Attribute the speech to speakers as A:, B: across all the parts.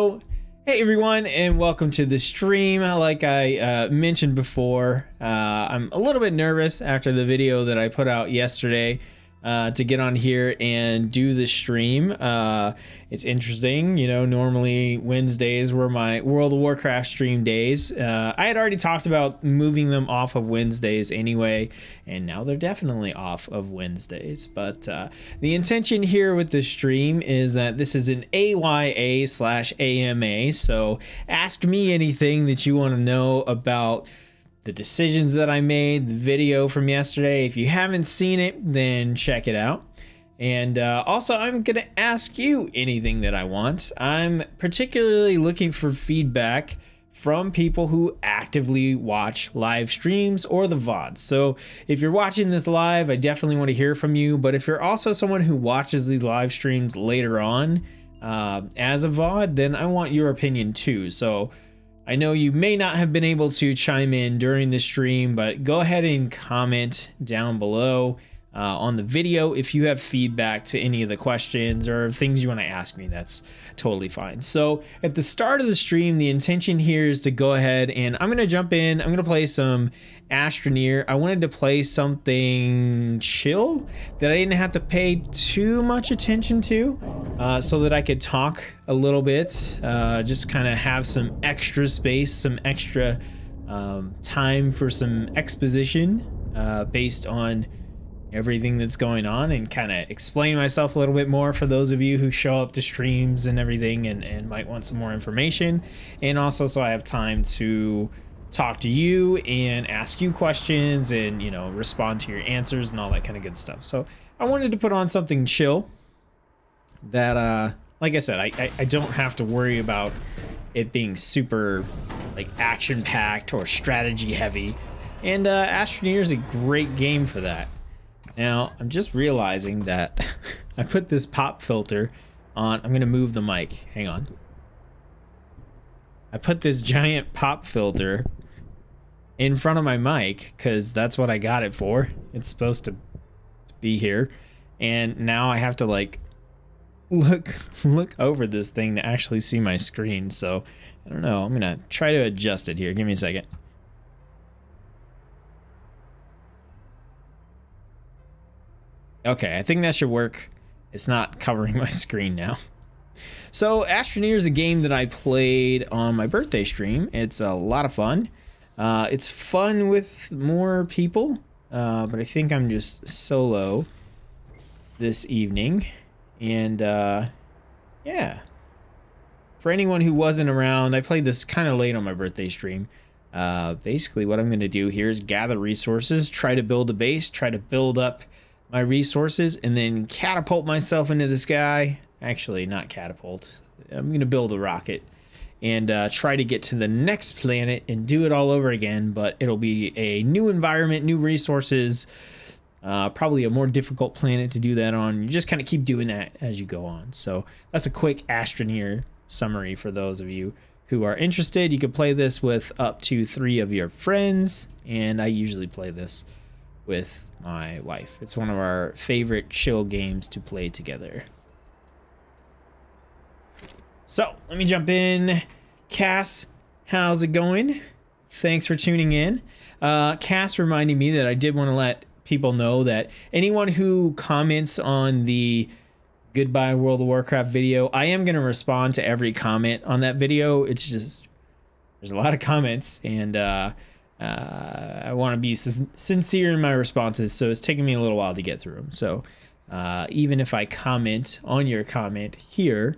A: Hey everyone, and welcome to the stream. Like I mentioned before, I'm a little bit nervous after the video that I put out yesterday to get on here and do the stream. It's interesting, you know, normally Wednesdays were my World of Warcraft stream days. I had already talked about moving them off of Wednesdays anyway, and now they're definitely off of Wednesdays. But the intention here with the stream is that this is an AYA/AMA, so ask me anything that you want to know about the decisions that I made, the video from yesterday. If you haven't seen it, then check it out. And also, I'm going to ask you anything that I want. I'm particularly looking for feedback from people who actively watch live streams or the VODs. So if you're watching this live, I definitely want to hear from you. But if you're also someone who watches these live streams later on as a VOD, then I want your opinion too. So I know you may not have been able to chime in during the stream, but go ahead and comment down below on the video if you have feedback to any of the questions or things you want to ask me. That's totally fine. So at the start of the stream, the intention here is to go ahead and I'm going to jump in. I'm going to play some Astroneer. I wanted to play something chill that I didn't have to pay too much attention to so that I could talk a little bit, just kind of have some extra space, some extra time for some exposition based on everything that's going on, and kind of explain myself a little bit more for those of you who show up to streams and everything and might want some more information. And also so I have time to talk to you and ask you questions and, you know, respond to your answers and all that kind of good stuff. So I wanted to put on something chill that like I said, I don't have to worry about it being super like action packed or strategy heavy, and Astroneer is a great game for that. Now I'm just realizing that I put this pop filter on. I'm gonna move the mic, hang on. I put this giant pop filter in front of my mic because that's what I got it for. It's supposed to be here, and now I have to like look over this thing to actually see my screen. So I don't know, I'm gonna try to adjust it here. Give me a second. Okay, I think that should work. It's not covering my screen now. So Astroneer is a game that I played on my birthday stream. It's a lot of fun. It's fun with more people, but I think I'm just solo this evening. And yeah, for anyone who wasn't around, I played this kind of late on my birthday stream. Basically what I'm going to do here is gather resources, try to build a base, try to build up my resources, and then catapult myself into the sky. Actually, not catapult. I'm going to build a rocket and try to get to the next planet and do it all over again, but it'll be a new environment, new resources, probably a more difficult planet to do that on. You just kind of keep doing that as you go on. So that's a quick Astroneer summary for those of you who are interested. You can play this with up to 3 of your friends, and I usually play this with my wife. It's one of our favorite chill games to play together. So let me jump in. Cass, how's it going? Thanks for tuning in. Cass reminded me that I did want to let people know that anyone who comments on the Goodbye World of Warcraft video, I am going to respond to every comment on that video. It's just, there's a lot of comments, and I want to be sincere in my responses, so it's taking me a little while to get through them. So even if I comment on your comment here,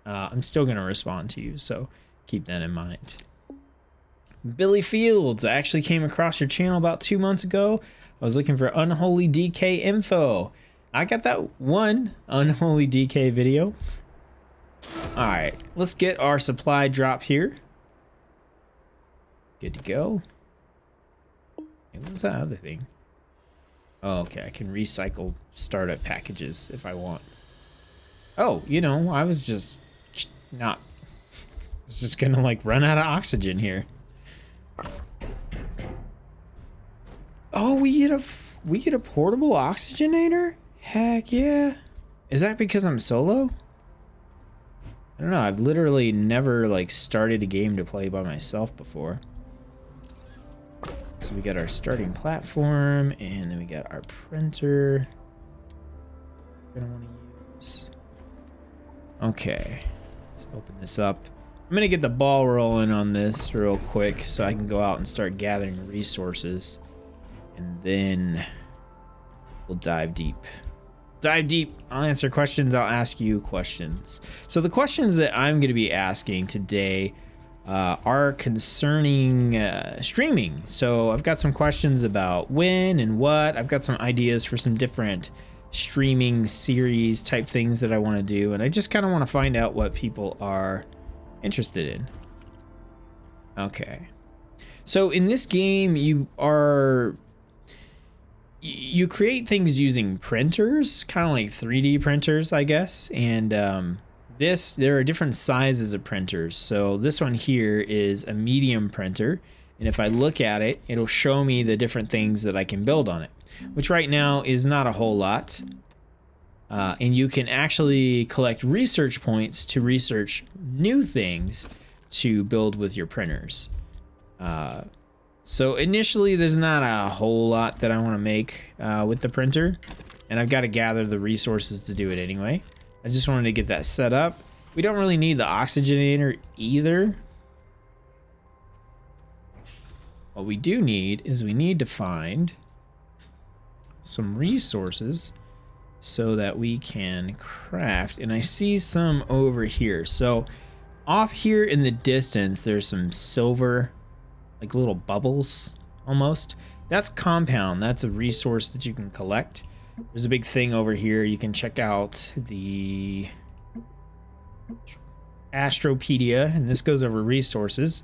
A: I'm still going to respond to you, so keep that in mind. Billy Fields, I actually came across your channel about 2 months ago. I was looking for Unholy DK info. I got that one Unholy DK video. Alright, let's get our supply drop here. Good to go. Hey, what's that other thing? Oh, okay, I can recycle startup packages if I want. Oh, you know, I was just gonna like run out of oxygen here. Oh, we get a portable oxygenator? Heck yeah. Is that because I'm solo? I don't know, I've literally never like started a game to play by myself before. So we got our starting platform, and then we got our printer. We're gonna want to use. Okay, let's open this up. I'm gonna get the ball rolling on this real quick so I can go out and start gathering resources, and then we'll dive deep. Dive deep. I'll answer questions. I'll ask you questions. So the questions that I'm going to be asking today are concerning streaming. So I've got some questions about when and what. I've got some ideas for some different streaming series type things that I want to do, and I just kind of want to find out what people are interested in. Okay. So in this game, you create things using printers, kind of like 3D printers, I guess. And there are different sizes of printers. So this one here is a medium printer. And if I look at it, it'll show me the different things that I can build on it, which right now is not a whole lot. And you can actually collect research points to research new things to build with your printers. So initially there's not a whole lot that I want to make with the printer, and I've got to gather the resources to do it anyway. I just wanted to get that set up. We don't really need the oxygenator either. What we do need is we need to find some resources so that we can craft, and I see some over here. So off here in the distance there's some silver, like little bubbles almost. That's compound. That's a resource that you can collect. There's a big thing over here. You can check out the Astropedia, and this goes over resources.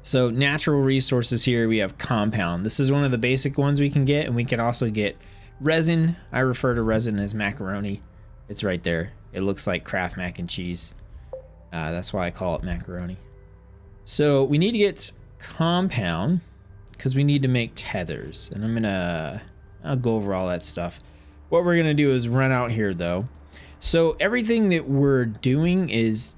A: So natural resources here, we have compound. This is one of the basic ones we can get, and we can also get resin. I refer to resin as macaroni. It's right there. It looks like Kraft mac and cheese. That's why I call it macaroni. So we need to get compound because we need to make tethers, and I'll go over all that stuff. What we're gonna do is run out here though. So everything that we're doing is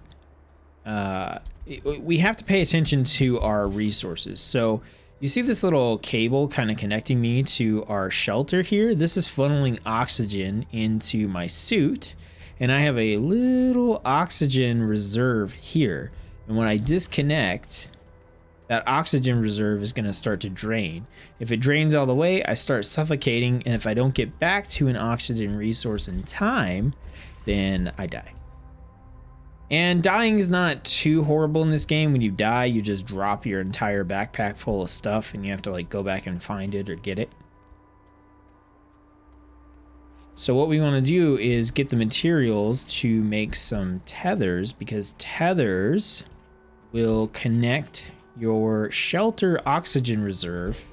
A: we have to pay attention to our resources. So you see this little cable kind of connecting me to our shelter here. This is funneling oxygen into my suit, and I have a little oxygen reserve here. And when I disconnect, that oxygen reserve is going to start to drain. If it drains all the way, I start suffocating, and if I don't get back to an oxygen resource in time, then I die. And dying is not too horrible in this game. When you die, you just drop your entire backpack full of stuff, and you have to like go back and find it or get it. So what we want to do is get the materials to make some tethers, because tethers will connect your shelter oxygen reserve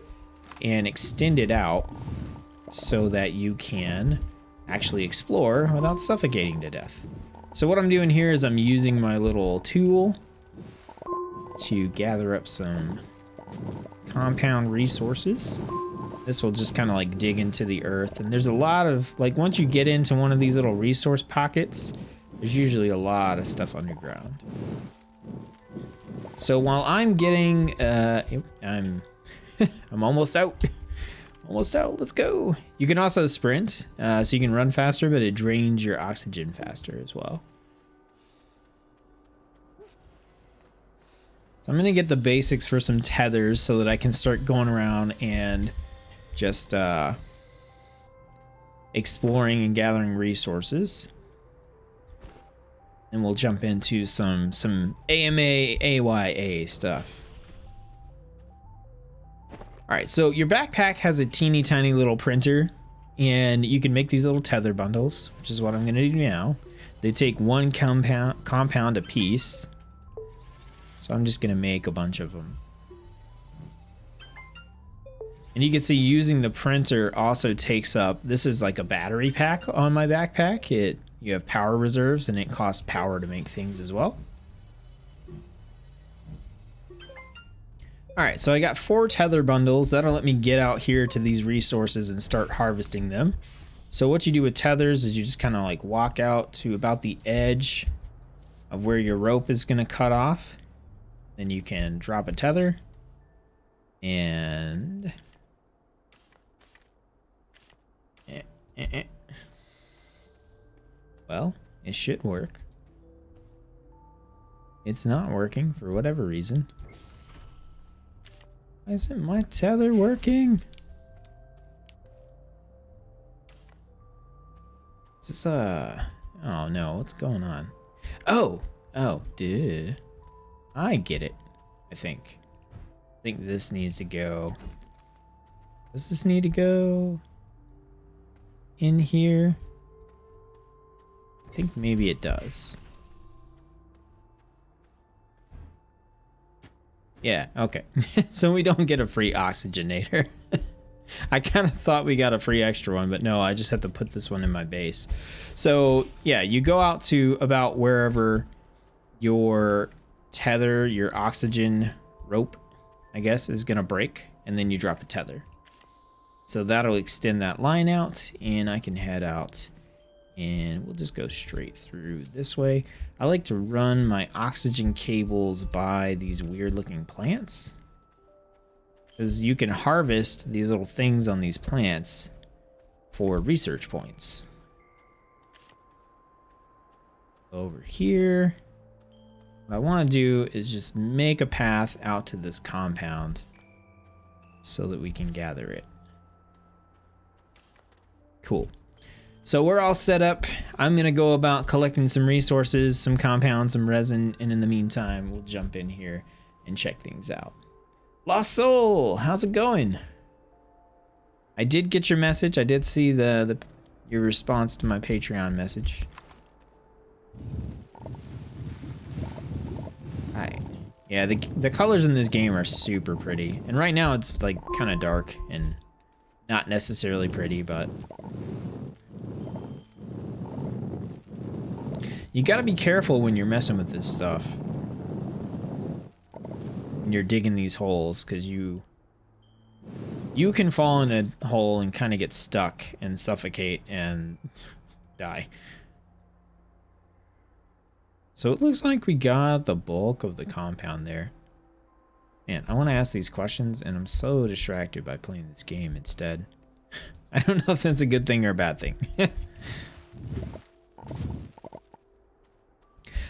A: and extend it out so that you can actually explore without suffocating to death. So what I'm doing here is I'm using my little tool to gather up some compound resources. This will just kind of like dig into the earth, and there's a lot of, like, once you get into one of these little resource pockets, there's usually a lot of stuff underground. So while I'm getting, I'm almost out. Almost out, let's go. You can also sprint, so you can run faster, but it drains your oxygen faster as well. So I'm gonna get the basics for some tethers so that I can start going around and just exploring and gathering resources. And we'll jump into some AMA, AYA stuff. All right, so your backpack has a teeny tiny little printer, and you can make these little tether bundles, which is what I'm gonna do now. They take one compound a piece. So I'm just gonna make a bunch of them. And you can see using the printer also takes up, this is like a battery pack on my backpack. You have power reserves, and it costs power to make things as well. All right, so I got 4 tether bundles. That'll let me get out here to these resources and start harvesting them. So what you do with tethers is you just kind of like walk out to about the edge of where your rope is going to cut off. Then you can drop a tether and well, it should work. It's not working for whatever reason. Why isn't my tether working? Is this oh no, what's going on? Oh, duh. I get it, I think. I think this needs to go. Does this need to go in here? I think maybe it does. Yeah, okay. So we don't get a free oxygenator. I kind of thought we got a free extra one, but no, I just have to put this one in my base. So yeah, you go out to about wherever your tether, your oxygen rope, I guess, is gonna break, and then you drop a tether. So that'll extend that line out, and I can head out, and we'll just go straight through this way. I like to run my oxygen cables by these weird looking plants, because you can harvest these little things on these plants for research points. Over here, what I want to do is just make a path out to this compound so that we can gather it. Cool. So we're all set up. I'm gonna go about collecting some resources, some compounds, some resin, and in the meantime, we'll jump in here and check things out. Lost Soul, how's it going? I did get your message. I did see your response to my Patreon message. Hi. Yeah, the colors in this game are super pretty, and right now it's like kind of dark and not necessarily pretty, but you gotta be careful when you're messing with this stuff. When you're digging these holes, because you can fall in a hole and kind of get stuck and suffocate and die. So it looks like we got the bulk of the compound there. Man, I want to ask these questions, and I'm so distracted by playing this game instead. I don't know if that's a good thing or a bad thing.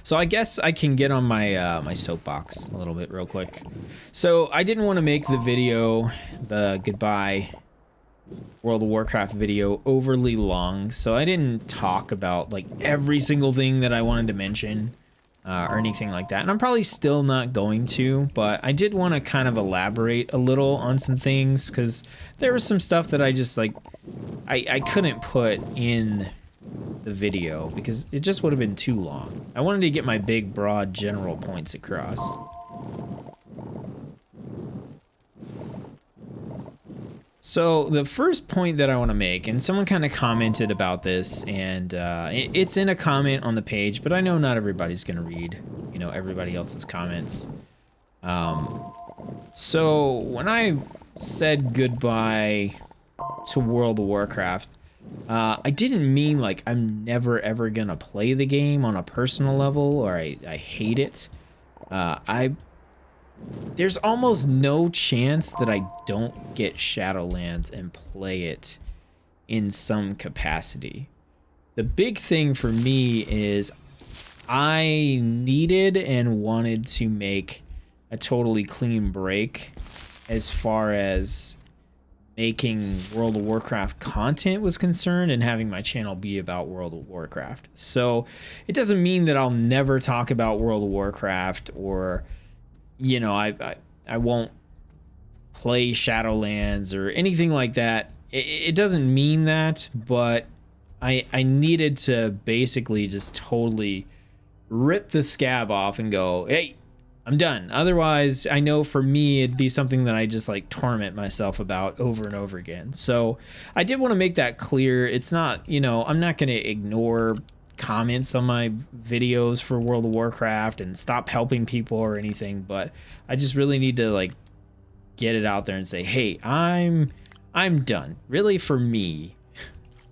A: So I guess I can get on my my soapbox a little bit real quick. So I didn't want to make the video, the goodbye World of Warcraft video, overly long, so I didn't talk about like every single thing that I wanted to mention or anything like that. And I'm probably still not going to, but I did want to kind of elaborate a little on some things, because there was some stuff that I just like I couldn't put in the video because it just would have been too long. I wanted to get my big, broad, general points across. So the first point that I want to make, and someone kind of commented about this, and it's in a comment on the page, but I know not everybody's going to read, you know, everybody else's comments. So when I said goodbye to World of Warcraft, I didn't mean like I'm never ever gonna play the game on a personal level, or I hate it. There's almost no chance that I don't get Shadowlands and play it in some capacity. The big thing for me is I needed and wanted to make a totally clean break as far as making World of Warcraft content was concerned and having my channel be about World of Warcraft. So it doesn't mean that I'll never talk about World of Warcraft, or, you know, I won't play Shadowlands or anything like that. It doesn't mean that, but I needed to basically just totally rip the scab off and go, hey, I'm done. Otherwise, I know for me, it'd be something that I just like torment myself about over and over again. So I did want to make that clear. It's not, you know, I'm not going to ignore comments on my videos for World of Warcraft and stop helping people or anything, but I just really need to like get it out there and say, hey, I'm done. Really, for me,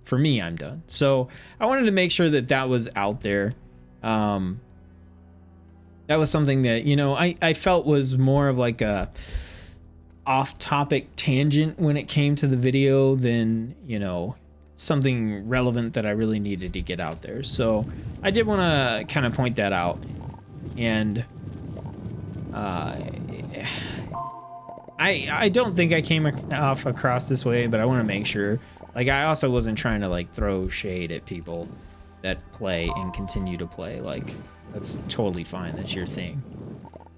A: For me, I'm done. So I wanted to make sure that that was out there. That was something that, you know, I felt was more of like a off-topic tangent when it came to the video than, you know, something relevant that I really needed to get out there. So I did want to kind of point that out. And I don't think I came off across this way, but I want to make sure. Like, I also wasn't trying to like throw shade at people that play and continue to play. Like, that's totally fine. That's your thing.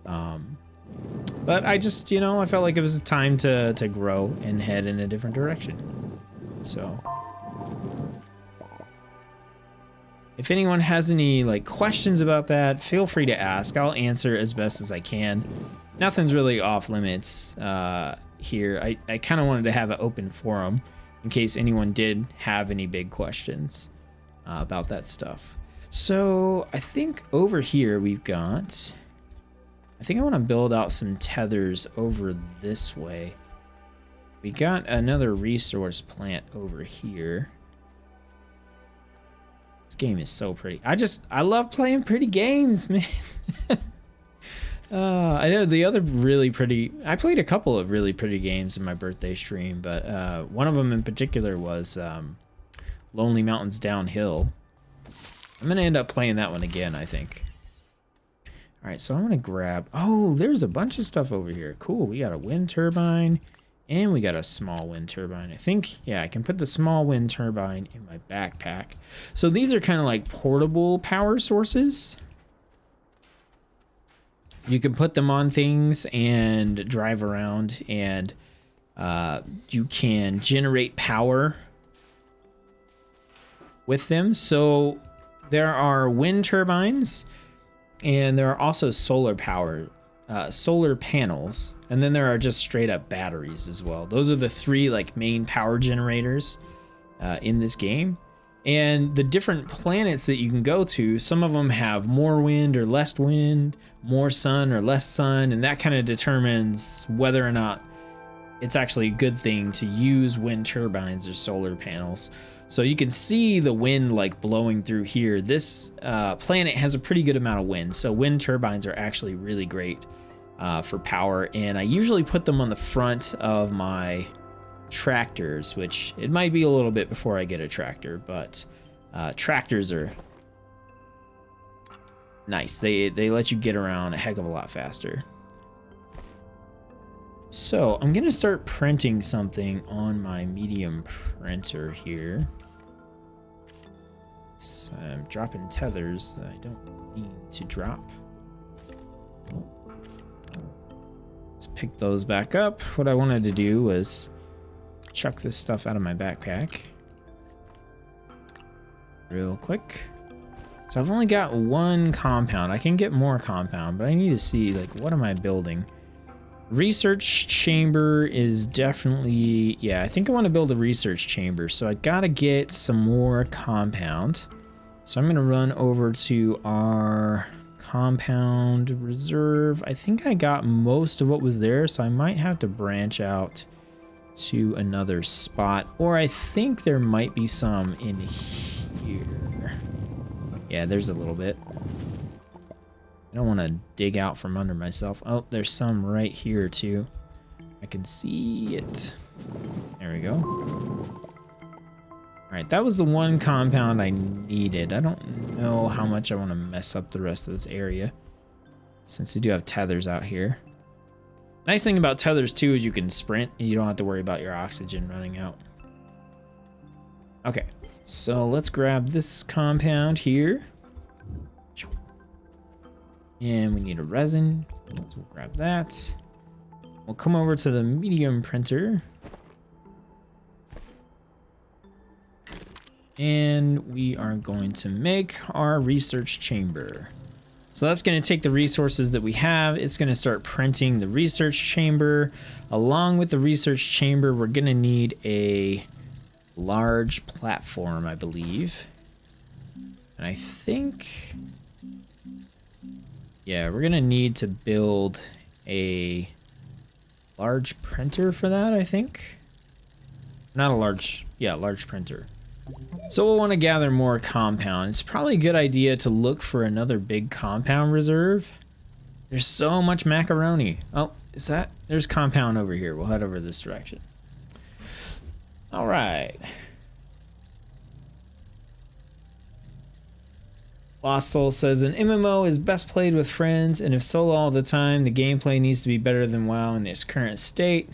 A: But I just, you know, I felt like it was time to grow and head in a different direction. So if anyone has any like questions about that, feel free to ask. I'll answer as best as I can. Nothing's really off limits here. I kind of wanted to have an open forum in case anyone did have any big questions about that stuff. So I think over here we've got, I think I want to build out some tethers over this way. We got another resource plant over here. This game is so pretty. I love playing pretty games, man. I know the other really pretty, I played a couple of really pretty games in my birthday stream, but one of them in particular was Lonely Mountains Downhill. I'm going to end up playing that one again, I think. All right, so I'm going to grab, oh, there's a bunch of stuff over here. Cool, we got a wind turbine and we got a small wind turbine. I think, yeah, I can put the small wind turbine in my backpack. So these are kind of like portable power sources. You can put them on things and drive around, and you can generate power with them. So there are wind turbines, and there are also solar panels, and then there are just straight up batteries as well. Those are the three like main power generators in this game. And the different planets that you can go to, some of them have more wind or less wind, more sun or less sun, and that kind of determines whether or not it's actually a good thing to use wind turbines or solar panels. So you can see the wind like blowing through here. This planet has a pretty good amount of wind, so wind turbines are actually really great for power, and I usually put them on the front of my tractors, which it might be a little bit before I get a tractor, but tractors are nice. They let you get around a heck of a lot faster. So I'm gonna start printing something on my medium printer here. So I'm dropping tethers that I don't need to drop. Let's pick those back up. What I wanted to do was chuck this stuff out of my backpack real quick. So I've only got one compound. I can get more compound, but I need to see like, what am I building? Research chamber is definitely, yeah, I think I want to build a research chamber. So I gotta get some more compound. So I'm gonna run over to our compound reserve. I think I got most of what was there, so I might have to branch out to another spot, or I think there might be some in here. Yeah, there's a little bit. I don't want to dig out from under myself. Oh, there's some right here too. I can see it. There we go. All right, that was the one compound I needed. I don't know how much I want to mess up the rest of this area, since we do have tethers out here. Nice thing about tethers too is you can sprint and you don't have to worry about your oxygen running out. Okay, so let's grab this compound here. And we need a resin, so we'll grab that. We'll come over to the medium printer. And we are going to make our research chamber. So that's going to take the resources that we have. It's going to start printing the research chamber. Along with the research chamber, we're going to need a large platform, I believe. And I think, yeah, we're going to need to build a large printer for that, I think. Not a large, yeah, large printer. So we'll want to gather more compound. It's probably a good idea to look for another big compound reserve. There's so much macaroni. Oh, is that? There's compound over here. We'll head over this direction. All right. Lost Soul says, an MMO is best played with friends, and if solo all the time, the gameplay needs to be better than WoW in its current state.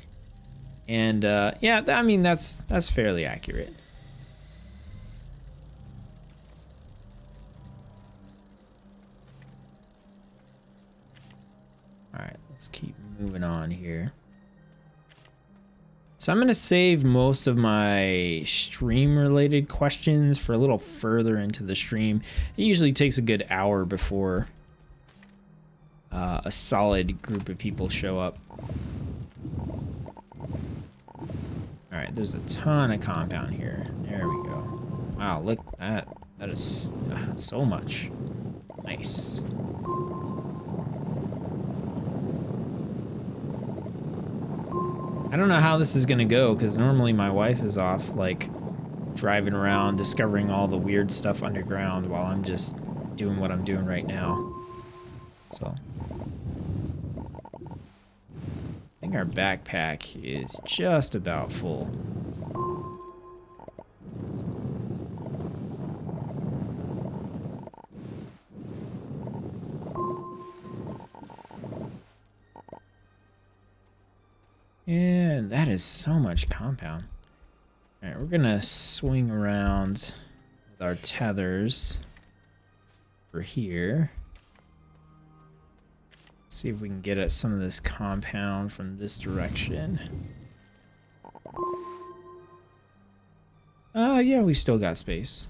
A: And yeah, I mean, that's fairly accurate. All right, let's keep moving on here. So I'm going to save most of my stream-related questions for a little further into the stream. It usually takes a good hour before a solid group of people show up. All right, there's a ton of compound here. There we go. Wow, look at that. That is so much. Nice. I don't know how this is gonna go, because normally my wife is off, like, driving around, discovering all the weird stuff underground while I'm just doing what I'm doing right now. So. I think our backpack is just about full. And that is so much compound. All right, we're gonna swing around with our tethers over here. See if we can get at some of this compound from this direction. Yeah, we still got space.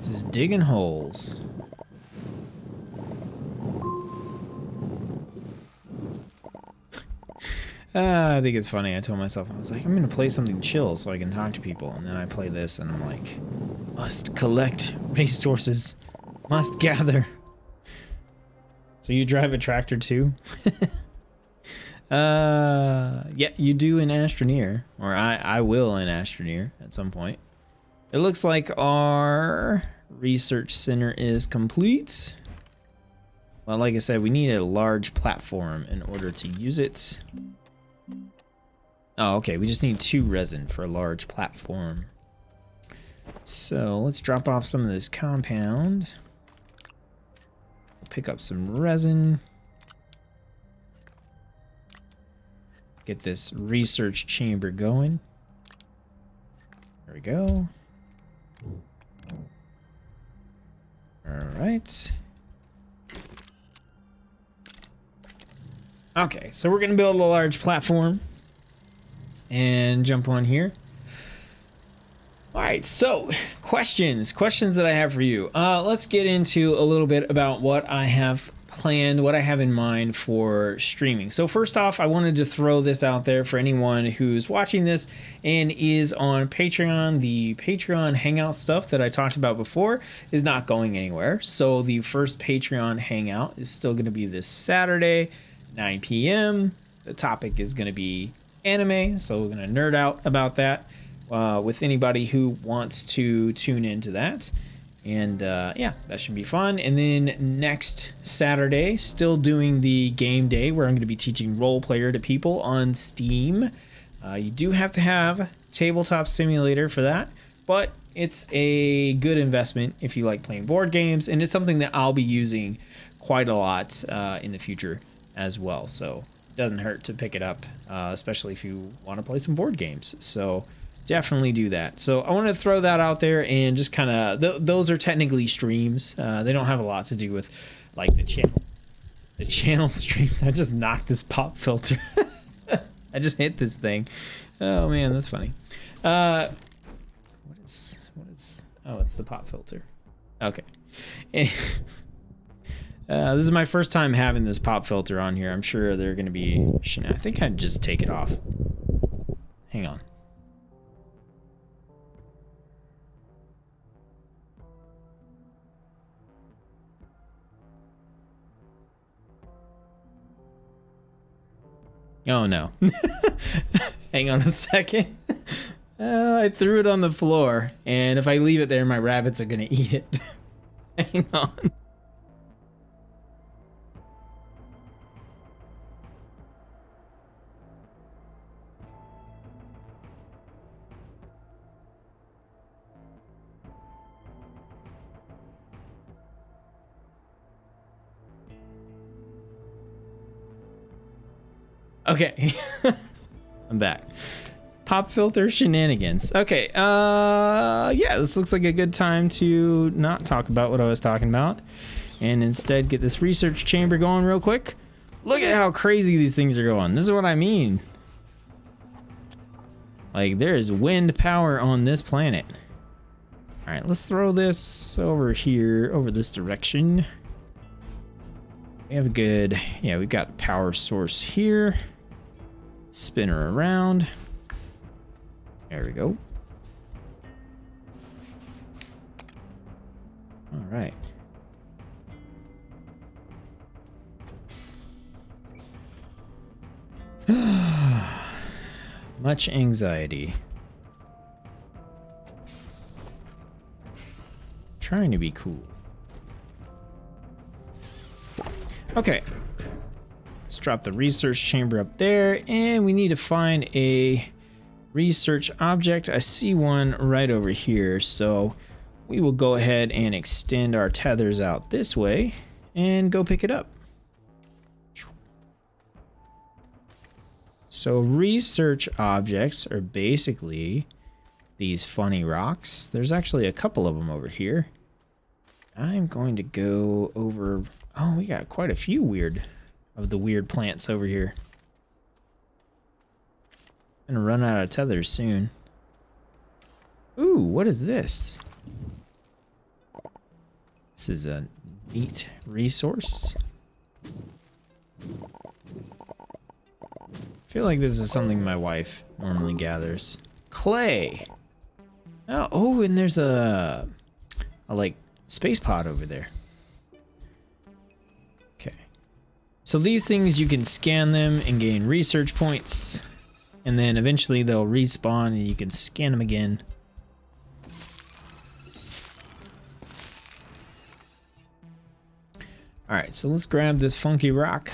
A: Just digging holes. I think it's funny. I told myself, I was like, I'm gonna play something chill so I can talk to people, and then I play this and I'm like, must collect resources, must gather. So you drive a tractor too? Yeah, you do in Astroneer, or I will in Astroneer at some point. It looks like our research center is complete. Well, like I said, we need a large platform in order to use it. Oh, okay, we just need 2 resin for a large platform. So let's drop off some of this compound. Pick up some resin. Get this research chamber going. There we go. All right. Okay, so we're gonna build a large platform and jump on here. All right, so questions that I have for you. Let's get into a little bit about what I have planned, what I have in mind for streaming. So first off, I wanted to throw this out there for anyone who's watching this and is on Patreon. The Patreon hangout stuff that I talked about before is not going anywhere. So the first Patreon hangout is still going to be this Saturday, 9 p.m. The topic is going to be anime, so we're going to nerd out about that with anybody who wants to tune into that. And yeah, that should be fun. And then next Saturday, still doing the game day where I'm going to be teaching role player to people on Steam. You do have to have Tabletop Simulator for that, but it's a good investment if you like playing board games, and it's something that I'll be using quite a lot in the future as well. So it doesn't hurt to pick it up, especially if you want to play some board games. So definitely do that. So I want to throw that out there, and just kind of those are technically streams. They don't have a lot to do with like the channel streams. I just knocked this pop filter. I just hit this thing. Oh man, that's funny. What is oh, it's the pop filter. Okay. This is my first time having this pop filter on here. I'm sure they're going to be... I think I'd just take it off. Hang on. Oh, no. Hang on a second. I threw it on the floor, and if I leave it there, my rabbits are gonna eat it. Hang on. Okay. I'm back. Pop filter shenanigans. Okay, yeah, this looks like a good time to not talk about what I was talking about and instead get this research chamber going real quick. Look at how crazy these things are going. This is what I mean. Like, there is wind power on this planet. All right, let's throw this over here, over this direction. We have a good, yeah, we've got a power source here. Spin her around. There we go. All right. Much anxiety. Trying to be cool. Okay. Let's drop the research chamber up there, and we need to find a research object. I see one right over here, so we will go ahead and extend our tethers out this way and go pick it up. So research objects are basically these funny rocks. There's actually a couple of them over here. I'm going to go over, oh, we got quite a few of the weird plants over here. Gonna run out of tethers soon. Ooh, what is this? This is a neat resource. I feel like this is something my wife normally gathers. Clay. Oh, and there's a like space pod over there. Okay. So these things, you can scan them and gain research points. And then eventually they'll respawn and you can scan them again. All right, so let's grab this funky rock.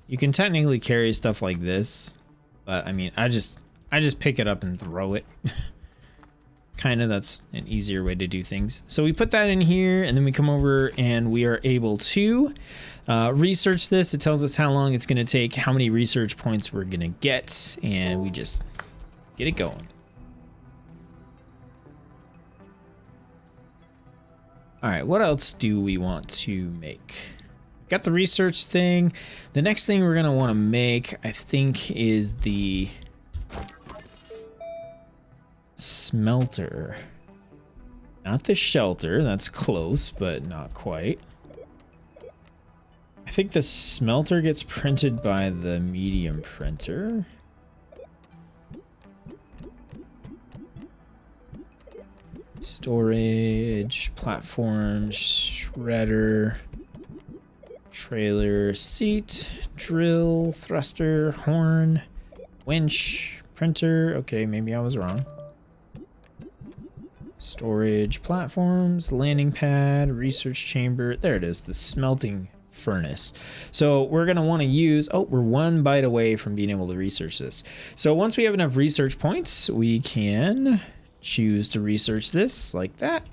A: You can technically carry stuff like this, but I mean, I just pick it up and throw it. Kind of, that's an easier way to do things. So we put that in here, and then we come over and we are able to research this. It tells us how long it's going to take, how many research points we're going to get, and we just get it going. All right, what else do we want to make? Got the research thing. The next thing we're going to want to make, I think, is the smelter. Not the shelter, that's close, but not quite. I think the smelter gets printed by the medium printer. Storage, platform, shredder, trailer, seat, drill, thruster, horn, winch, printer. Okay, maybe I was wrong. Storage, platforms, landing pad, research chamber. There it is, the smelting furnace. So we're going to want to use, oh, we're one byte away from being able to research this. So once we have enough research points, we can choose to research this like that.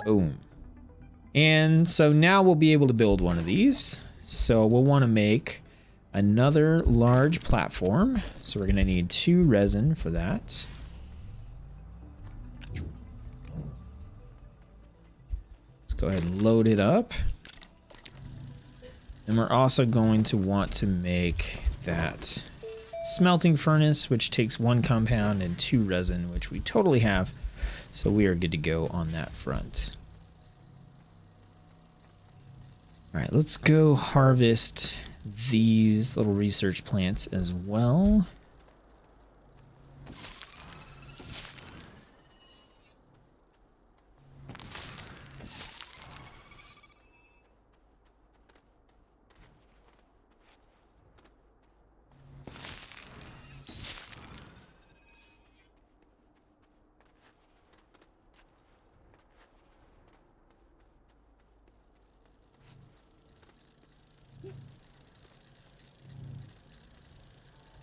A: Boom. And so now we'll be able to build one of these. So we'll want to make another large platform. So we're going to need 2 resin for that. Let's go ahead and load it up. And we're also going to want to make that smelting furnace, which takes 1 compound and 2 resin, which we totally have. So we are good to go on that front. All right, let's go harvest these little research plants as well.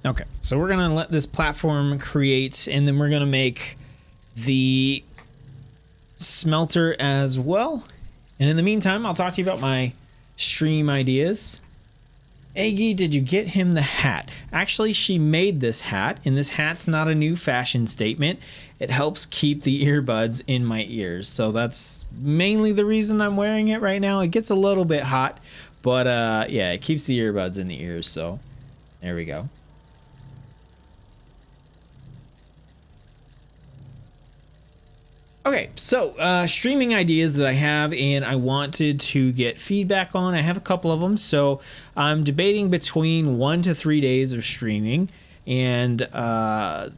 A: Okay, so we're gonna let this platform create, and then we're gonna make the smelter as well. And in the meantime, I'll talk to you about my stream ideas. Aggie, did you get him the hat? Actually, she made this hat, and this hat's not a new fashion statement. It helps keep the earbuds in my ears, so that's mainly the reason I'm wearing it right now. It gets a little bit hot, but yeah, it keeps the earbuds in the ears, so there we go. Okay, so streaming ideas that I have and I wanted to get feedback on. I have a couple of them, so I'm debating between 1 to 3 days of streaming, and I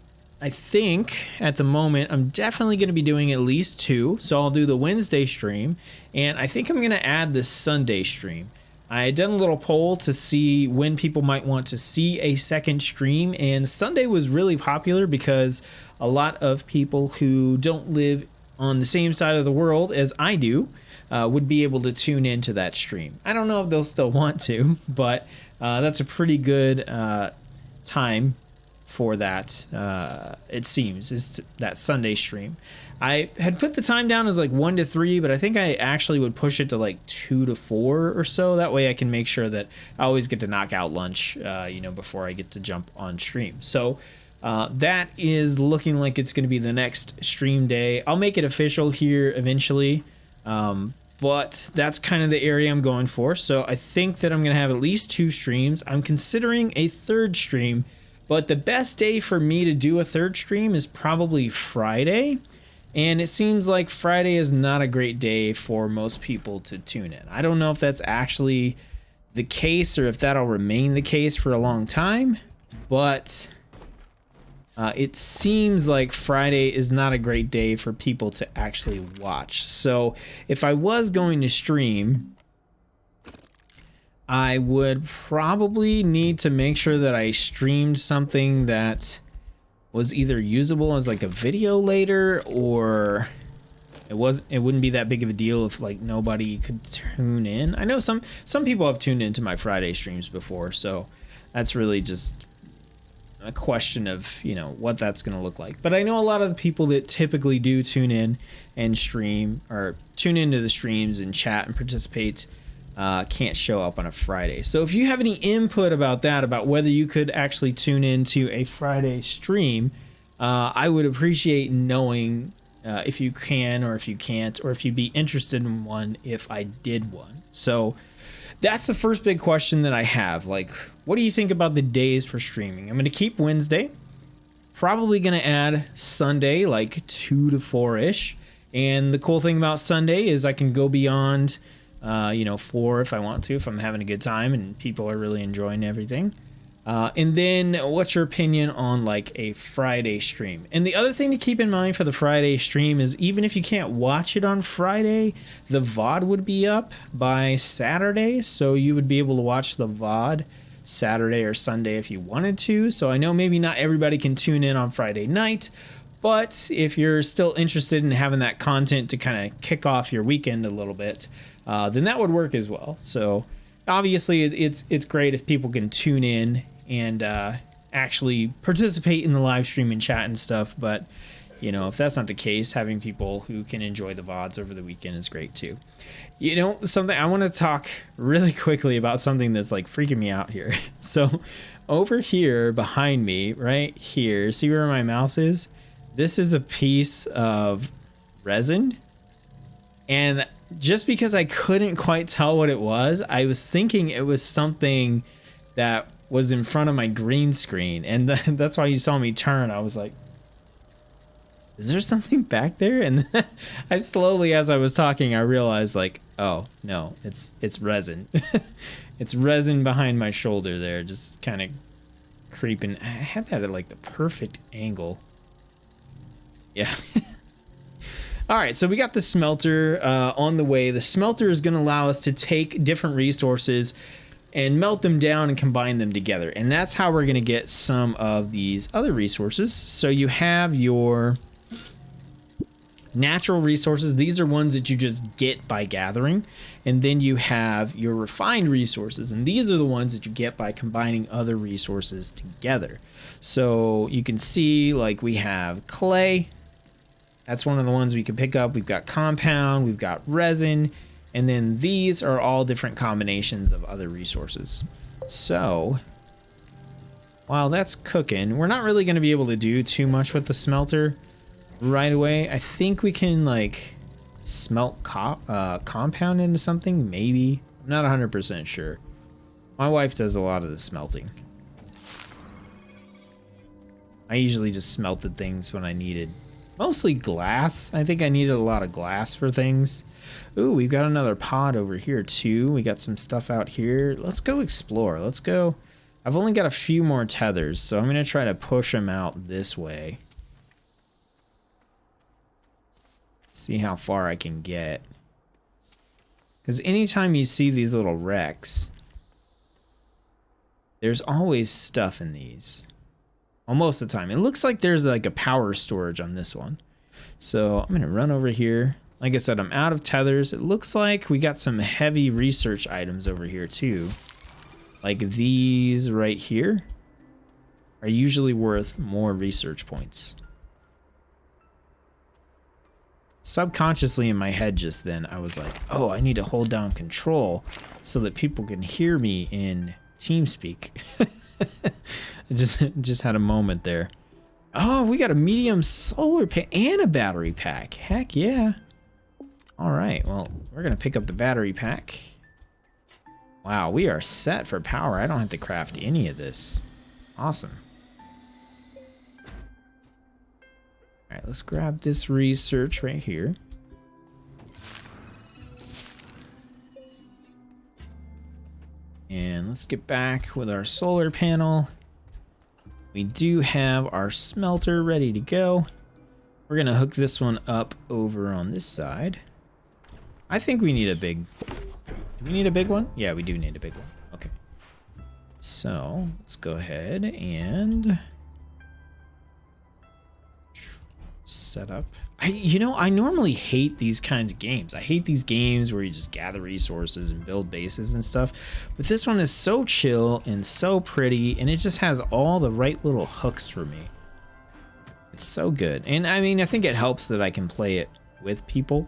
A: think at the moment I'm definitely going to be doing at least 2. So I'll do the Wednesday stream, and I think I'm going to add the Sunday stream. I had done a little poll to see when people might want to see a second stream, and Sunday was really popular because a lot of people who don't live on the same side of the world as I do would be able to tune into that stream. I don't know if they'll still want to, but that's a pretty good time for that, it seems, is that Sunday stream. I had put the time down as like 1 to 3, but I think I actually would push it to like 2 to 4 or so. That way I can make sure that I always get to knock out lunch, you know, before I get to jump on stream. So that is looking like it's going to be the next stream day. I'll make it official here eventually, but that's kind of the area I'm going for. So I think that I'm going to have at least 2 streams. I'm considering a 3rd stream, but the best day for me to do a 3rd stream is probably Friday. And it seems like Friday is not a great day for most people to tune in. I don't know if that's actually the case or if that'll remain the case for a long time, but it seems like Friday is not a great day for people to actually watch. So if I was going to stream, I would probably need to make sure that I streamed something that was either usable as like a video later, or it wouldn't be that big of a deal if like nobody could tune in. I know some people have tuned into my Friday streams before, so that's really just a question of, you know, what that's going to look like. But I know a lot of the people that typically do tune in and stream, or tune into the streams and chat and participate, can't show up on a Friday. So if you have any input about that, about whether you could actually tune into a Friday stream, I would appreciate knowing if you can or if you can't, or if you'd be interested in one if I did one. So that's the first big question that I have. Like, what do you think about the days for streaming? I'm going to keep Wednesday. Probably going to add Sunday, like 2 to 4-ish. And the cool thing about Sunday is I can go beyond, 4 if I want to, if I'm having a good time and people are really enjoying everything. And then what's your opinion on like a Friday stream? And the other thing to keep in mind for the Friday stream is even if you can't watch it on Friday, the VOD would be up by Saturday. So you would be able to watch the VOD Saturday or Sunday if you wanted to. So I know maybe not everybody can tune in on Friday night, but if you're still interested in having that content to kind of kick off your weekend a little bit, then that would work as well. So obviously it's great if people can tune in and actually participate in the live stream and chat and stuff. But, you know, if that's not the case, having people who can enjoy the VODs over the weekend is great too. You know, something I want to talk really quickly about, something that's like freaking me out here. So over here behind me, right here, see where my mouse is? This is a piece of resin. And just because I couldn't quite tell what it was, I was thinking it was something that was in front of my green screen. And that's why you saw me turn. I was like, is there something back there? And I slowly, as I was talking, I realized like, oh no, it's resin. It's resin behind my shoulder there, just kind of creeping. I had that at like the perfect angle. Yeah. All right, so we got the smelter on the way. The smelter is going to allow us to take different resources and melt them down and combine them together. And that's how we're going to get some of these other resources. So you have your natural resources. These are ones that you just get by gathering. And then you have your refined resources. And these are the ones that you get by combining other resources together. So you can see like we have clay. That's one of the ones we can pick up. We've got compound, we've got resin, and then these are all different combinations of other resources. So while that's cooking, we're not really going to be able to do too much with the smelter right away. I think we can like smelt compound into something, maybe. I'm not 100% sure. My wife does a lot of the smelting. I usually just smelted things when I needed mostly glass. I think I needed a lot of glass for things. Ooh, we've got another pod over here too. We got some stuff out here. Let's go explore. Let's go. I've only got a few more tethers, so I'm going to try to push them out this way. See how far I can get. Because anytime you see these little wrecks, there's always stuff in these. Well, most of the time. It looks like there's like a power storage on this one. So I'm going to run over here. Like I said, I'm out of tethers. It looks like we got some heavy research items over here too. Like these right here are usually worth more research points. Subconsciously in my head just then, I was like, oh, I need to hold down control so that people can hear me in TeamSpeak. I just had a moment there. Oh, we got a medium solar pack and a battery pack. Heck yeah. All right, well, we're going to pick up the battery pack. Wow, we are set for power. I don't have to craft any of this. Awesome. All right, let's grab this research right here. And let's get back with our solar panel. We do have our smelter ready to go. We're gonna hook this one up over on this side. I think we need a big... Do we need a big one? Yeah, we do need a big one. Okay. So, let's go ahead and... set up. I normally hate these kinds of games. I hate these games where you just gather resources and build bases and stuff. But this one is so chill and so pretty, and it just has all the right little hooks for me. It's so good. And I mean, I think it helps that I can play it with people.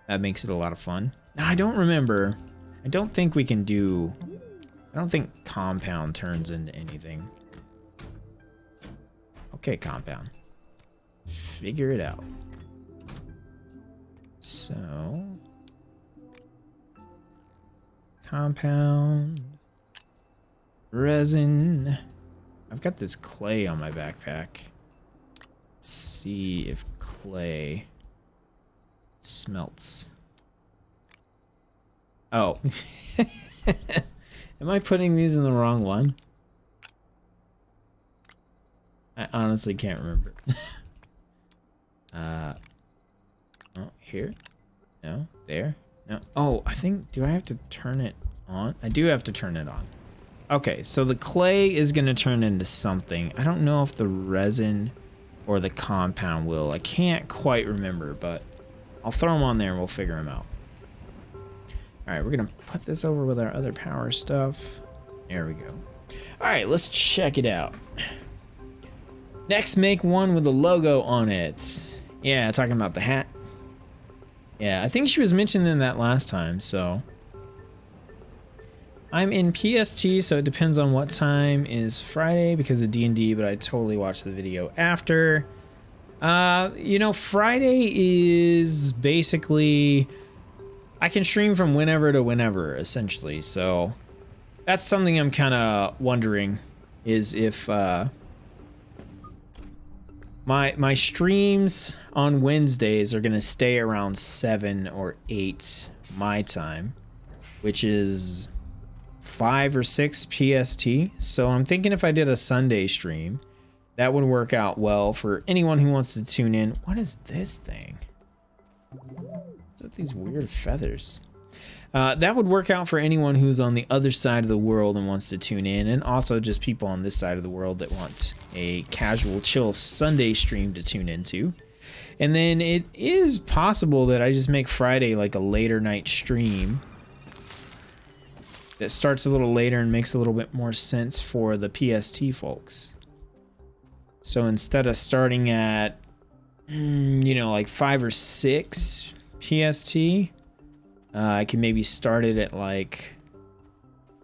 A: That makes it a lot of fun. Now, I don't remember. I don't think we can do... I don't think compound turns into anything. Okay, compound. Figure it out. So, compound, resin. I've got this clay on my backpack. Let's see if clay smelts. Oh. Am I putting these in the wrong one? I honestly can't remember. Oh, here? No, there? No. Oh, I think, do I have to turn it on? I do have to turn it on. Okay, so the clay is going to turn into something. I don't know if the resin or the compound will. I can't quite remember, but I'll throw them on there and we'll figure them out. All right, we're going to put this over with our other power stuff. There we go. All right, let's check it out. Next, make one with a logo on it. Yeah, talking about the hat. Yeah, I think she was mentioning that last time, so. I'm in PST, so it depends on what time is Friday because of D&D, but I totally watched the video after. You know, Friday is basically... I can stream from whenever to whenever, essentially, so... That's something I'm kind of wondering, is if... My streams on Wednesdays are going to stay around 7 or 8 my time, which is 5 or 6 PST. So I'm thinking if I did a Sunday stream, that would work out well for anyone who wants to tune in. What is this thing? What's with these weird feathers? That would work out for anyone who's on the other side of the world and wants to tune in, and also just people on this side of the world that want a casual, chill Sunday stream to tune into. And then it is possible that I just make Friday like a later night stream that starts a little later and makes a little bit more sense for the PST folks. So instead of starting at, you know, like 5 or 6 PST, I can maybe start it at like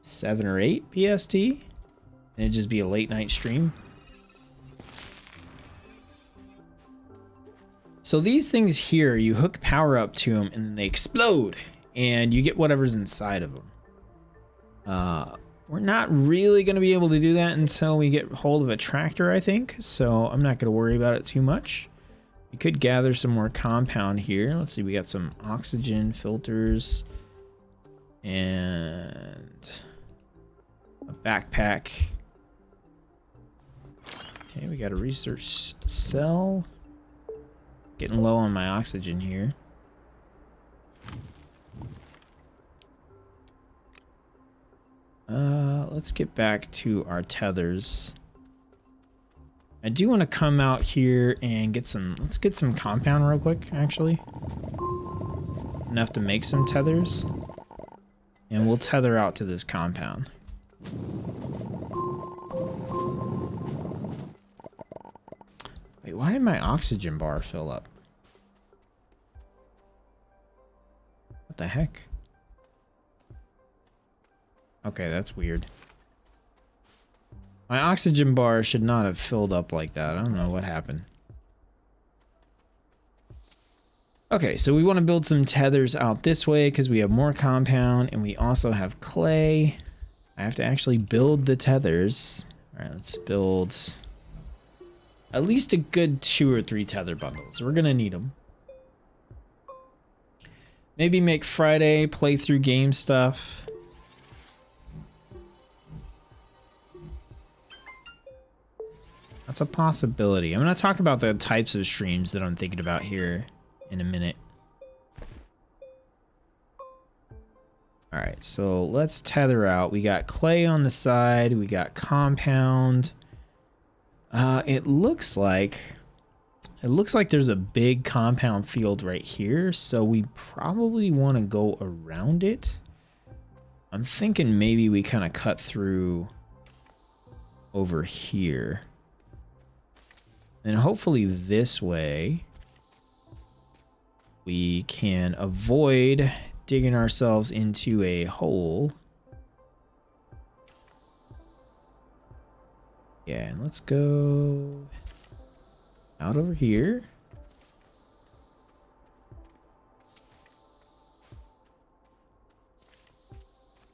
A: 7 or 8 PST, and it'd just be a late night stream. So these things here, you hook power up to them and then they explode and you get whatever's inside of them. We're not really going to be able to do that until we get hold of a tractor, I think. So I'm not going to worry about it too much. We could gather some more compound here. Let's see, we got some oxygen filters and a backpack. Okay, we got a research cell. Getting low on my oxygen here. Let's get back to our tethers. I do want to come out here and get some, let's get some compound real quick, actually. Enough to make some tethers. And we'll tether out to this compound. Wait, why did my oxygen bar fill up? What the heck? Okay, that's weird. My oxygen bar should not have filled up like that. I don't know what happened. Okay, so we want to build some tethers out this way because we have more compound and we also have clay. I have to actually build the tethers. All right, let's build at least a good 2 or 3 tether bundles. We're gonna need them. Maybe make Friday playthrough game stuff. That's a possibility. I'm gonna talk about the types of streams that I'm thinking about here in a minute. All right, so let's tether out. We got clay on the side. We got compound. It looks like there's a big compound field right here, so we probably want to go around it. I'm thinking maybe we kind of cut through over here. And hopefully this way we can avoid digging ourselves into a hole. Yeah, and let's go out over here.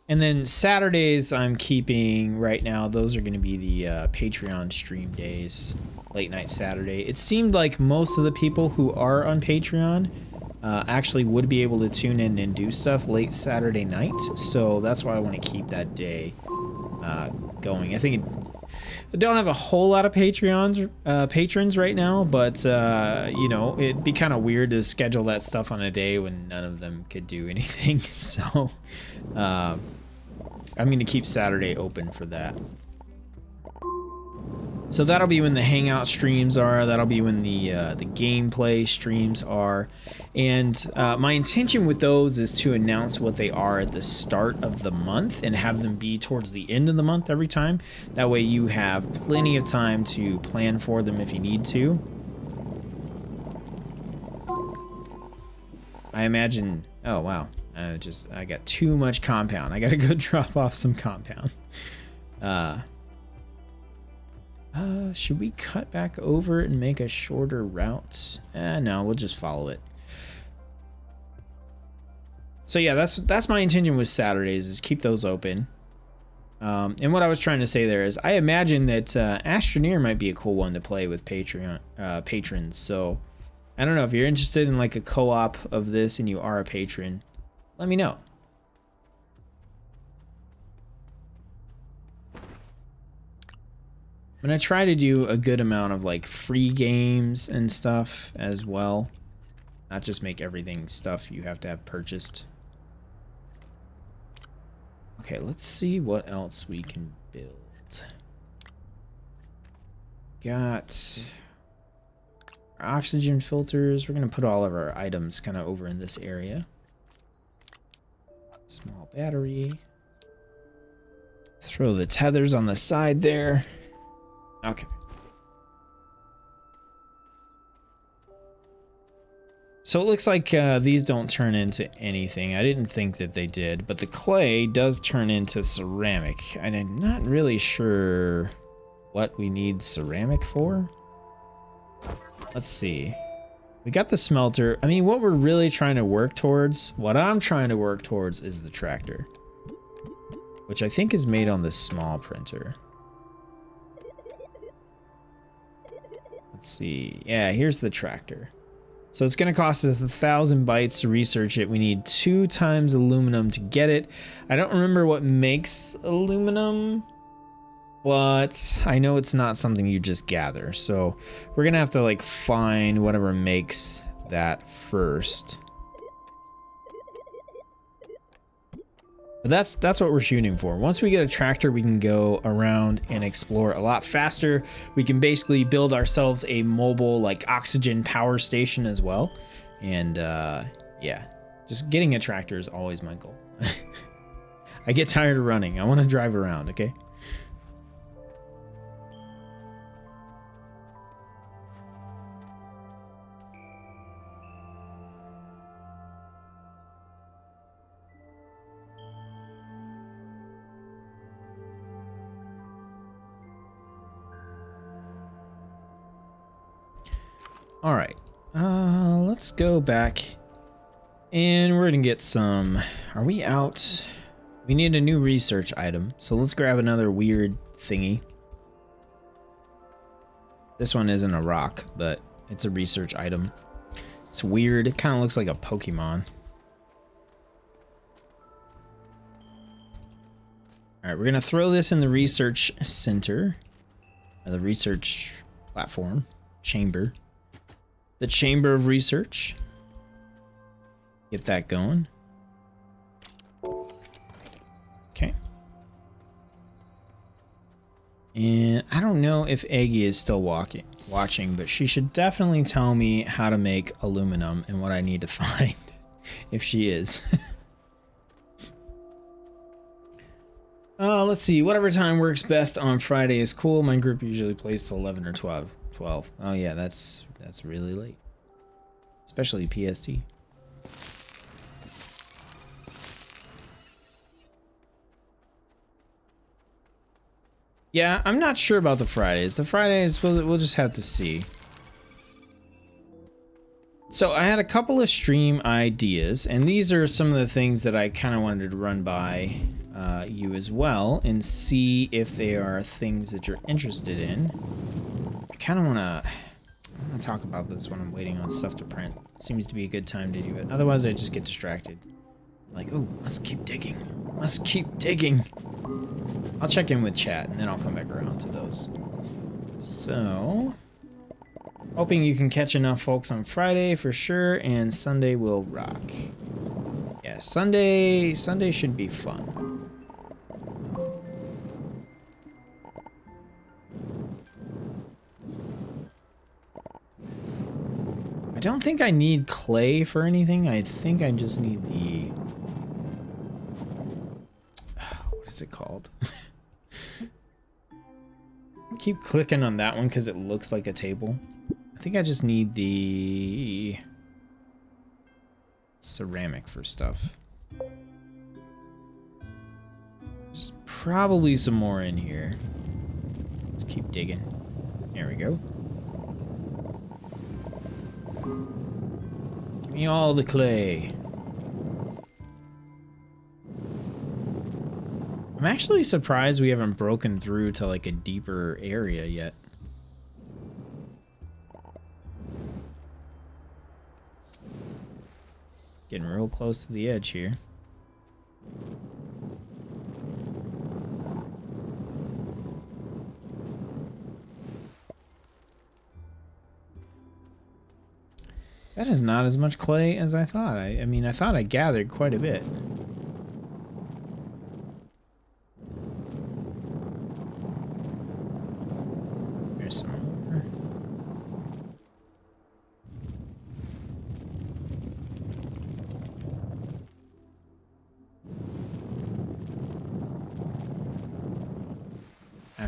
A: And then Saturdays I'm keeping right now, those are going to be the Patreon stream days, late night Saturday. It seemed like most of the people who are on Patreon actually would be able to tune in and do stuff late Saturday night. So that's why I want to keep that day going. I think I don't have a whole lot of patrons right now, but you know, it'd be kind of weird to schedule that stuff on a day when none of them could do anything. So I'm going to keep Saturday open for that. So that'll be when the hangout streams are. That'll be when the gameplay streams are. And my intention with those is to announce what they are at the start of the month and have them be towards the end of the month every time. That way you have plenty of time to plan for them if you need to. I imagine... Oh, wow. I got too much compound. I gotta go drop off some compound. Should we cut back over and make a shorter route? No, we'll just follow it. So yeah, that's my intention with Saturdays, is keep those open. And what I was trying to say there is I imagine that Astroneer might be a cool one to play with patrons. So I don't know if you're interested in like a co-op of this and you are a patron, let me know. I'm gonna try to do a good amount of like free games and stuff as well. Not just make everything stuff you have to have purchased. Okay, let's see what else we can build. Got Our oxygen filters. We're going to put all of our items kind of over in this area. Small battery. Throw the tethers on the side there. Okay. So it looks like these don't turn into anything. I didn't think that they did, but the clay does turn into ceramic. And I'm not really sure what we need ceramic for. Let's see. We got the smelter. I mean, what we're really trying to work towards, what I'm trying to work towards is the tractor, which I think is made on the small printer. Let's see. Yeah, here's the tractor. So it's going to cost us 1,000 bytes to research it. We need 2 times aluminum to get it. I don't remember what makes aluminum, but I know it's not something you just gather. So we're going to have to like find whatever makes that first. But that's what we're shooting for. Once we get a tractor, we can go around and explore a lot faster. We can basically build ourselves a mobile like oxygen power station as well. And yeah, just getting a tractor is always my goal. I get tired of running. I want to drive around, okay? All right, let's go back and we're gonna get some, are we out? We need a new research item. So let's grab another weird thingy. This one isn't a rock, but it's a research item. It's weird. It kind of looks like a Pokemon. All right, we're gonna throw this in the research center, the research platform, chamber. The Chamber of Research. Get that going. Okay. And I don't know if Aggie is still watching, but she should definitely tell me how to make aluminum and what I need to find if she is. Let's see. Whatever time works best on Friday is cool. My group usually plays till 11 or 12. Oh yeah, that's really late, especially PST. Yeah, I'm not sure about the Fridays. The Fridays we'll just have to see. So I had a couple of stream ideas, and these are some of the things that I kind of wanted to run by you as well and see if they are things that you're interested in. I kind of want to talk about this when I'm waiting on stuff to print. It seems to be a good time to do it. Otherwise, I just get distracted. Like, oh, let's keep digging. Let's keep digging. I'll check in with chat, and then I'll come back around to those. So, hoping you can catch enough folks on Friday for sure, and Sunday will rock. Yeah, Sunday should be fun. I don't think I need clay for anything. I think I just need the... what is it called? I keep clicking on that one because it looks like a table. I think I just need the ceramic for stuff. There's probably some more in here. Let's keep digging. There we go. Give me all the clay. I'm actually surprised we haven't broken through to like a deeper area yet. Getting real close to the edge here. That is not as much clay as I thought. I mean, I thought I gathered quite a bit. There's some more.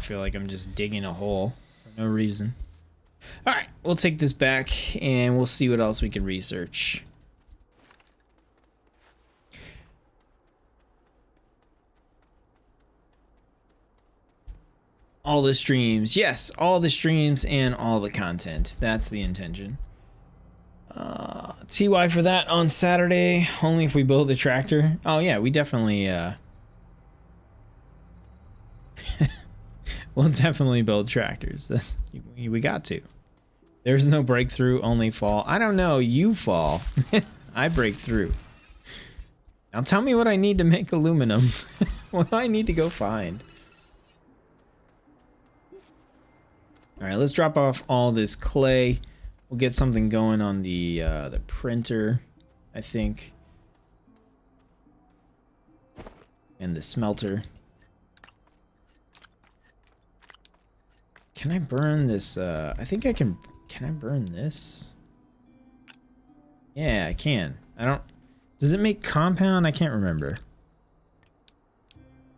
A: feel like I'm just digging a hole for no reason. All right, we'll take this back and we'll see what else we can research. All the streams. Yes, all the streams and all the content. That's the intention. TY for that on Saturday, only if we build the tractor. Oh yeah, we definitely we'll definitely build tractors. That's, we got to. There's no breakthrough, only fall. I don't know, you fall. I break through. Now tell me what I need to make aluminum. What do I need to go find? All right, let's drop off all this clay. We'll get something going on the printer, I think, and the smelter. Can I burn this? I think I can. Can I burn this? Yeah, I can. I don't. Does it make compound? I can't remember.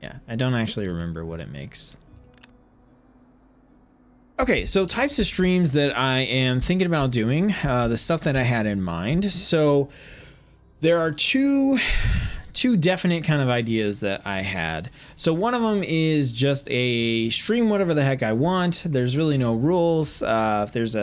A: Yeah, I don't actually remember what it makes. Okay, so types of streams that I am thinking about doing, the stuff that I had in mind. So there are two definite kind of ideas that I had. So one of them is just a stream whatever the heck I want. There's really no rules. This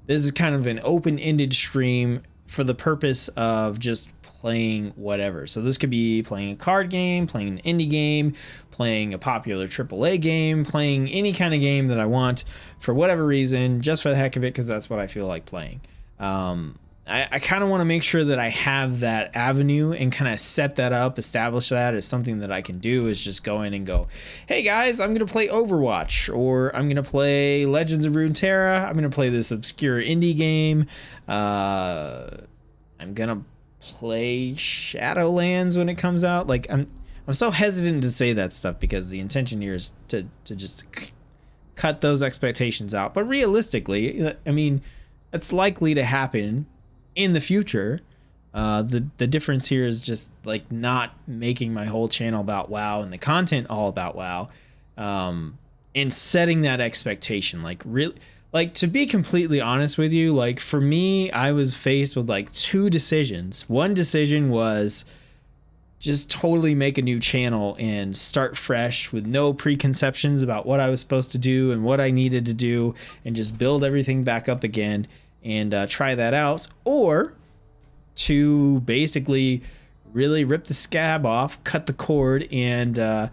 A: is kind of an open-ended stream for the purpose of just playing whatever. So this could be playing a card game, playing an indie game, playing a popular AAA game, playing any kind of game that I want for whatever reason, just for the heck of it, because that's what I feel like playing. I kind of want to make sure that I have that avenue and kind of set that up, establish that as something that I can do, is just go in and go, hey guys, I'm going to play Overwatch, or I'm going to play Legends of Runeterra, I'm going to play this obscure indie game, I'm going to play Shadowlands when it comes out. Like, I'm so hesitant to say that stuff because the intention here is to just cut those expectations out. But realistically, I mean, it's likely to happen in the future. The difference here is just like not making my whole channel about WoW and the content all about WoW, and setting that expectation. Like, really, like, to be completely honest with you, like, for me, I was faced with like two decisions. One decision was just totally make a new channel and start fresh with no preconceptions about what I was supposed to do and what I needed to do, and just build everything back up again and try that out. Or to basically really rip the scab off, cut the cord, and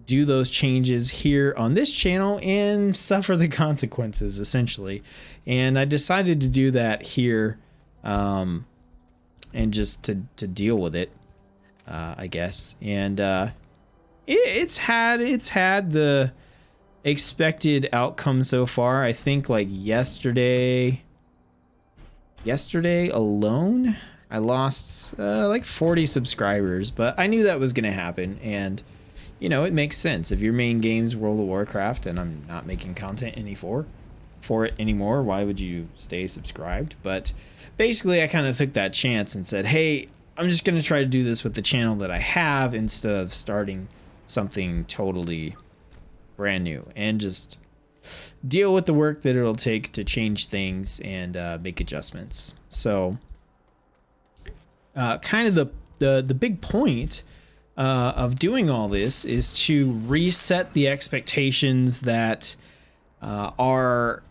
A: do those changes here on this channel and suffer the consequences, essentially. And I decided to do that here, and just to deal with it, I guess. And it's had the expected outcome so far. I think like yesterday alone, I lost like 40 subscribers, but I knew that was gonna happen. And you know, it makes sense. If your main game's World of Warcraft and I'm not making content for it anymore, why would you stay subscribed? But basically, I kind of took that chance and said, hey, I'm just going to try to do this with the channel that I have instead of starting something totally brand new, and just deal with the work that it'll take to change things and make adjustments. So kind of the big point of doing all this is to reset the expectations that are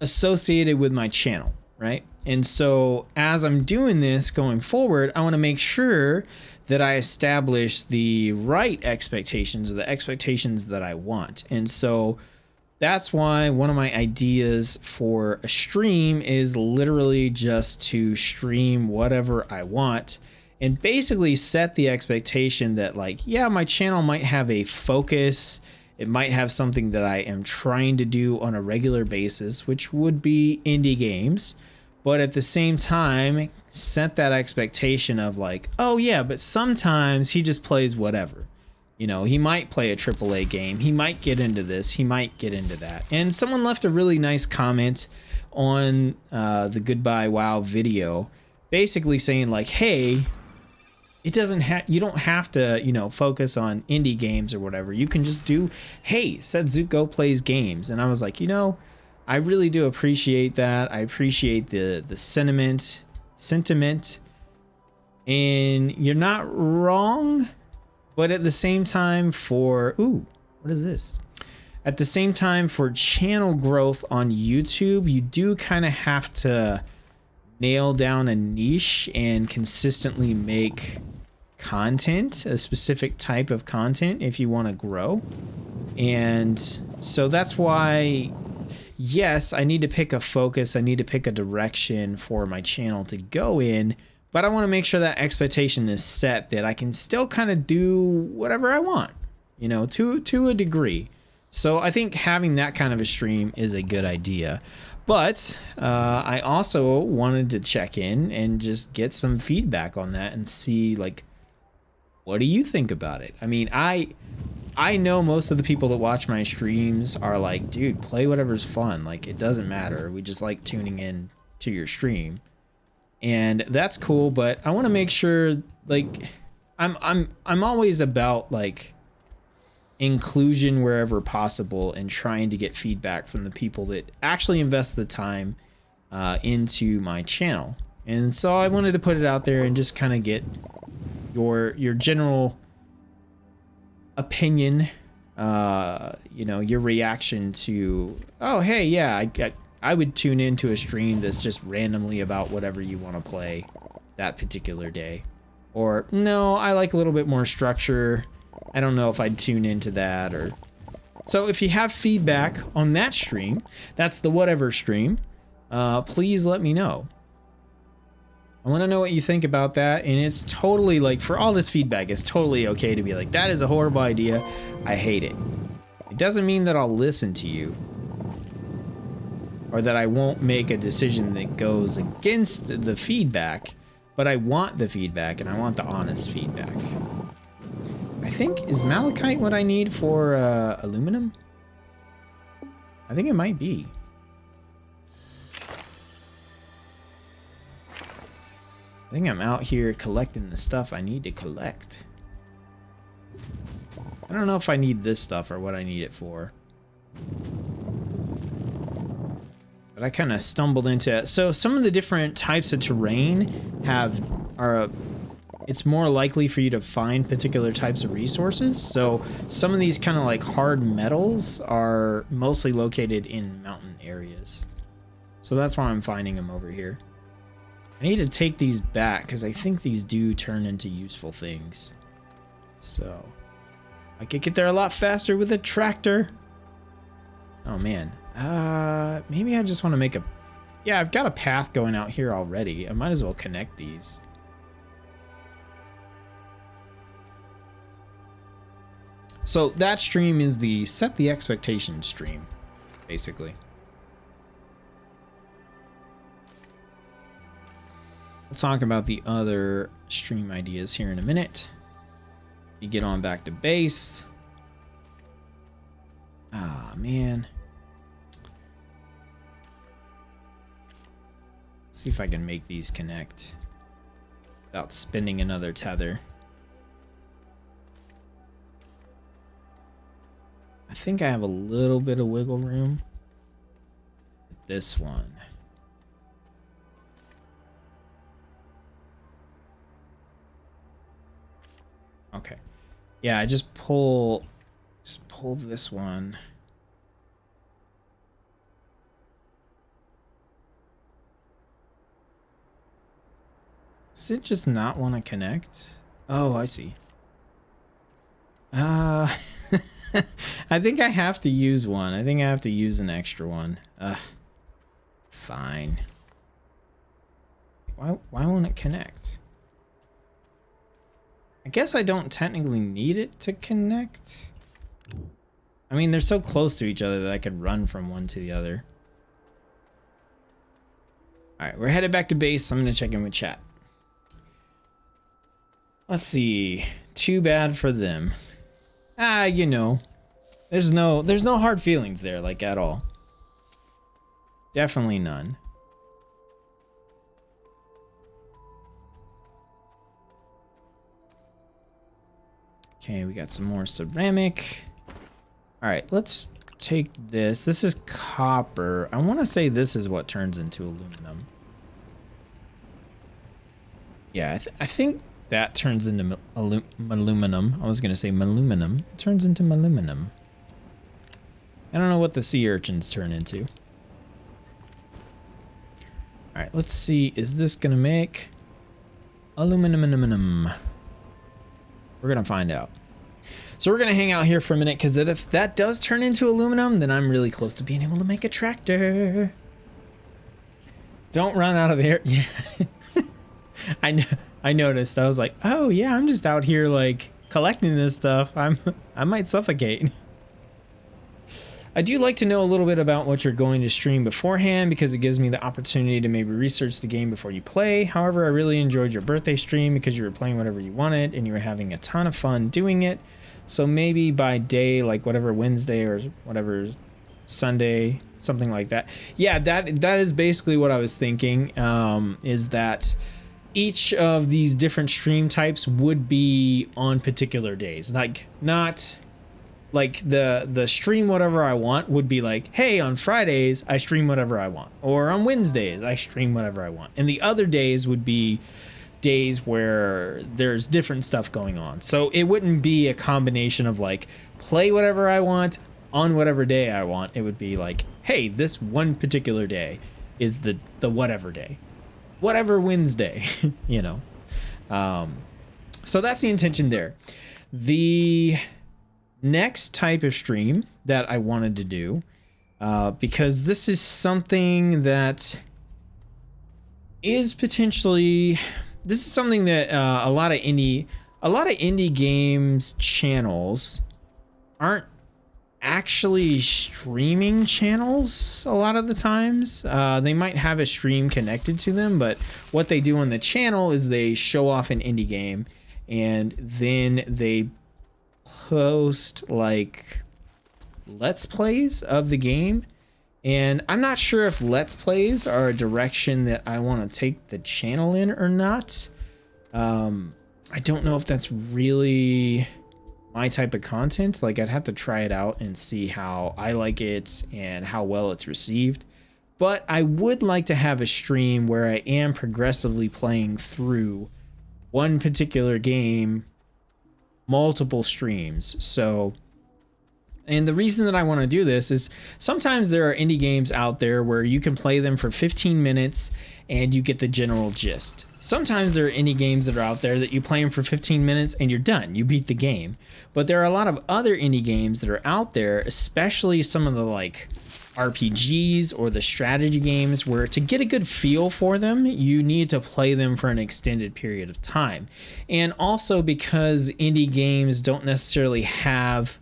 A: associated with my channel, right? And so as I'm doing this going forward, I want to make sure that I establish the right expectations, or the expectations that I want. And so that's why one of my ideas for a stream is literally just to stream whatever I want, and basically set the expectation that, like, yeah, my channel might have a focus. It might have something that I am trying to do on a regular basis, which would be indie games. But at the same time, set that expectation of like, oh yeah, but sometimes he just plays whatever. You know, he might play a AAA game. He might get into this. He might get into that. And someone left a really nice comment on the Goodbye WoW video, basically saying like, hey, it doesn't have, you don't have to, you know, focus on indie games or whatever. You can just do, hey, Tsetzuko plays games. And I was like, you know, I really do appreciate that. I appreciate the sentiment, and you're not wrong, but at the same time for, ooh, what is this? At the same time for channel growth on YouTube, you do kind of have to nail down a niche and consistently make content, a specific type of content, if you want to grow. And so that's why, yes, I need to pick a focus, I need to pick a direction for my channel to go in, but I want to make sure that expectation is set that I can still kind of do whatever I want, you know, to a degree. So I think having that kind of a stream is a good idea. But I also wanted to check in and just get some feedback on that and see, like, what do you think about it? I mean, I know most of the people that watch my streams are like, dude, play whatever's fun. Like, it doesn't matter. We just like tuning in to your stream. And that's cool, but I want to make sure, like, I'm always about, like, inclusion wherever possible and trying to get feedback from the people that actually invest the time into my channel. And so I wanted to put it out there and just kind of get your general opinion, you know, your reaction to, oh, hey, yeah, I would tune into a stream that's just randomly about whatever you want to play that particular day. Or, no, I like a little bit more structure. I don't know if I'd tune into that. Or so if you have feedback on that stream, that's the whatever stream, please let me know. I want to know what you think about that. And it's totally, like, for all this feedback, it's totally okay to be like, that is a horrible idea, I hate it. It doesn't mean that I'll listen to you or that I won't make a decision that goes against the feedback, but I want the feedback and I want the honest feedback. I think, is malachite what I need for aluminum? I think it might be. I think I'm out here collecting the stuff I need to collect. I don't know if I need this stuff or what I need it for. But I kind of stumbled into it. So some of the different types of terrain it's more likely for you to find particular types of resources. So some of these kind of like hard metals are mostly located in mountain areas. So that's why I'm finding them over here. I need to take these back because I think these do turn into useful things. So I could get there a lot faster with a tractor. Oh man. Maybe I just want to make a... Yeah, I've got a path going out here already. I might as well connect these. So that stream is the set the expectation stream, basically. We'll talk about the other stream ideas here in a minute. You get on back to base. Ah, man. Let's see if I can make these connect without spinning another tether. I think I have a little bit of wiggle room. This one. Okay. Yeah, I just pull this one. Does it just not want to connect? Oh, I see. I think I have to use one. I think I have to use an extra one. Fine. Why won't it connect? I guess I don't technically need it to connect. I mean, they're so close to each other that I could run from one to the other. Alright, we're headed back to base. I'm going to check in with chat. Let's see. Too bad for them. You know. There's no hard feelings there, like, at all. Definitely none. Okay, we got some more ceramic. All right, let's take this. This is copper. I want to say this is what turns into aluminum. Yeah, I think that turns into aluminum. I was going to say aluminum. It turns into aluminum. I don't know what the sea urchins turn into. All right, let's see. Is this going to make aluminum? We're going to find out. So we're going to hang out here for a minute, because if that does turn into aluminum, then I'm really close to being able to make a tractor. Don't run out of air. Yeah. I noticed. I was like, oh yeah, I'm just out here like collecting this stuff. I might suffocate. I do like to know a little bit about what you're going to stream beforehand, because it gives me the opportunity to maybe research the game before you play. However, I really enjoyed your birthday stream because you were playing whatever you wanted and you were having a ton of fun doing it. So maybe by day, like whatever Wednesday or whatever Sunday, something like that. Yeah, that is basically what I was thinking, is that each of these different stream types would be on particular days. Like, not like the stream whatever I want would be like, hey, on Fridays I stream whatever I want, or on Wednesdays I stream whatever I want, and the other days would be days where there's different stuff going on. So it wouldn't be a combination of like play whatever I want on whatever day I want. It would be like, hey, this one particular day is the whatever day, whatever Wednesday, you know. So that's the intention there. The next type of stream that I wanted to do, because this is something that is potentially, this is something that a lot of indie games channels aren't actually streaming channels a lot of the times. They might have a stream connected to them, but what they do on the channel is they show off an indie game and then they post like let's plays of the game. And I'm not sure if let's plays are a direction that I want to take the channel in or not. I don't know if that's really my type of content. Like, I'd have to try it out and see how I like it and how well it's received. But I would like to have a stream where I am progressively playing through one particular game, multiple streams. So, and the reason that I want to do this is sometimes there are indie games out there where you can play them for 15 minutes and you get the general gist. Sometimes there are indie games that are out there that you play them for 15 minutes and you're done. You beat the game. But there are a lot of other indie games that are out there, especially some of the like RPGs or the strategy games, where to get a good feel for them, you need to play them for an extended period of time. And also because indie games don't necessarily have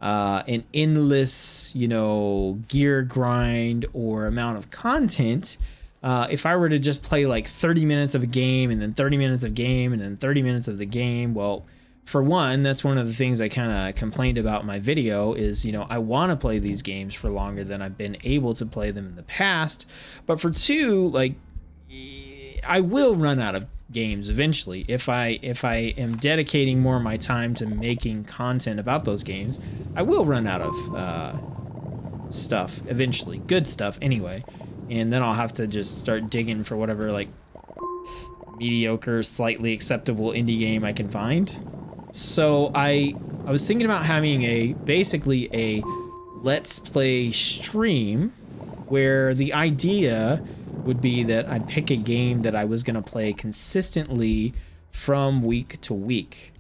A: an endless, you know, gear grind or amount of content. If I were to just play like 30 minutes of a game and then 30 minutes of game and then 30 minutes of the game, well, for one, that's one of the things I kind of complained about in my video is, you know, I want to play these games for longer than I've been able to play them in the past. But for two, like, I will run out of games eventually. If I am dedicating more of my time to making content about those games, I will run out of stuff eventually, good stuff anyway, and then I'll have to just start digging for whatever like mediocre, slightly acceptable indie game I can find. So I was thinking about having basically a let's play stream where the idea would be that I'd pick a game that I was going to play consistently from week to week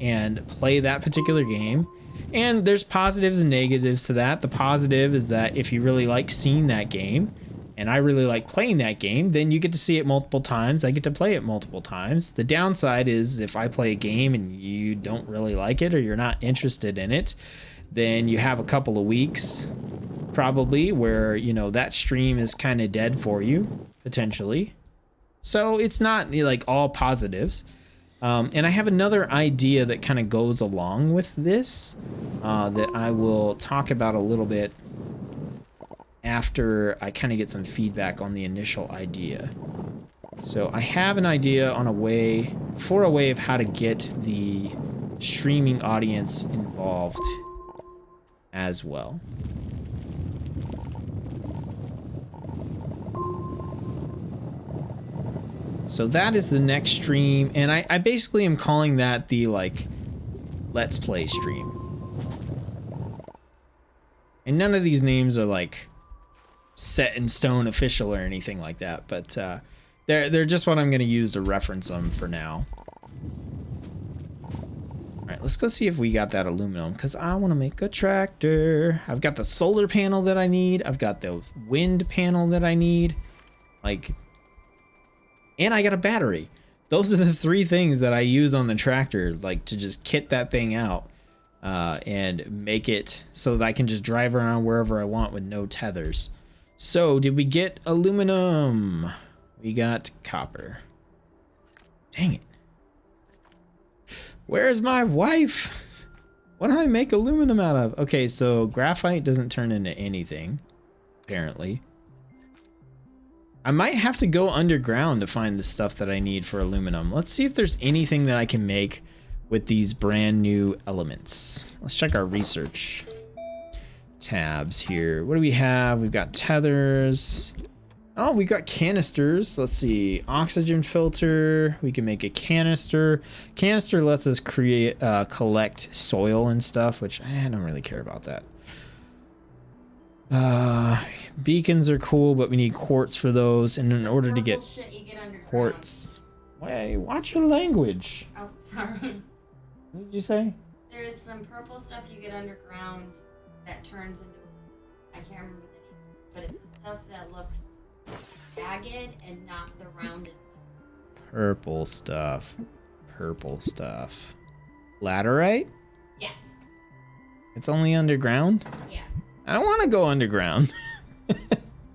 A: and play that particular game. And there's positives and negatives to that. The positive is that if you really like seeing that game and I really like playing that game, then you get to see it multiple times. I get to play it multiple times. The downside is if I play a game and you don't really like it or you're not interested in it, then you have a couple of weeks probably where, you know, that stream is kind of dead for you potentially. So it's not like all positives. And I have another idea that kind of goes along with this that I will talk about a little bit after I kind of get some feedback on the initial idea. So I have an idea on a way of how to get the streaming audience involved as well. So that is the next stream, and I basically am calling that the, like, Let's Play stream. And none of these names are, like, set in stone official or anything like that, but they're just what I'm going to use to reference them for now. Alright, let's go see if we got that aluminum, because I want to make a tractor. I've got the solar panel that I need. I've got the wind panel that I need. Like... And I got a battery. Those are the 3 things that I use on the tractor, like to just kit that thing out and make it so that I can just drive around wherever I want with no tethers. So, did we get aluminum? We got copper. Dang it. Where's my wife? What do I make aluminum out of? Okay, so graphite doesn't turn into anything, apparently. I might have to go underground to find the stuff that I need for aluminum. Let's see if there's anything that I can make with these brand new elements. Let's check our research tabs here. What do we have? We've got tethers. Oh, we got canisters. Let's see. Oxygen filter. We can make a canister. Canister lets us collect soil and stuff, which I don't really care about that. Beacons are cool, but we need quartz for those, and in order to get quartz... Wait, watch your language.
B: Oh, sorry.
A: What did you say?
B: There's some purple stuff you get underground that turns into... I can't remember the name, but it's the stuff that looks jagged and not the rounded stuff.
A: Purple stuff. Purple stuff. Laterite?
B: Yes.
A: It's only underground?
B: Yeah.
A: I don't want to go underground.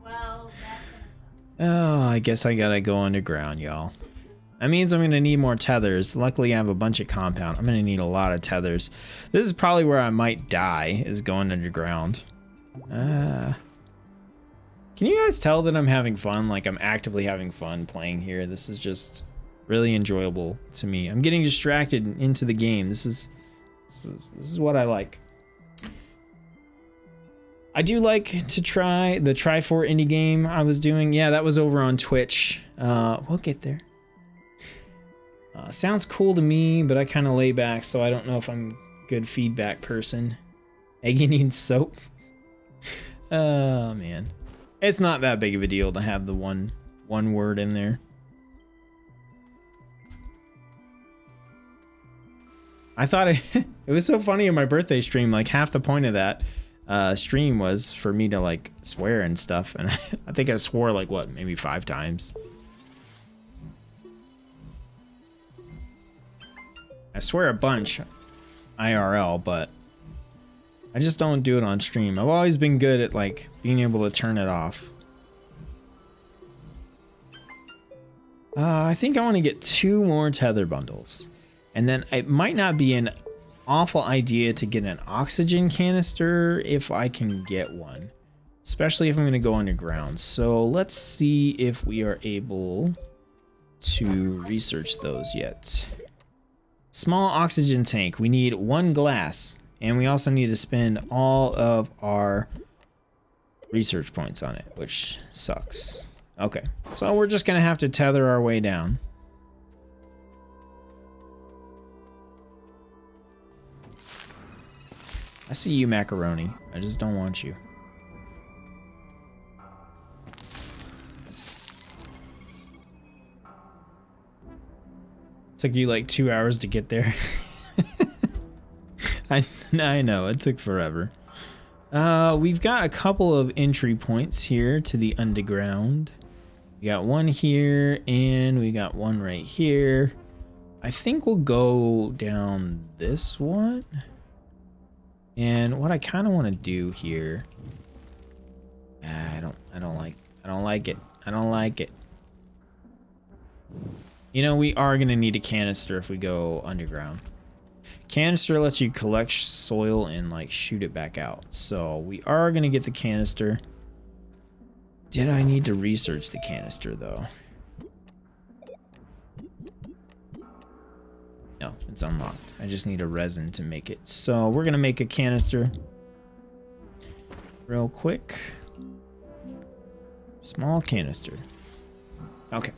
B: Well, that's
A: Oh, I guess I gotta go underground, y'all. That means I'm gonna need more tethers. Luckily, I have a bunch of compound. I'm gonna need a lot of tethers. This is probably where I might die, is going underground. Can you guys tell that I'm having fun? Like, I'm actively having fun playing here. This is just really enjoyable to me. I'm getting distracted into the game. This is what I like. I do like to try the Try4 indie game I was doing. Yeah, that was over on Twitch. We'll get there. Sounds cool to me, but I kind of lay back, so I don't know if I'm a good feedback person. Eggy needs soap. Oh, man. It's not that big of a deal to have the one word in there. I thought it was so funny in my birthday stream. Like, half the point of that stream was for me to, like, swear and stuff. And I think I swore, like, what, maybe 5 times. I swear a bunch IRL, but I just don't do it on stream. I've always been good at, like, being able to turn it off. I think I want to get 2 more tether bundles. And then it might not be an awful idea to get an oxygen canister if I can get one. Especially if I'm going to go underground. So let's see if we are able to research those yet. Small oxygen tank. We need 1 glass. And we also need to spend all of our research points on it, which sucks. Okay, so we're just going to have to tether our way down. I see you, macaroni. I just don't want you. Took you like 2 hours to get there. I know, it took forever. We've got a couple of entry points here to the underground. We got one here, and we got one right here. I think we'll go down this one. And what I kind of want to do here, I don't like it. You know, we are gonna need a canister if we go underground. Canister lets you collect soil and, like, shoot it back out. So we are gonna get the canister. Did I need to research the canister though? No, it's unlocked. I just need a resin to make it. So we're gonna make a canister real quick. Small canister. Okay.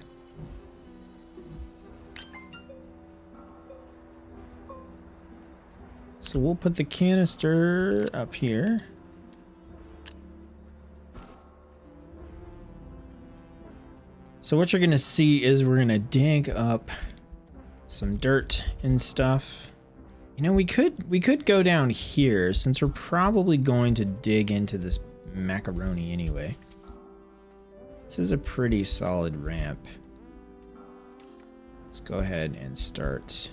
A: So we'll put the canister up here. So what you're gonna see is we're gonna dig up some dirt and stuff. You know, we could go down here since we're probably going to dig into this macaroni anyway. This is a pretty solid ramp. Let's go ahead and start.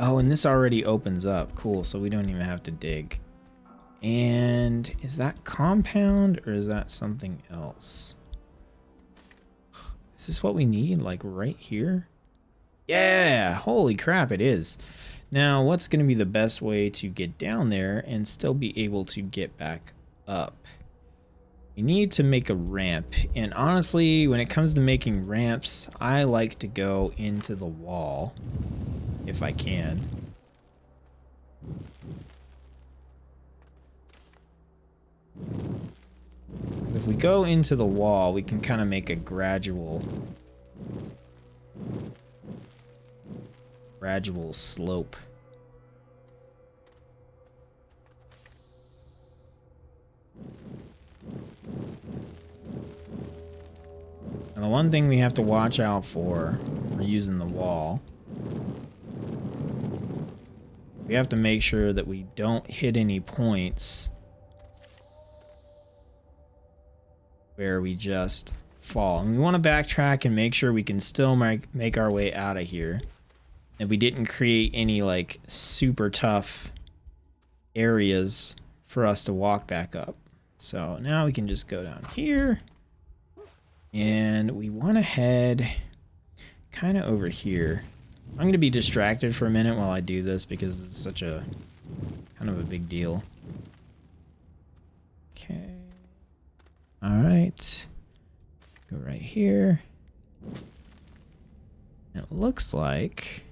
A: Oh, and this already opens up. Cool, so we don't even have to dig. And is that compound or is that something else? Is this what we need, like right here? Yeah, holy crap, it is. Now, what's going to be the best way to get down there and still be able to get back up? We need to make a ramp, and honestly, when it comes to making ramps, I like to go into the wall, if I can. Because if we go into the wall, we can kind of make a gradual slope. And the one thing we have to watch out for using the wall, we have to make sure that we don't hit any points where we just fall. And we want to backtrack and make sure we can still make our way out of here. And we didn't create any like super tough areas for us to walk back up. So now we can just go down here. And we want to head kind of over here. I'm going to be distracted for a minute while I do this because it's such a kind of a big deal. Okay. All right. Go right here. It looks like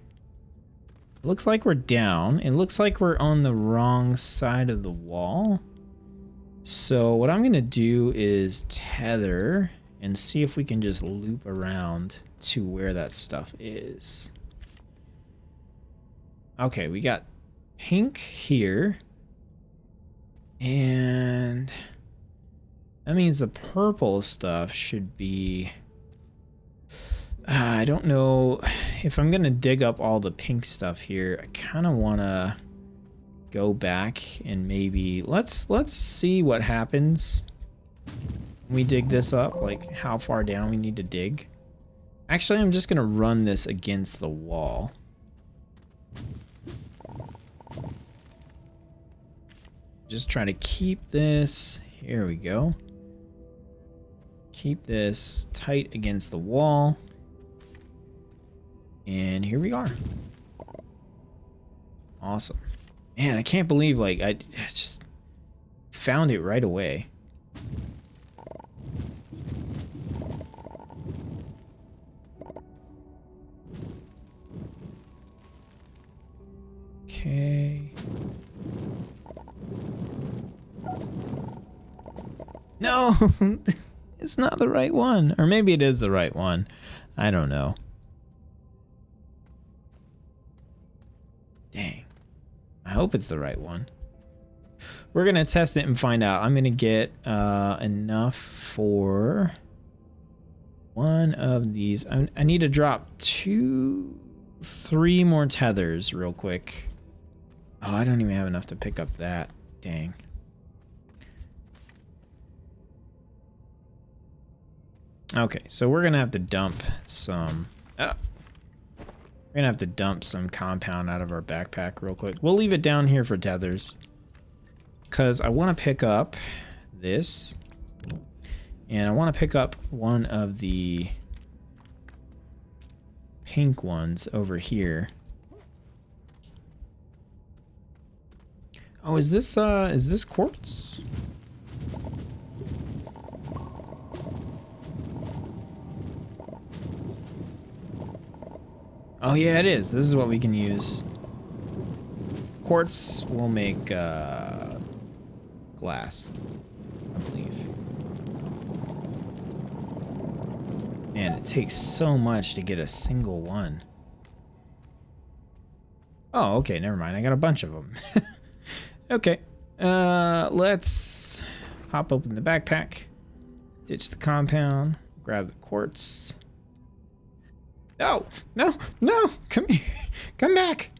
A: we're down. It looks like we're on the wrong side of the wall. So what I'm going to do is tether and see if we can just loop around to where that stuff is. Okay, we got pink here. And that means the purple stuff should be... I don't know if I'm gonna dig up all the pink stuff here. I kind of want to go back and maybe... Let's see what happens when we dig this up, like how far down we need to dig. Actually, I'm just gonna run this against the wall. Just try to keep this, here we go. Keep this tight against the wall. And here we are. Awesome. Man, I can't believe like I just found it right away. Okay. No, it's not the right one. Or maybe it is the right one. I don't know. Dang. I hope it's the right one. We're going to test it and find out. I'm going to get enough for one of these. I need to drop 3 more tethers real quick. Oh, I don't even have enough to pick up that. Dang. Okay, so we're gonna have to dump some... we're gonna have to dump some compound out of our backpack real quick. We'll leave it down here for tethers. Because I want to pick up this. And I want to pick up one of the pink ones over here. Oh, is this quartz? Oh yeah, it is. This is what we can use. Quartz will make glass, I believe. Man, it takes so much to get a single one. Oh, okay, never mind. I got a bunch of them. Okay, let's pop open the backpack, ditch the compound, grab the quartz. No, no, no, come here, come back.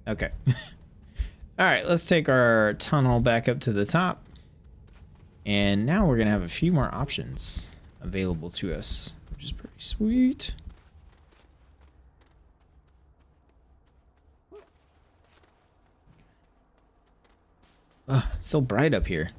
A: Okay. All right, let's take our tunnel back up to the top. And now we're gonna have a few more options available to us, which is pretty sweet. Ugh, it's so bright up here.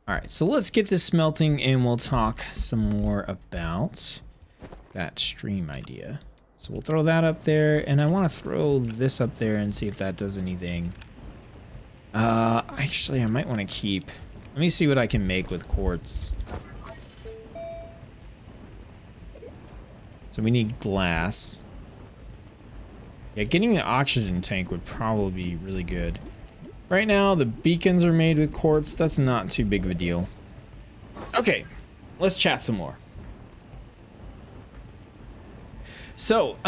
A: All right, so let's get this smelting and we'll talk some more about that stream idea. So we'll throw that up there, and I want to throw this up there and see if that does anything. Actually, I might want to keep... Let me see what I can make with quartz. So we need glass. Yeah, getting the oxygen tank would probably be really good. Right now, the beacons are made with quartz. That's not too big of a deal. Okay, let's chat some more. So,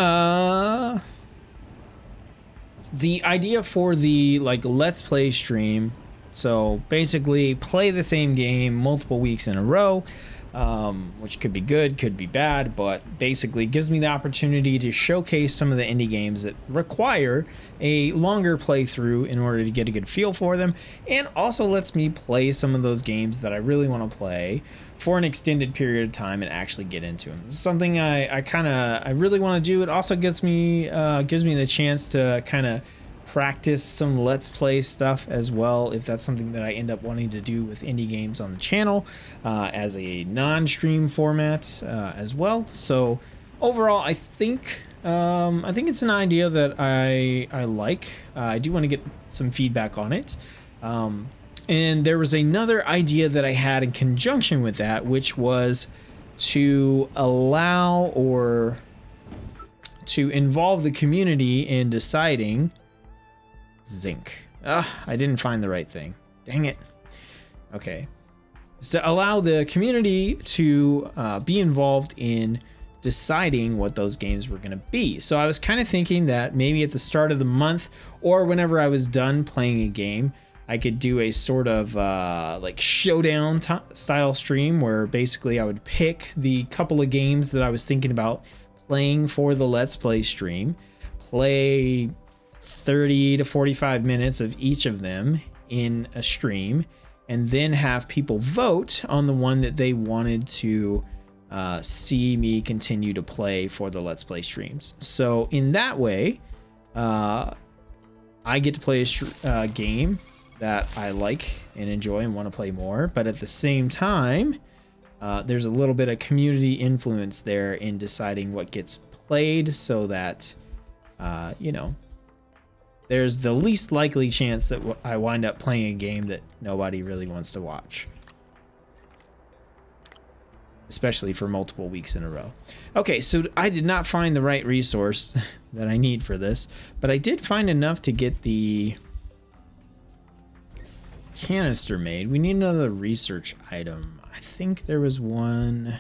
A: the idea for the, like, Let's Play stream, so basically play the same game multiple weeks in a row, which could be good, could be bad, but basically gives me the opportunity to showcase some of the indie games that require a longer playthrough in order to get a good feel for them, and also lets me play some of those games that I really want to play for an extended period of time and actually get into them. This is something I really want to do. It also gives me the chance to kind of practice some Let's Play stuff as well, if that's something that I end up wanting to do with indie games on the channel as a non-stream format as well. So overall, I think it's an idea that I like. I do want to get some feedback on it. And there was another idea that I had in conjunction with that, which was to allow or to involve the community in deciding zinc. I didn't find the right thing. Dang it. Okay. So to allow the community to be involved in deciding what those games were going to be. So I was kind of thinking that maybe at the start of the month or whenever I was done playing a game, I could do a sort of like showdown style stream where basically I would pick the couple of games that I was thinking about playing for the Let's Play stream, play 30 to 45 minutes of each of them in a stream, and then have people vote on the one that they wanted to see me continue to play for the Let's Play streams. So in that way, I get to play a game that I like and enjoy and want to play more, but at the same time, there's a little bit of community influence there in deciding what gets played, so that you know, there's the least likely chance that I wind up playing a game that nobody really wants to watch, especially for multiple weeks in a row. Okay, so I did not find the right resource that I need for this, but I did find enough to get the canister made. We need another research item. I think there was one.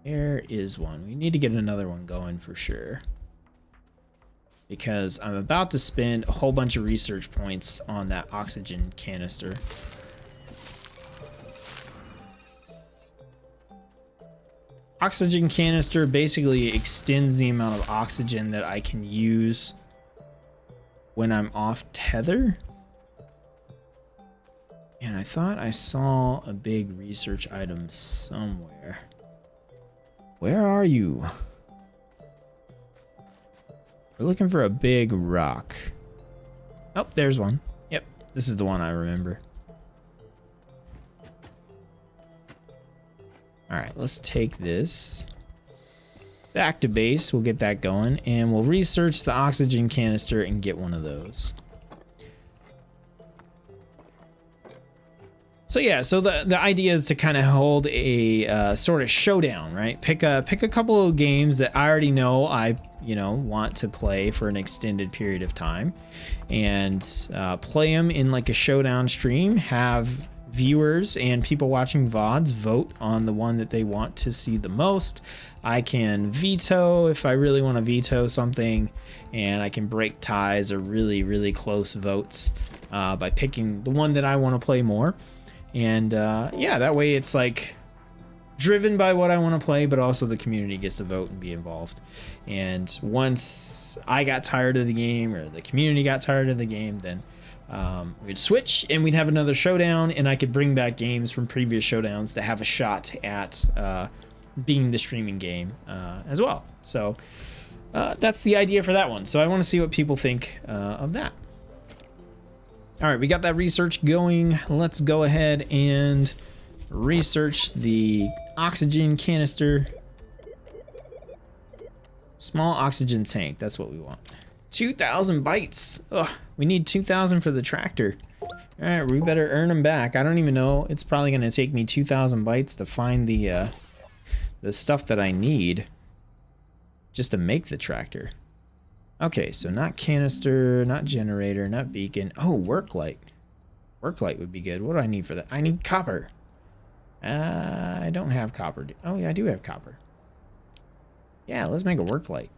A: There is one. We need to get another one going for sure, because I'm about to spend a whole bunch of research points on that oxygen canister. Oxygen canister basically extends the amount of oxygen that I can use when I'm off tether. And I thought I saw a big research item somewhere. Where are you? We're looking for a big rock. Oh, there's one. Yep, this is the one I remember. All right, let's take this. back to base. We'll get that going, and we'll research the oxygen canister and get one of those. So yeah, so the idea is to kind of hold a sort of showdown, right? Pick a couple of games that I already know I want to play for an extended period of time, and play them in like a showdown stream. Have viewers and people watching VODs vote on the one that they want to see the most. I can veto if I really want to veto something, and I can break ties or really close votes by picking the one that I want to play more. And yeah, that way it's like driven by what I want to play, but also the community gets to vote and be involved. And once I got tired of the game, or the community got tired of the game, then we'd switch and we'd have another showdown, and I could bring back games from previous showdowns to have a shot at being the streaming game as well. So that's the idea for that one. So I want to see what people think of that. All right, we got that research going. Let's go ahead and research the oxygen canister. Small oxygen tank, that's what we want. 2,000 bytes. Ugh, we need 2,000 for the tractor. All right, we better earn them back. I don't even know. It's probably gonna take me 2,000 bytes to find the stuff that I need just to make the tractor. Okay, so not canister, not generator, not beacon. Oh, work light. Work light would be good. What do I need for that? I need copper. I don't have copper. Oh, yeah, I do have copper. Yeah, let's make a work light.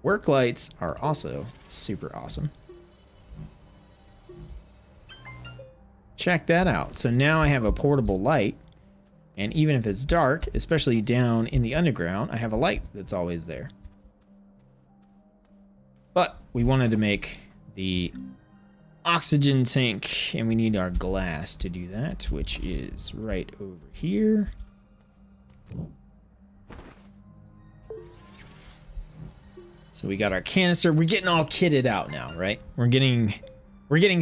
A: Work lights are also super awesome. Check that out. So now I have a portable light, and even if it's dark, especially down in the underground, I have a light that's always there. But we wanted to make the oxygen tank, and we need our glass to do that, which is right over here. So we got our canister. We're getting all kitted out now, right? We're getting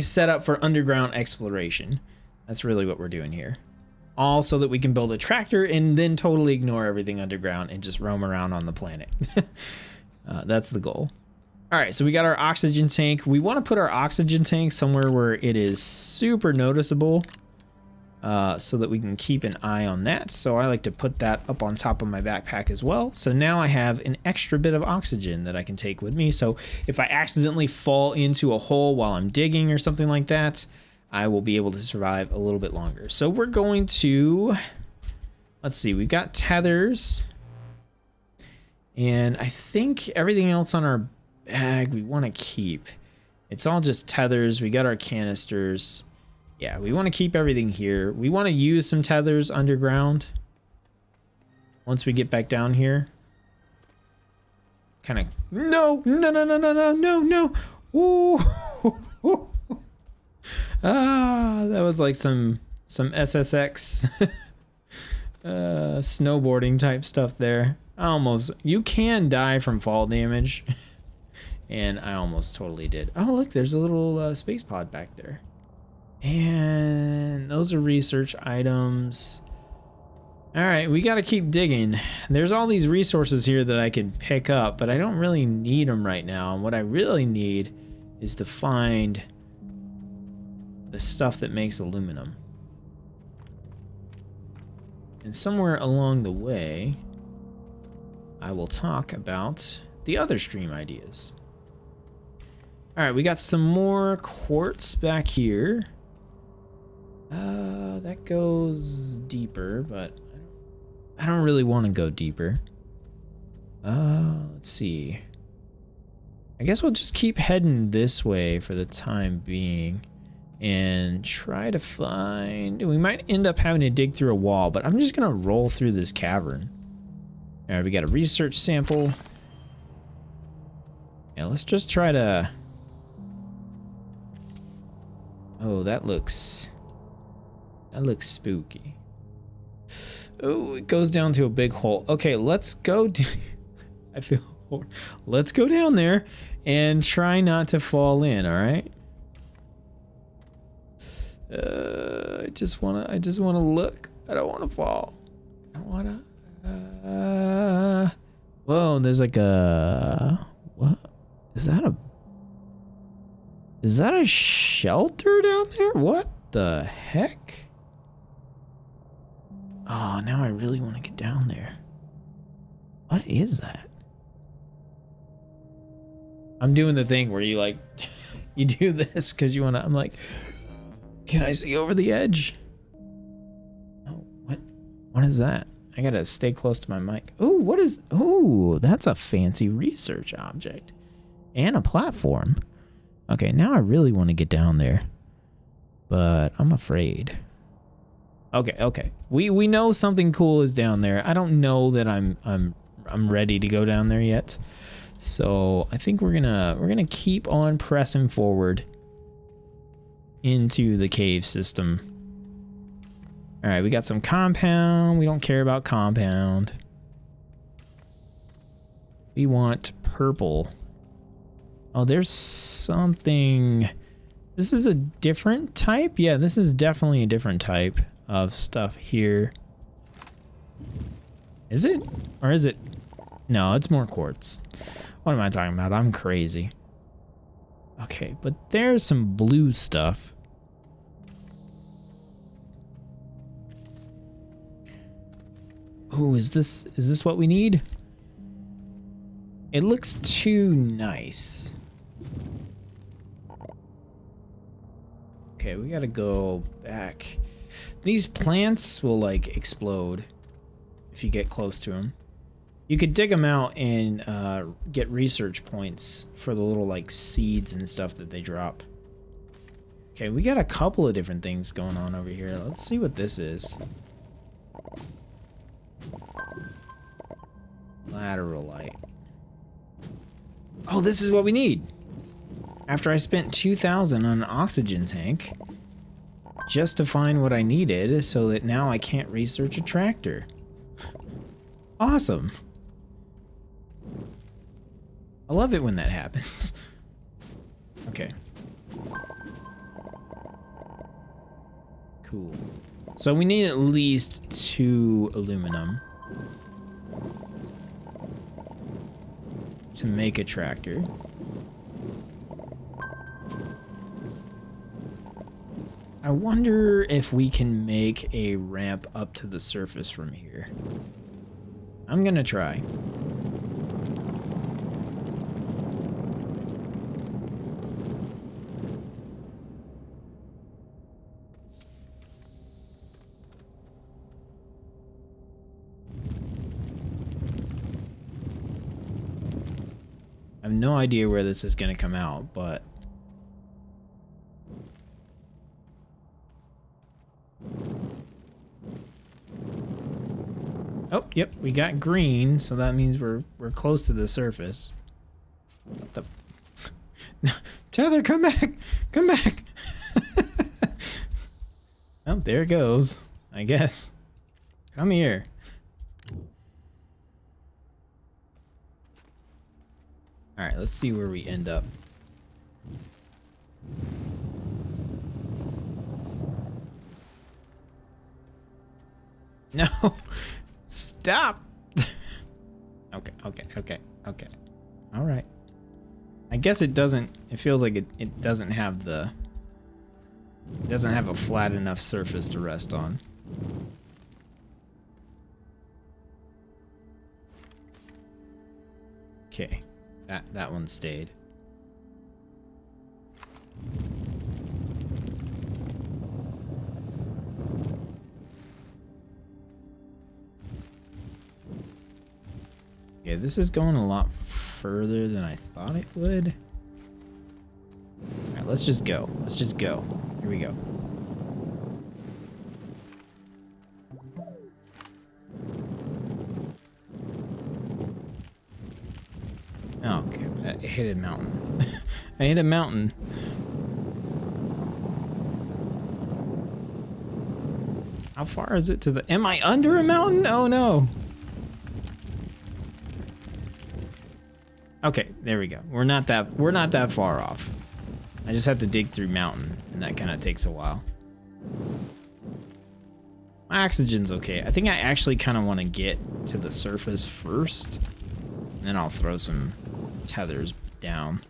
A: set up for underground exploration. That's really what we're doing here. All so that we can build a tractor and then totally ignore everything underground and just roam around on the planet. That's the goal. All right, so we got our oxygen tank. We want to put our oxygen tank somewhere where it is super noticeable, so that we can keep an eye on that. So I like to put that up on top of my backpack as well. So now I have an extra bit of oxygen that I can take with me. So if I accidentally fall into a hole while I'm digging or something like that, I will be able to survive a little bit longer. So we're going to, let's see, we've got tethers, and I think everything else on our bag we want to keep. It's all just tethers. We got our canisters. Yeah, we want to keep everything here. We want to use some tethers underground once we get back down here. Kind of no. Ooh. That was like some SSX snowboarding type stuff there. You can die from fall damage. And I almost totally did. Oh, look, there's a little space pod back there. And those are research items. All right, we got to keep digging. There's all these resources here that I can pick up, but I don't really need them right now. And what I really need is to find the stuff that makes aluminum. And somewhere along the way, I will talk about the other stream ideas. All right, we got some more quartz back here. That goes deeper, but I don't really want to go deeper. Let's see. I guess we'll just keep heading this way for the time being and try to find... We might end up having to dig through a wall, but I'm just going to roll through this cavern. All right, we got a research sample. Yeah, let's just try to... Oh, that looks spooky. Oh, it goes down to a big hole. Okay, let's go. Let's go down there and try not to fall in. All right. I just wanna look. I don't wanna fall. I don't wanna. Whoa, there's like a... What? Is that a shelter down there? What the heck? Oh, now I really want to get down there. What is that? I'm doing the thing where you like... you do this because you want to... I'm like... Can I see over the edge? Oh, what is that? I gotta stay close to my mic. Oh, what is... Oh, that's a fancy research object. And a platform. Okay, now I really want to get down there. But I'm afraid. Okay. We know something cool is down there. I don't know that I'm ready to go down there yet. So I think we're gonna keep on pressing forward into the cave system. All right, we got some compound. We don't care about compound. We want purple. Oh, there's something. This is a different type? Yeah, this is definitely a different type of stuff here. Is it? Or is it? No, it's more quartz. What am I talking about? I'm crazy. Okay, but there's some blue stuff. Oh, is this what we need? It looks too nice. Okay, we gotta go back. These plants will like explode if you get close to them. You could dig them out and get research points for the little like seeds and stuff that they drop. Okay, we got a couple of different things going on over here. Let's see what this is. Lateralite. Oh, this is what we need. After I spent 2,000 on an oxygen tank just to find what I needed so that now I can't research a tractor. Awesome. I love it when that happens. Okay. Cool. So we need at least 2 aluminum to make a tractor. I wonder if we can make a ramp up to the surface from here. I'm gonna try. I have no idea where this is gonna come out, but oh, yep, we got green, so that means we're close to the surface. What the... Tether, come back! Come back! Oh, there it goes, I guess. Come here. Alright, let's see where we end up. No! Stop! Okay. Alright. I guess it doesn't... It feels like it doesn't have the... It doesn't have a flat enough surface to rest on. Okay. That one stayed. Okay, this is going a lot further than I thought it would. Alright, let's just go. Let's just go. Here we go. Oh, okay. I hit a mountain. I hit a mountain. How far is it to the... Am I under a mountain? Oh, no. Okay, there we go. We're not that far off. I just have to dig through mountain, and that kind of takes a while. My oxygen's okay. I think I actually kind of want to get to the surface first. then I'll throw some tethers down.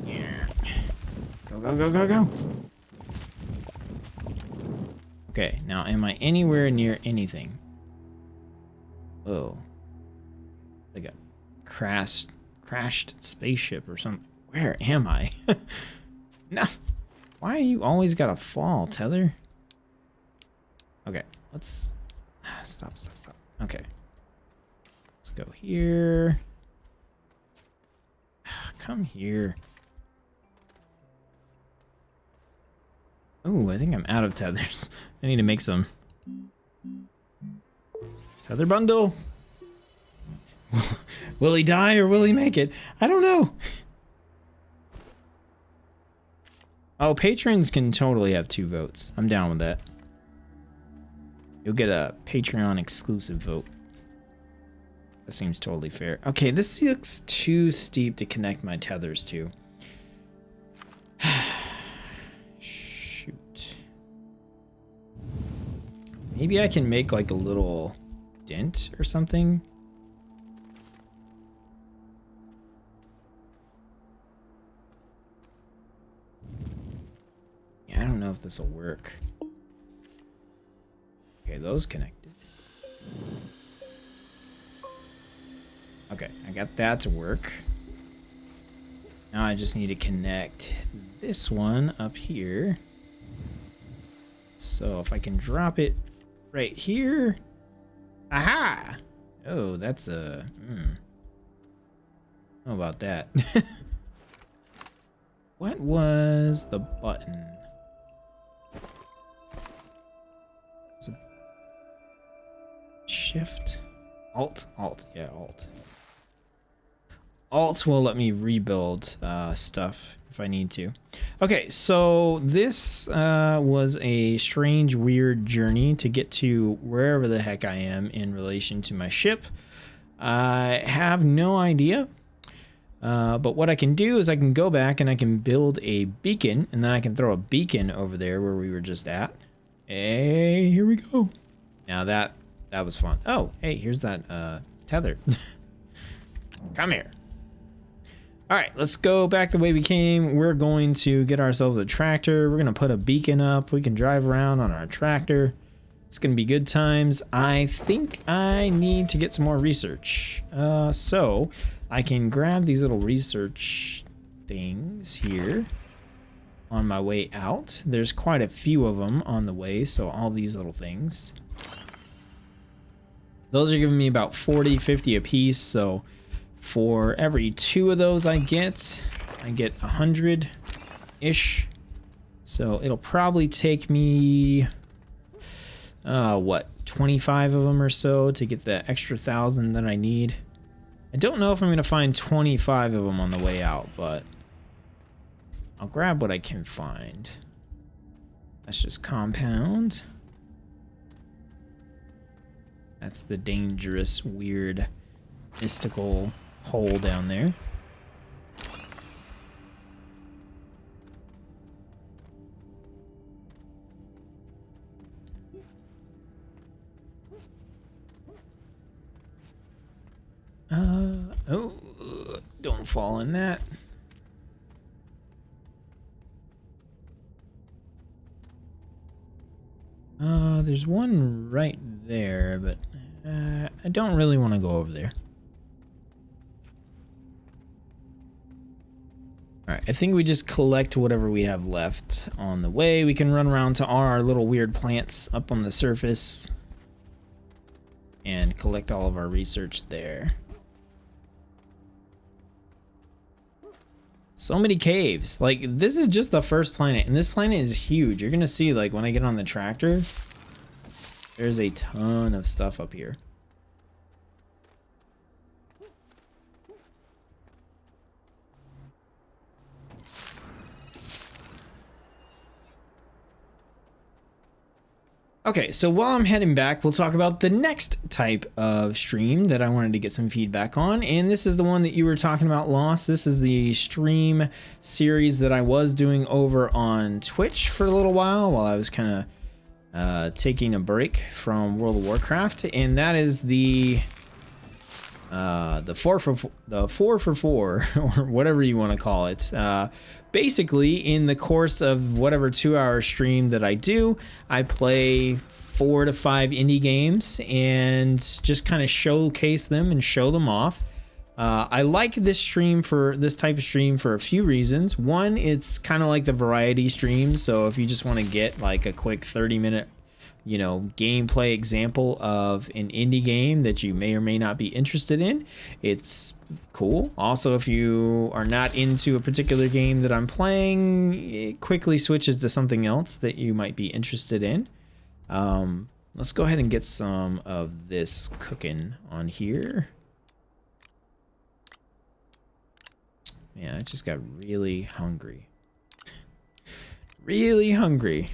A: Yeah. Go, go, go, go, go. Okay, now am I anywhere near anything? Oh. Like a crashed spaceship or something. Where am I? No. Why do you always gotta fall, Tether? Okay, let's... Stop. Okay. Let's go here. Come here. Oh, I think I'm out of tethers. I need to make some. Tether bundle. Will he die or will he make it? I don't know. Oh, patrons can totally have 2 votes. I'm down with that. You'll get a Patreon exclusive vote. That seems totally fair. Okay, this looks too steep to connect my tethers to. Shoot. Maybe I can make like a little dent or something. Yeah, I don't know if this will work. Okay, those connected. Okay, I got that to work. Now I just need to connect this one up here. So if I can drop it right here. Aha! Oh, that's a... How about that? What was the button? Was it Shift? Alt? Yeah, Alt. Alt will let me rebuild stuff if I need to. Okay, so this was a strange, weird journey to get to wherever the heck I am in relation to my ship. I have no idea. But what I can do is I can go back and I can build a beacon, and then I can throw a beacon over there where we were just at. Hey, here we go. Now that was fun. Oh, hey, here's that tether. Come here. All right, let's go back the way we came. We're going to get ourselves a tractor. We're going to put a beacon up. We can drive around on our tractor. It's going to be good times. I think I need to get some more research. So I can grab these little research things here on my way out. There's quite a few of them on the way, so all these little things. Those are giving me about 40, 50 a piece, so for every 2 of those I get 100-ish. So it'll probably take me, what, 25 of them or so to get the extra 1,000 that I need. I don't know if I'm going to find 25 of them on the way out, but I'll grab what I can find. That's just compound. That's the dangerous, weird, mystical hole down there. Oh, don't fall in that. There's one right there, but I don't really want to go over there. Alright, I think we just collect whatever we have left on the way. We can run around to our little weird plants up on the surface and collect all of our research there. So many caves. Like, this is just the first planet, and this planet is huge. You're gonna see, like, when I get on the tractor, there's a ton of stuff up here. Okay, so while I'm heading back, we'll talk about the next type of stream that I wanted to get some feedback on, and this is the one that you were talking about, Lost. This is the stream series that I was doing over on Twitch for a little while I was kind of taking a break from World of Warcraft, and that is the the 4 for 4 or whatever you want to call it. Basically, in the course of whatever 2-hour stream that I do, I play 4 to 5 indie games and just kind of showcase them and show them off. I like this type of stream for a few reasons. One, it's kind of like the variety stream, so if you just want to get like a quick 30-minute gameplay example of an indie game that you may or may not be interested in, it's cool. Also, if you are not into a particular game that I'm playing, it quickly switches to something else that you might be interested in. Let's go ahead and get some of this cooking on here. Man, I just got really hungry. Really hungry.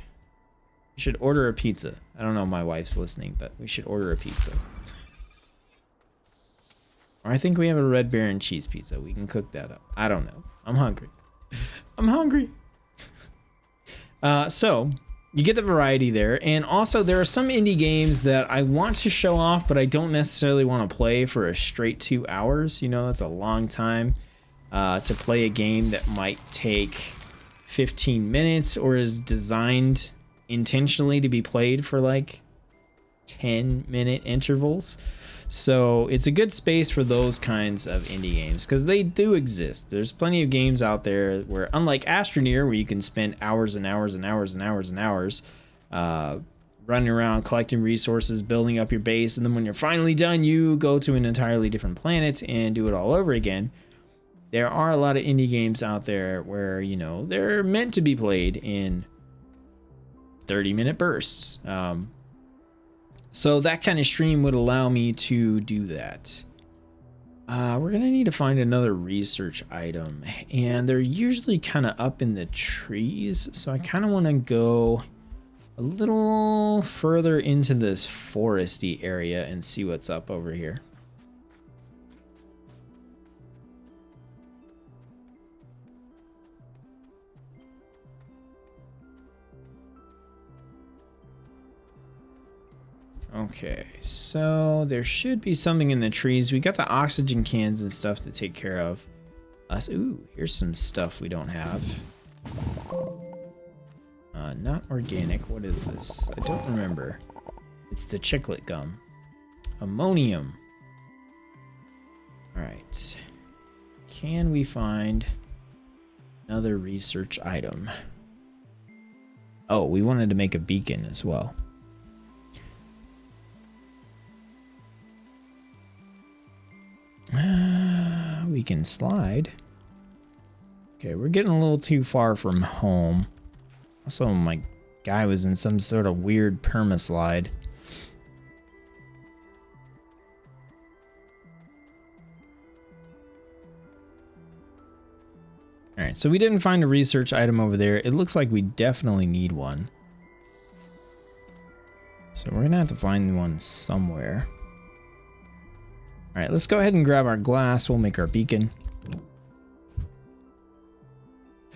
A: We should order a pizza. I don't know if my wife's listening, but we should order a pizza. Or I think we have a Red Baron cheese pizza. We can cook that up. I don't know. I'm hungry. I'm hungry. So, you get the variety there. And also, there are some indie games that I want to show off, but I don't necessarily want to play for a straight 2 hours. That's a long time to play a game that might take 15 minutes or is designed intentionally to be played for like 10-minute intervals. So it's a good space for those kinds of indie games because they do exist. There's plenty of games out there where, unlike Astroneer, where you can spend hours and hours and hours and hours and hours running around collecting resources, building up your base, and then when you're finally done, you go to an entirely different planet and do it all over again. There are a lot of indie games out there where, they're meant to be played in 30-minute bursts. So that kind of stream would allow me to do that. We're going to need to find another research item. And they're usually kind of up in the trees. So I kind of want to go a little further into this foresty area and see what's up over here. Okay, so there should be something in the trees. We got the oxygen cans and stuff to take care of. Ooh, here's some stuff we don't have. Not organic. What is this? I don't remember. It's the chiclet gum. Ammonium. All right. Can we find another research item? Oh, we wanted to make a beacon as well. We can slide. Okay, we're getting a little too far from home. Also, my guy was in some sort of weird permaslide. Alright, so we didn't find a research item over there. It looks like we definitely need one. So we're gonna have to find one somewhere. All right, let's go ahead and grab our glass. We'll make our beacon.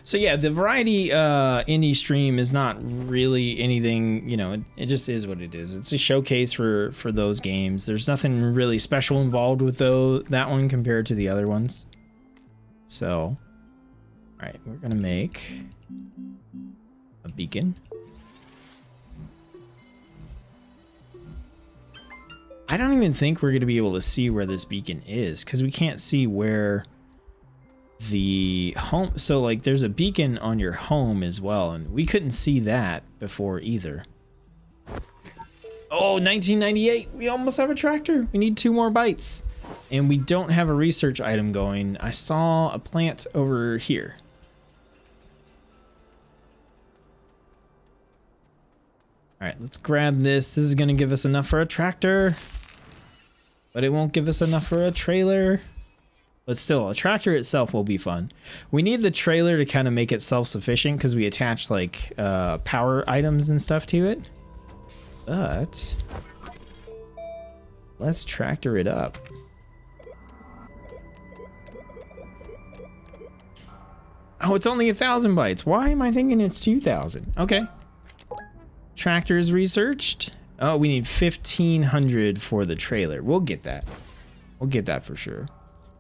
A: So yeah, the variety indie stream is not really anything, it just is what it is. It's a showcase for those games. There's nothing really special involved with that one compared to the other ones. So, all right, we're gonna make a beacon. I don't even think we're going to be able to see where this beacon is because we can't see where the home. So like there's a beacon on your home as well. And we couldn't see that before either. Oh, 1998. We almost have a tractor. We need 2 more bytes. And we don't have a research item going. I saw a plant over here. All right, let's grab this. This is going to give us enough for a tractor. But it won't give us enough for a trailer. But still, a tractor itself will be fun. We need the trailer to kind of make it self-sufficient because we attach like power items and stuff to it. But let's tractor it up. Oh, it's only 1,000 bytes. Why am I thinking it's 2,000? Okay. Tractor is researched. Oh, we need 1,500 for the trailer. We'll get that. We'll get that for sure.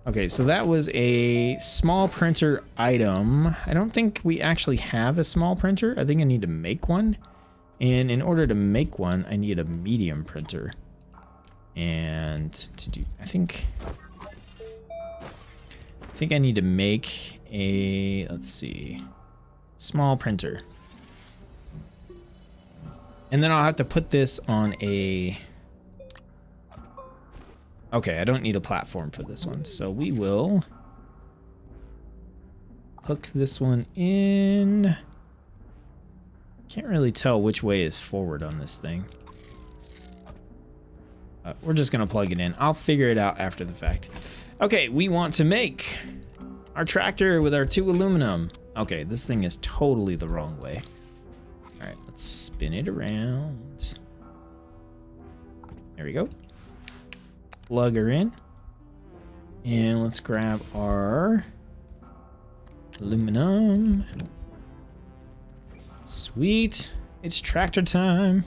A: Okay, so that was a small printer item. I don't think we actually have a small printer. I think I need to make one. And in order to make one, I need a medium printer. And to do, I think I need to make a, let's see, small printer. And then I'll have to put this on a, okay, I don't need a platform for this one. So we will hook this one in. Can't really tell which way is forward on this thing. We're just gonna plug it in. I'll figure it out after the fact. Okay, we want to make our tractor with our 2 aluminum. Okay, this thing is totally the wrong way. All right, let's spin it around. There we go. Plug her in. And let's grab our aluminum. Sweet, it's tractor time.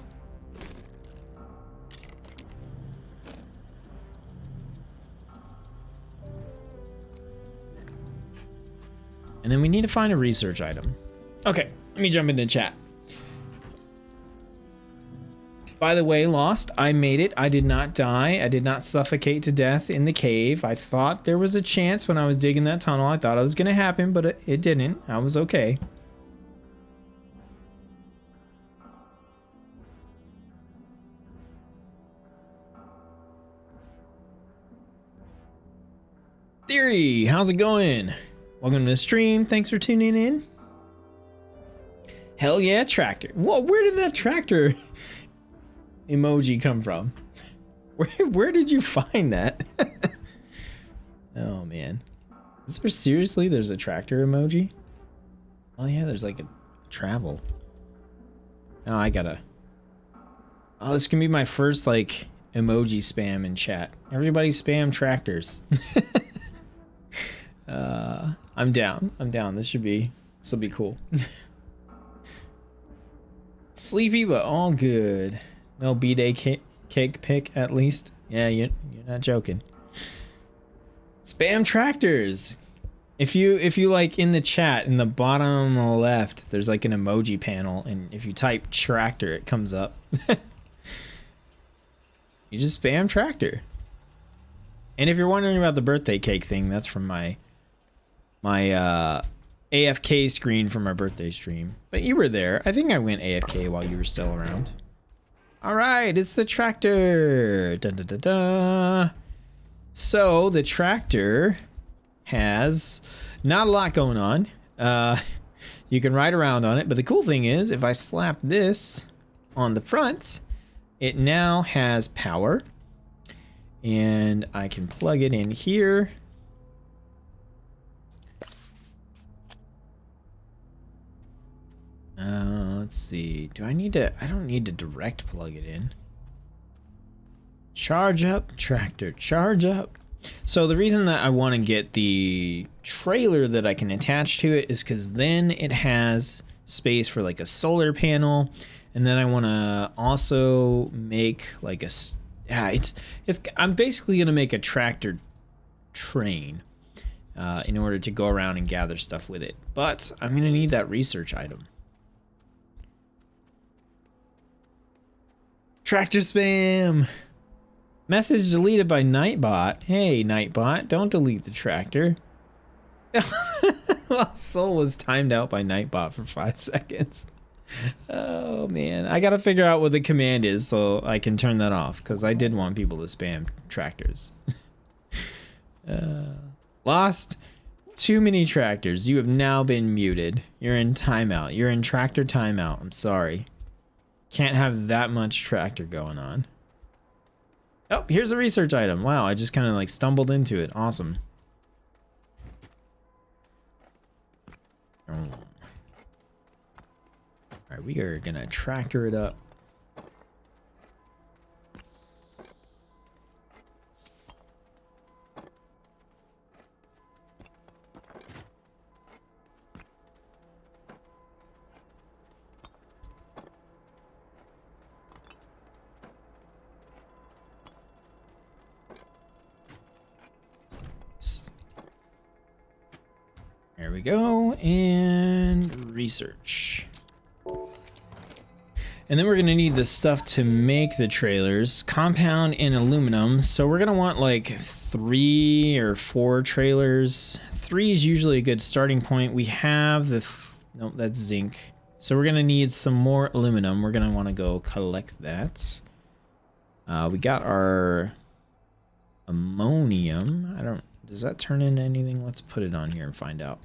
A: And then we need to find a research item. Okay, let me jump into chat. By the way, Lost, I made it. I did not die. I did not suffocate to death in the cave. I thought there was a chance when I was digging that tunnel. I thought it was going to happen, but it didn't. I was okay. Theory, how's it going? Welcome to the stream. Thanks for tuning in. Hell yeah, tractor. Whoa, where did that tractor emoji come from? Where did you find that? Oh man. Is there seriously there's a tractor emoji? Oh yeah, there's like a travel. Oh, I gotta. Oh, this can be my first like emoji spam in chat. Everybody spam tractors. I'm down. This will be cool. Sleepy, but all good. No B-Day cake pick, at least. Yeah, you're not joking. Spam tractors. If you like in the chat in the bottom left, there's like an emoji panel, and if you type tractor, it comes up. You just spam tractor. And if you're wondering about the birthday cake thing, that's from my AFK screen from our birthday stream. But you were there. I think I went AFK while you were still around. All right, it's the tractor. Dun, dun, dun, dun. So the tractor has not a lot going on. You can ride around on it, but the cool thing is if I slap this on the front, it now has power. And I can plug it in here. Let's see. I don't need to direct plug it in. Charge up, tractor, charge up. So the reason that I want to get the trailer that I can attach to it is because then it has space for like a solar panel. And then I want to also make like I'm basically going to make a tractor train in order to go around and gather stuff with it. But I'm going to need that research item. Tractor spam. Message deleted by Nightbot. Hey, Nightbot, don't delete the tractor. Soul was timed out by Nightbot for 5 seconds. Oh, man. I got to figure out what the command is so I can turn that off, because I did want people to spam tractors. Lost. Too many tractors. You have now been muted. You're in timeout. You're in tractor timeout. I'm sorry. Can't have that much tractor going on. Oh, here's a research item. Wow, I just kind of like stumbled into it. Awesome. Alright, we are gonna tractor it up. There we go, and research. And then we're gonna need the stuff to make the trailers, compound and aluminum. So we're gonna want like 3 or 4 trailers. 3 is usually a good starting point. We have the, nope, that's zinc. So we're gonna need some more aluminum. We're gonna wanna go collect that. We got our ammonium. Does that turn into anything? Let's put it on here and find out.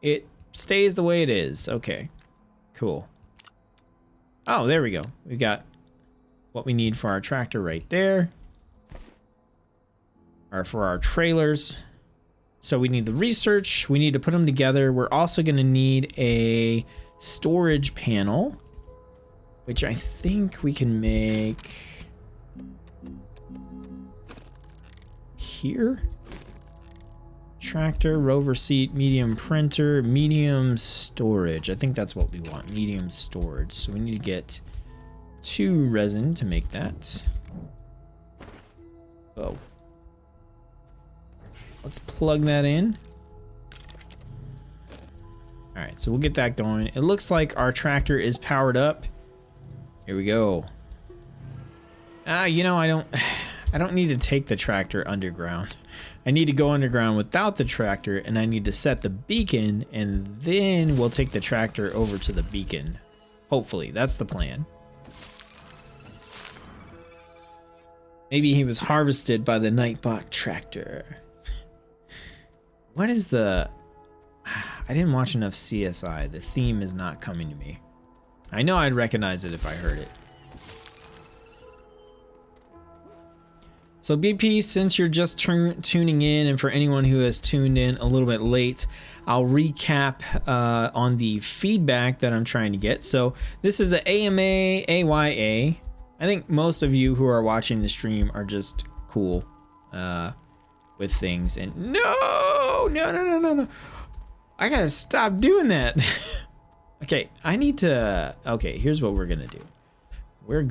A: It stays the way it is. Okay, cool. Oh, there we go. We got what we need for our tractor right there. Or for our trailers. So we need the research. We need to put them together. We're also going to need a storage panel, which I think we can make here. Tractor, rover seat, medium printer, medium storage. I think that's what we want, medium storage. So we need to get 2 resin to make that. Oh. Let's plug that in. All right, so we'll get that going. It looks like our tractor is powered up. Here we go. You know, I don't need to take the tractor underground. I need to go underground without the tractor, and I need to set the beacon, and then we'll take the tractor over to the beacon. Hopefully, that's the plan. Maybe he was harvested by the Nightbot tractor. What is the... I didn't watch enough CSI. The theme is not coming to me. I know I'd recognize it if I heard it. So BP, since you're just tuning in, and for anyone who has tuned in a little bit late, I'll recap on the feedback that I'm trying to get. So this is a AMA, AYA. I think most of you who are watching the stream are just cool with things. And no. I gotta stop doing that. Okay, I need to, okay, here's what we're gonna do. We're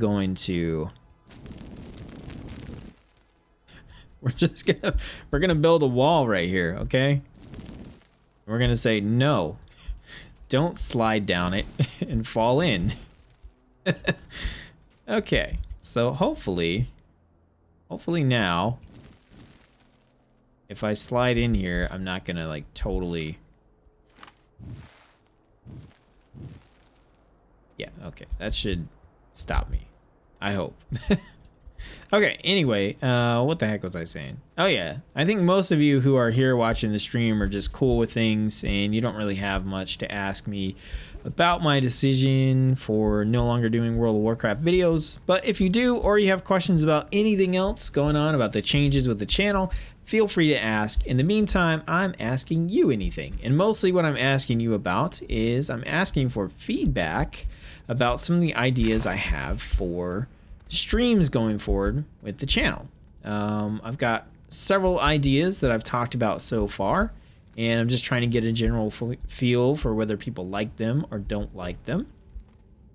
A: gonna build a wall right here, okay? We're gonna say, no, don't slide down it and fall in. Okay, so hopefully now, if I slide in here, I'm not gonna like totally... Yeah, okay, that should stop me, I hope. Okay, anyway, what the heck was I saying? Oh yeah, I think most of you who are here watching the stream are just cool with things, and you don't really have much to ask me about my decision for no longer doing World of Warcraft videos. But if you do, or you have questions about anything else going on about the changes with the channel, feel free to ask. In the meantime, I'm asking you anything. And mostly what I'm asking you about is I'm asking for feedback about some of the ideas I have for streams going forward with the channel. I've got several ideas that I've talked about so far, and I'm just trying to get a general feel for whether people like them or don't like them.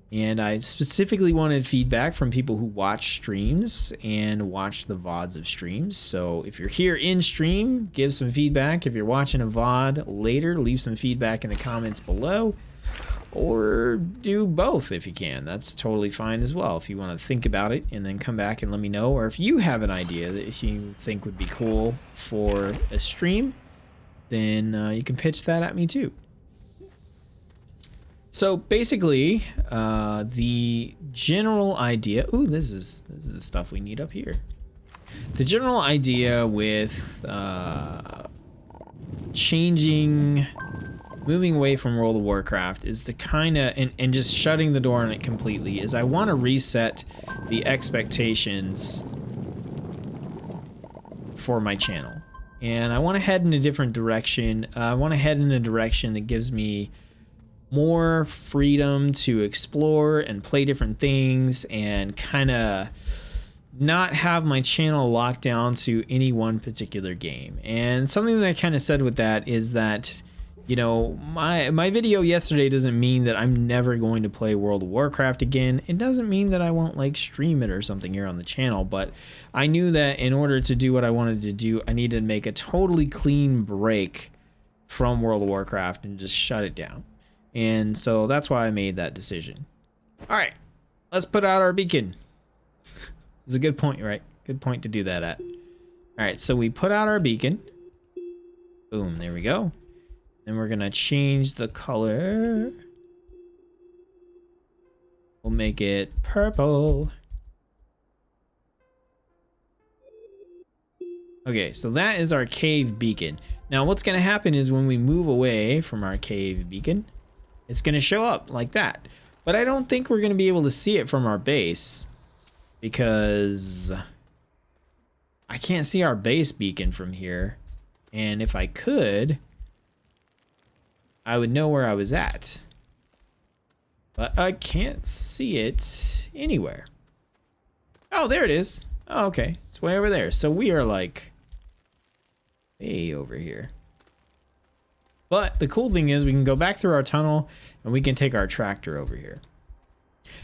A: And I specifically wanted feedback from people who watch streams and watch the VODs of streams. So if you're here in stream, give some feedback. If you're watching a VOD later, leave some feedback in the comments below. Or do both if you can. That's totally fine as well. If you want to think about it and then come back and let me know. Or if you have an idea that you think would be cool for a stream, then you can pitch that at me too. So basically, the general idea... Ooh, this is the stuff we need up here. The general idea with moving away from World of Warcraft is to kind of, and just shutting the door on it completely, is I want to reset the expectations for my channel. And I want to head in a different direction. I want to head in a direction that gives me more freedom to explore and play different things, and kind of not have my channel locked down to any one particular game. And something that I kind of said with that is that, you know, my video yesterday doesn't mean that I'm never going to play World of Warcraft again. It doesn't mean that I won't like stream it or something here on the channel, but I knew that in order to do what I wanted to do, I needed to make a totally clean break from World of Warcraft and just shut it down. And so that's why I made that decision. All right, let's put out our beacon. This is a good point, right? Good point to do that at. All right, so we put out our beacon. Boom, there we go. Then we're gonna change the color. We'll make it purple. Okay, so that is our cave beacon. Now what's gonna happen is when we move away from our cave beacon, it's gonna show up like that. But I don't think we're gonna be able to see it from our base because I can't see our base beacon from here. And if I could, I would know where I was at. But I can't see it anywhere. Oh, there it is. Oh, okay. It's way over there. So we are like way over here. But the cool thing is we can go back through our tunnel and we can take our tractor over here.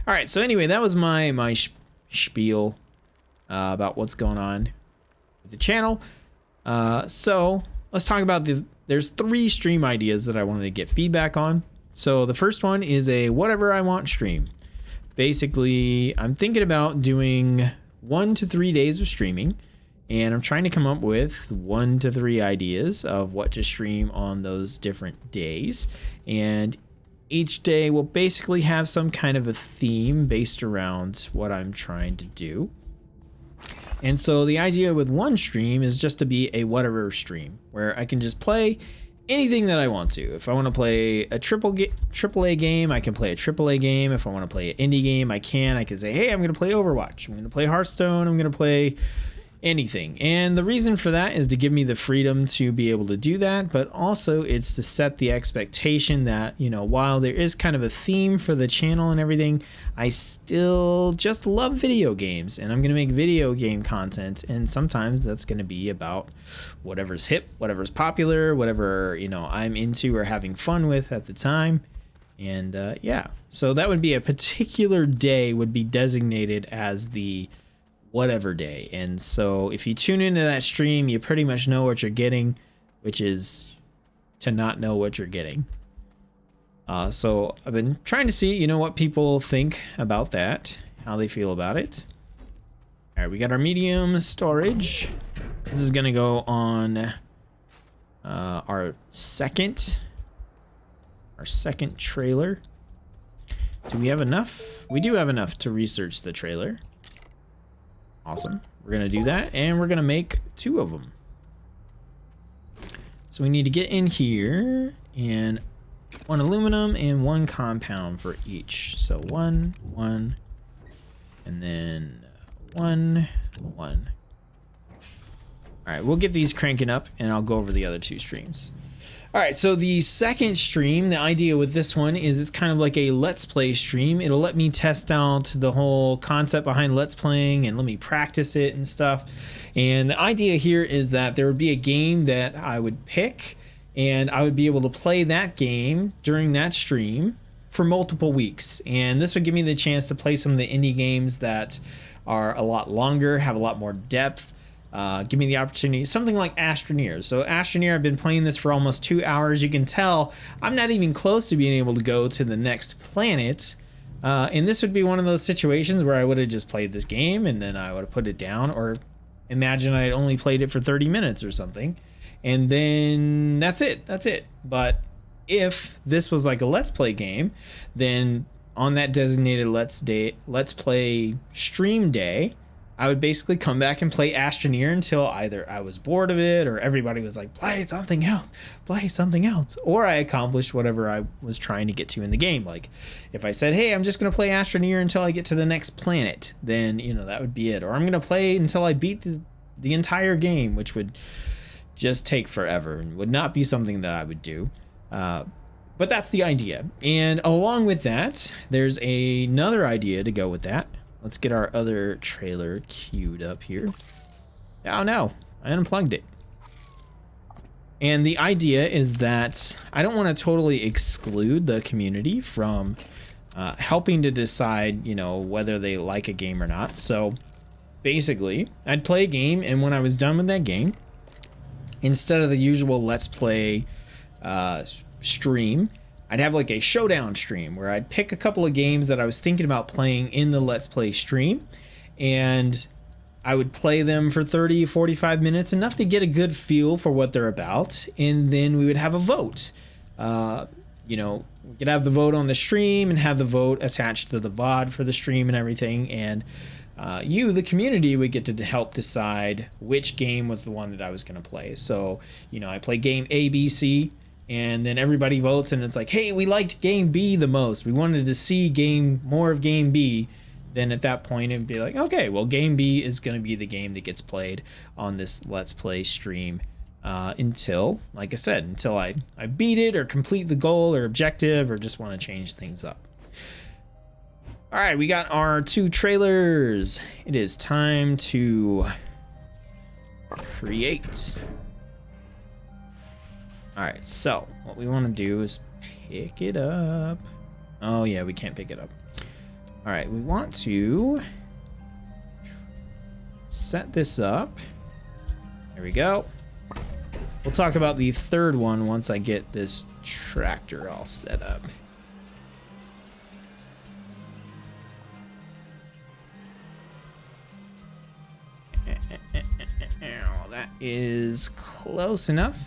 A: All right. So anyway, that was my spiel about what's going on with the channel. So let's talk about there's 3 stream ideas that I wanted to get feedback on. So the first one is a whatever I want stream. Basically, I'm thinking about doing 1 to 3 days of streaming, and I'm trying to come up with 1 to 3 ideas of what to stream on those different days. And each day will basically have some kind of a theme based around what I'm trying to do. And so the idea with one stream is just to be a whatever stream where I can just play anything that I want to. If I want to play a AAA game, I can play a AAA game. If I want to play an indie game, I can. I can say, hey, I'm going to play Overwatch. I'm going to play Hearthstone. I'm going to play anything. And the reason for that is to give me the freedom to be able to do that, but also it's to set the expectation that, you know, while there is kind of a theme for the channel and everything, I still just love video games, and I'm going to make video game content, and sometimes that's going to be about whatever's hip, whatever's popular, whatever, you know, I'm into or having fun with at the time. And yeah, so that would be a particular day would be designated as the whatever day. And so if you tune into that stream, you pretty much know what you're getting, which is to not know what you're getting. So I've been trying to see, you know, what people think about that, how they feel about it. All right, we got our medium storage. This is gonna go on our second trailer. Do we have enough? We do have enough to research the trailer. Awesome. We're gonna do that, and we're gonna make 2 of them. So we need to get in here, and 1 aluminum and 1 compound for each. So 1, 1, and then 1, 1. All right, we'll get these cranking up, and I'll go over the other 2 streams. All right, so the second stream, the idea with this one is it's kind of like a Let's Play stream. It'll let me test out the whole concept behind Let's Playing and let me practice it and stuff. And the idea here is that there would be a game that I would pick, and I would be able to play that game during that stream for multiple weeks. And this would give me the chance to play some of the indie games that are a lot longer, have a lot more depth. Give me the opportunity, something like Astroneer. So Astroneer, I've been playing this for almost 2 hours. You can tell I'm not even close to being able to go to the next planet. And this would be one of those situations where I would have just played this game and then I would have put it down, or imagine I had only played it for 30 minutes or something. And then that's it. But if this was like a Let's Play game, then on that designated Let's Play stream day, I would basically come back and play Astroneer until either I was bored of it or everybody was like, play something else, or I accomplished whatever I was trying to get to in the game. Like if I said, hey, I'm just going to play Astroneer until I get to the next planet, then, you know, that would be it. Or I'm going to play until I beat the entire game, which would just take forever and would not be something that I would do. But that's the idea. And along with that, there's another idea to go with that. Let's get our other trailer queued up here. Oh no, I unplugged it. And the idea is that I don't want to totally exclude the community from helping to decide, you know, whether they like a game or not. So basically, I'd play a game, and when I was done with that game, instead of the usual Let's Play stream, I'd have like a showdown stream where I'd pick a couple of games that I was thinking about playing in the Let's Play stream, and I would play them for 30, 45 minutes, enough to get a good feel for what they're about, and then we would have a vote. You know, we could have the vote on the stream and have the vote attached to the VOD for the stream and everything, and you, the community, would get to help decide which game was the one that I was going to play. So, you know, I play game A, B, C, and then everybody votes, and it's like, hey, we liked game B the most. We wanted to see more of game B. Then at that point, it'd be like, okay, well, game B is going to be the game that gets played on this Let's Play stream until, like I said, until I beat it or complete the goal or objective or just want to change things up. All right, we got our 2 trailers. It is time to create. All right, so what we want to do is pick it up. Oh yeah, we can't pick it up. All right, we want to set this up. There we go. We'll talk about the third one once I get this tractor all set up. That is close enough.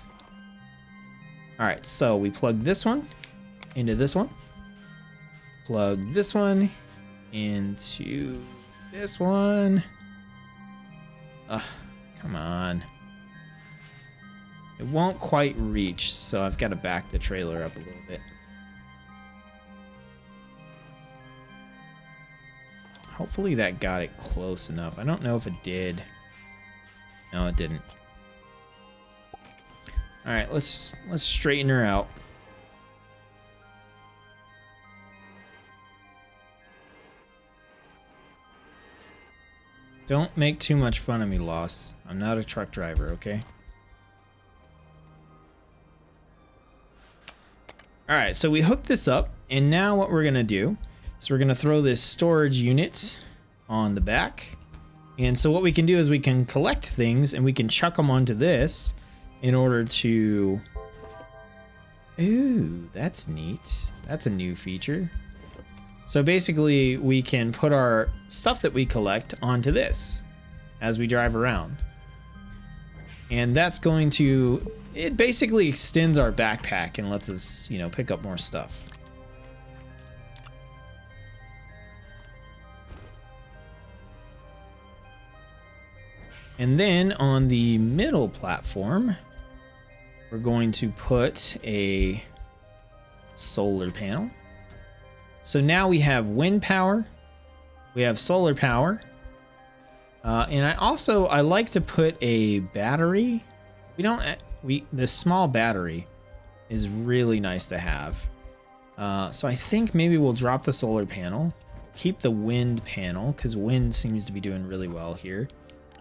A: All right, so we plug this one into this one. Plug this one into this one. Come on. It won't quite reach, so I've got to back the trailer up a little bit. Hopefully that got it close enough. I don't know if it did. No, it didn't. All right, let's straighten her out. Don't make too much fun of me, Lost. I'm not a truck driver, okay? All right, so we hooked this up, and now what we're gonna do is we're gonna throw this storage unit on the back. And so what we can do is we can collect things and we can chuck them onto this in order to... Ooh, that's neat. That's a new feature. So basically we can put our stuff that we collect onto this as we drive around. And that's going to... It basically extends our backpack and lets us, you know, pick up more stuff. And then on the middle platform, we're going to put a solar panel. So now we have wind power, we have solar power, and I like to put a battery. The small battery is really nice to have. So I think maybe we'll drop the solar panel, keep the wind panel, because wind seems to be doing really well here.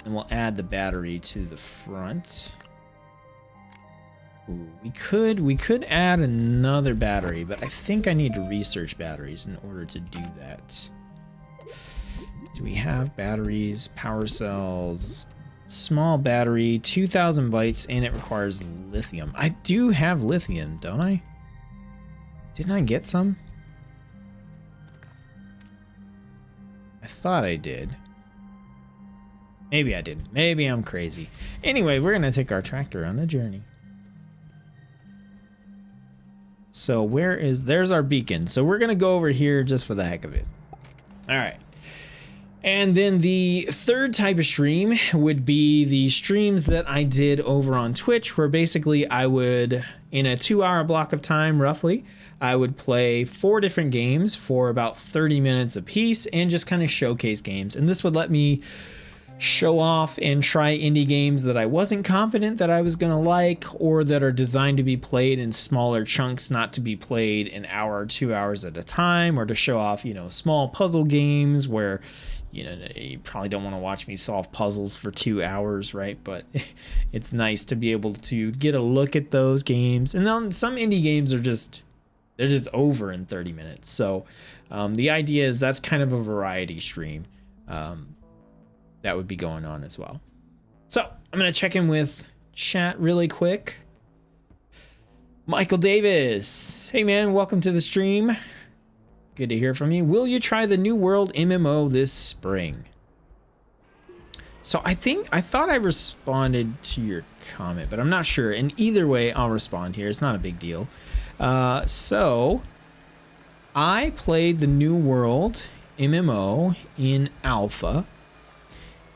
A: And we'll add the battery to the front. Ooh, we could add another battery, but I think I need to research batteries in order to do that. Do we have batteries? Power cells, small battery, 2,000 bytes, and it requires lithium. I do have lithium, don't I? Didn't I get some? I thought I did. Maybe I didn't. Maybe I'm crazy. Anyway, we're gonna take our tractor on a journey. So there's our beacon. So we're gonna go over here just for the heck of it. All right. And then the third type of stream would be the streams that I did over on Twitch, where basically I would, in a 2-hour block of time roughly, I would play 4 different games for about 30 minutes apiece and just kind of showcase games. And this would let me show off and try indie games that I wasn't confident that I was gonna like, or that are designed to be played in smaller chunks, not to be played an hour or 2 hours at a time, or to show off, you know, small puzzle games where, you know, you probably don't want to watch me solve puzzles for 2 hours, right? But it's nice to be able to get a look at those games. And then some indie games they're just over in 30 minutes. So the idea is that's kind of a variety stream. That would be going on as well. So I'm gonna check in with chat really quick. Michael Davis. Hey man, welcome to the stream. Good to hear from you. Will you try the New World MMO this spring? So I thought I responded to your comment, but I'm not sure. And either way, I'll respond here. It's not a big deal. So I played the New World MMO in alpha,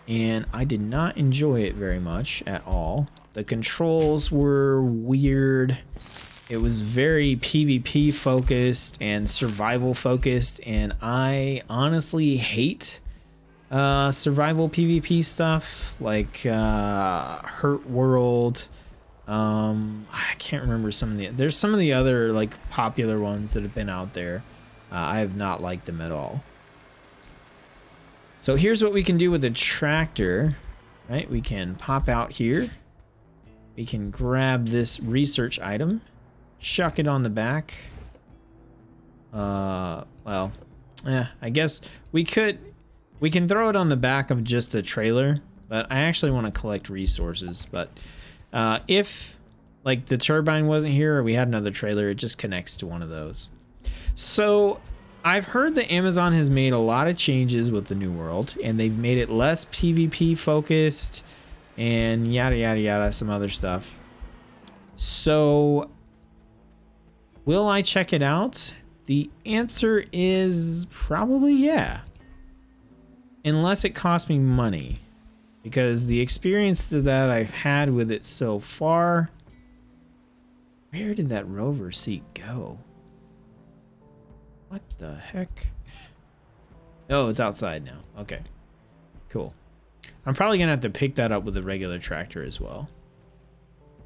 A: and I did not enjoy it very much at all. The controls were weird. It was very PvP focused and survival focused, and I honestly hate survival PvP stuff like Hurt World. I can't remember there's some of the other like popular ones that have been out there. I have not liked them at all. So here's what we can do with the tractor, right? We can pop out here. We can grab this research item, chuck it on the back. I guess we can throw it on the back of just a trailer, but I actually want to collect resources. But if like the turbine wasn't here or we had another trailer, it just connects to one of those. So I've heard that Amazon has made a lot of changes with the New World, and they've made it less PvP focused and yada yada yada, some other stuff. So will I check it out? The answer is probably yeah. Unless it costs me money, because the experience that I've had with it so far. Where did that rover seat go? What the heck? Oh, it's outside now. Okay, cool. I'm probably gonna have to pick that up with a regular tractor as well.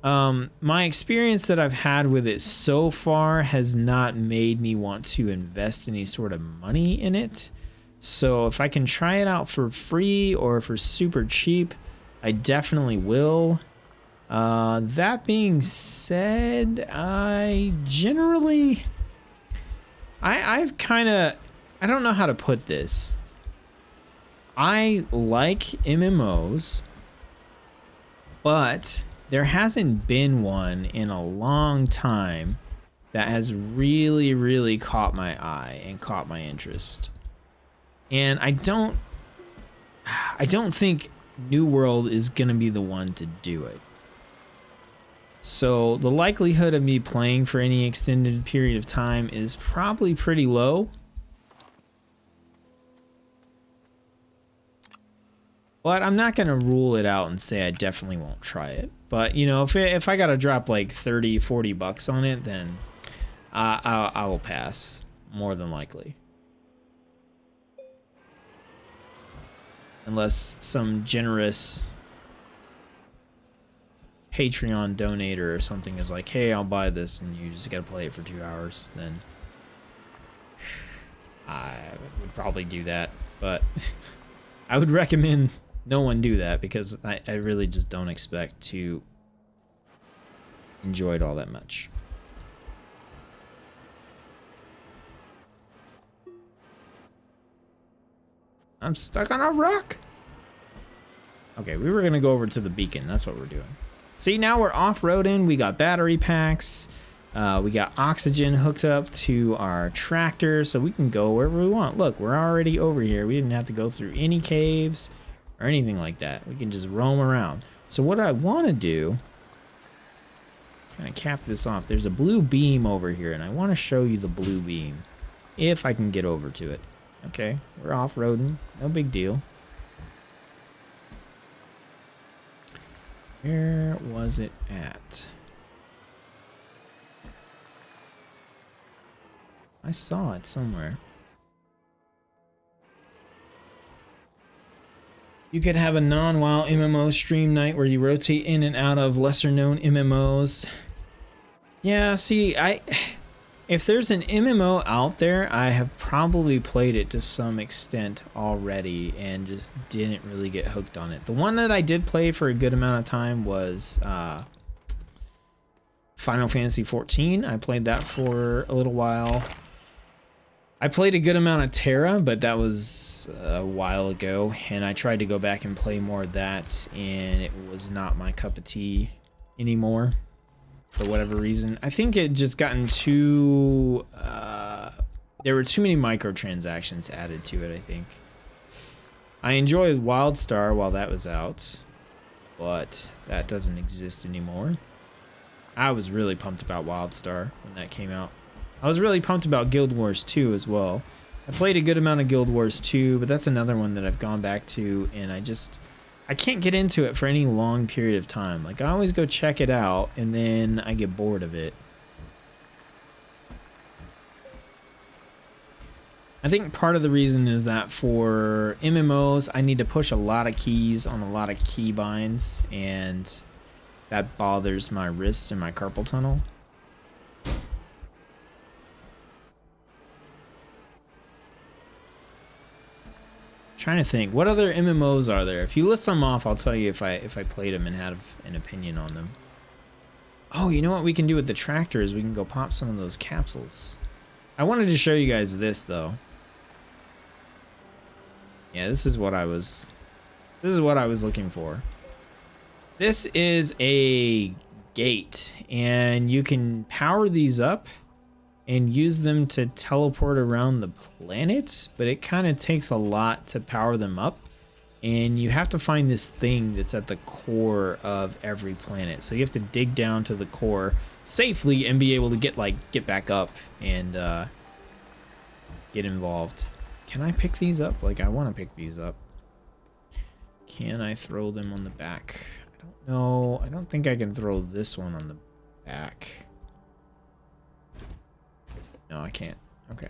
A: My experience that I've had with it so far has not made me want to invest any sort of money in it. So if I can try it out for free or for super cheap, I definitely will. That being said, I generally, I don't know how to put this. I like MMOs, but there hasn't been one in a long time that has really, really caught my eye and caught my interest. And I don't think New World is gonna be the one to do it. So the likelihood of me playing for any extended period of time is probably pretty low. But I'm not gonna rule it out and say I definitely won't try it. But you know, if I gotta drop like 30, 40 bucks on it, then I will pass, more than likely. Unless some generous Patreon donator or something is like, hey, I'll buy this and you just gotta play it for 2 hours, then I would probably do that. But I would recommend no one do that, because I really just don't expect to enjoy it all that much. I'm stuck on a rock. Okay, we were gonna go over to the beacon. That's what we're doing. See, now we're off-roading. We got battery packs. We got oxygen hooked up to our tractor, so we can go wherever we want. Look, we're already over here. We didn't have to go through any caves or anything like that. We can just roam around. So what I want to do, kind of cap this off. There's a blue beam over here, and I want to show you the blue beam, if I can get over to it. Okay, we're off-roading. No big deal. Where was it at? I saw it somewhere. You could have a non-WoW MMO stream night where you rotate in and out of lesser-known MMOs. Yeah, see, if there's an MMO out there, I have probably played it to some extent already and just didn't really get hooked on it. The one that I did play for a good amount of time was Final Fantasy XIV. I played that for a little while. I played a good amount of Terra, but that was a while ago, and I tried to go back and play more of that, and it was not my cup of tea anymore. for whatever reason. I think it just gotten too, there were too many microtransactions added to it, I think. I enjoyed WildStar while that was out, but that doesn't exist anymore. I was really pumped about WildStar when that came out. I was really pumped about Guild Wars 2 as well. I played a good amount of Guild Wars 2, but that's another one that I've gone back to, and I can't get into it for any long period of time. Like, I always go check it out, and then I get bored of it. I think part of the reason is that for MMOs, I need to push a lot of keys on a lot of key binds, and that bothers my wrist and my carpal tunnel. Trying to think, what other MMOs are there? If you list them off, I'll tell you if I played them and had an opinion on them. Oh, you know what we can do with the tractor is we can go pop some of those capsules. I wanted to show you guys this though. Yeah, this is what I was looking for. This is a gate, and you can power these up and use them to teleport around the planet, but it kind of takes a lot to power them up, and you have to find this thing that's at the core of every planet. So you have to dig down to the core safely and be able to get back up and get involved. Can I pick these up? Like, I want to pick these up. Can I throw them on the back? I don't know. I don't think I can throw this one on the back. No, I can't. Okay.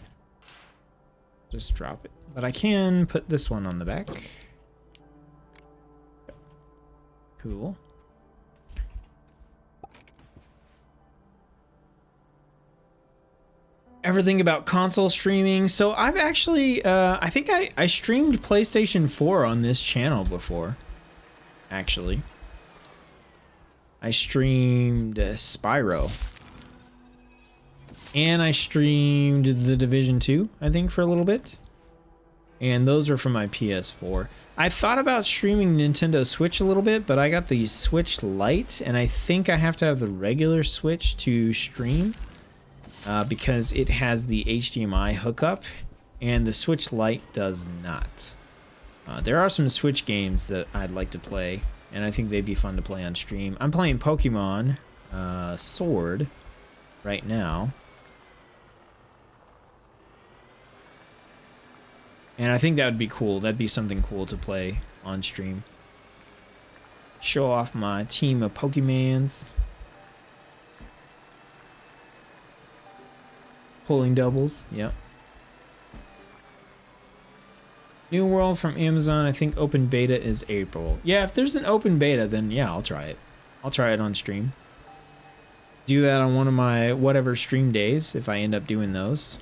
A: Just drop it. But I can put this one on the back. Cool. Everything about console streaming. So I've actually, I think I streamed PlayStation 4 on this channel before. Actually. I streamed Spyro. And I streamed The Division 2, I think, for a little bit. And those are from my PS4. I thought about streaming Nintendo Switch a little bit, but I got the Switch Lite, and I think I have to have the regular Switch to stream because it has the HDMI hookup, and the Switch Lite does not. There are some Switch games that I'd like to play, and I think they'd be fun to play on stream. I'm playing Pokemon Sword right now. And I think that would be cool. That'd be something cool to play on stream. Show off my team of Pokemans. Pulling doubles, yep. New World from Amazon, I think open beta is April. Yeah, if there's an open beta, then yeah, I'll try it. I'll try it on stream. Do that on one of my whatever stream days, if I end up doing those.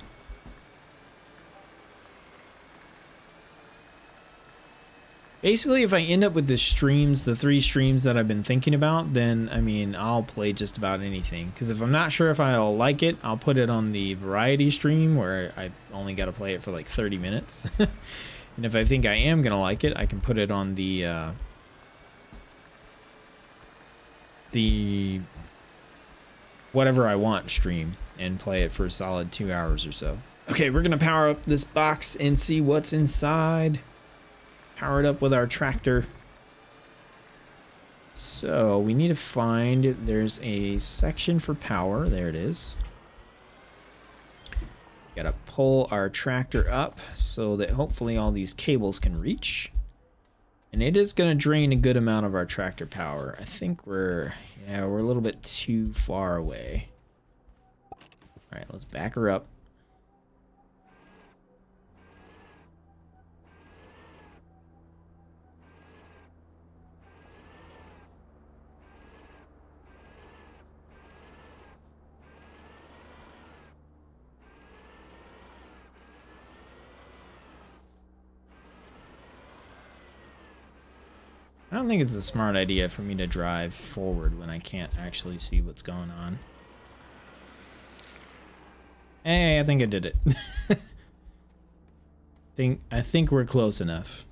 A: Basically, if I end up with the streams, the 3 streams that I've been thinking about, then, I mean, I'll play just about anything. Because if I'm not sure if I'll like it, I'll put it on the variety stream where I only got to play it for like 30 minutes. And if I think I am going to like it, I can put it on the whatever I want stream and play it for a solid 2 hours or so. Okay, we're going to power up this box and see what's inside. Power it up with our tractor. So we need to find, there's a section for power. There it is. Gotta pull our tractor up so that hopefully all these cables can reach. And it is gonna drain a good amount of our tractor power. I think we're a little bit too far away. All right, let's back her up. I don't think it's a smart idea for me to drive forward when I can't actually see what's going on. Hey, I think I did it. I think we're close enough.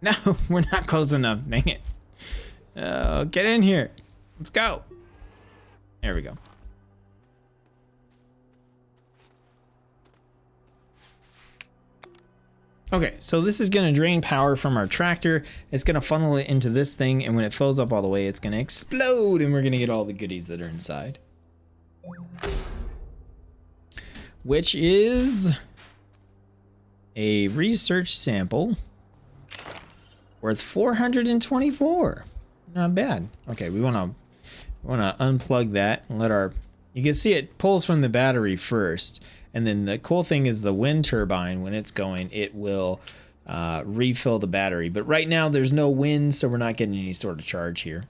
A: No, we're not close enough. Dang it. Oh, get in here. Let's go. There we go. Okay, so this is going to drain power from our tractor. It's going to funnel it into this thing, and when it fills up all the way, it's going to explode, and we're going to get all the goodies that are inside. Which is a research sample worth 424. Not bad. Okay, we want to unplug that and let our... You can see it pulls from the battery first. And then the cool thing is the wind turbine, when it's going, it will refill the battery. But right now there's no wind, so we're not getting any sort of charge here.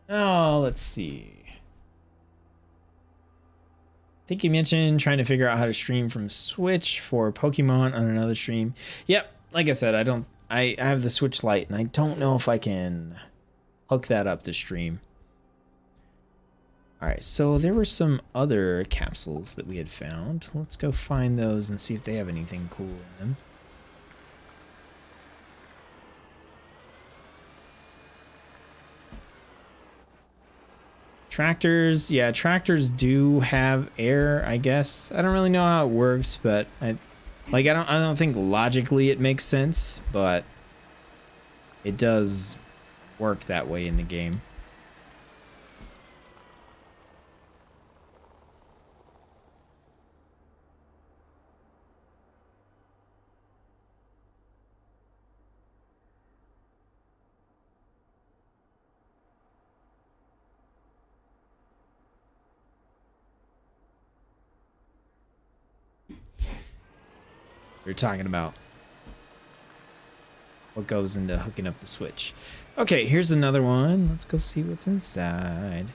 A: Oh, let's see. I think you mentioned trying to figure out how to stream from Switch for Pokemon on another stream. Yep, like I said, I have the Switch Lite, and I don't know if I can hook that up to stream. All right, so there were some other capsules that we had found. Let's go find those and see if they have anything cool in them. Tractors, yeah, tractors do have air, I guess. I don't really know how it works, but I don't think logically it makes sense, but it does work that way in the game. We're talking about what goes into hooking up the Switch. Okay, here's another one. Let's go see what's inside.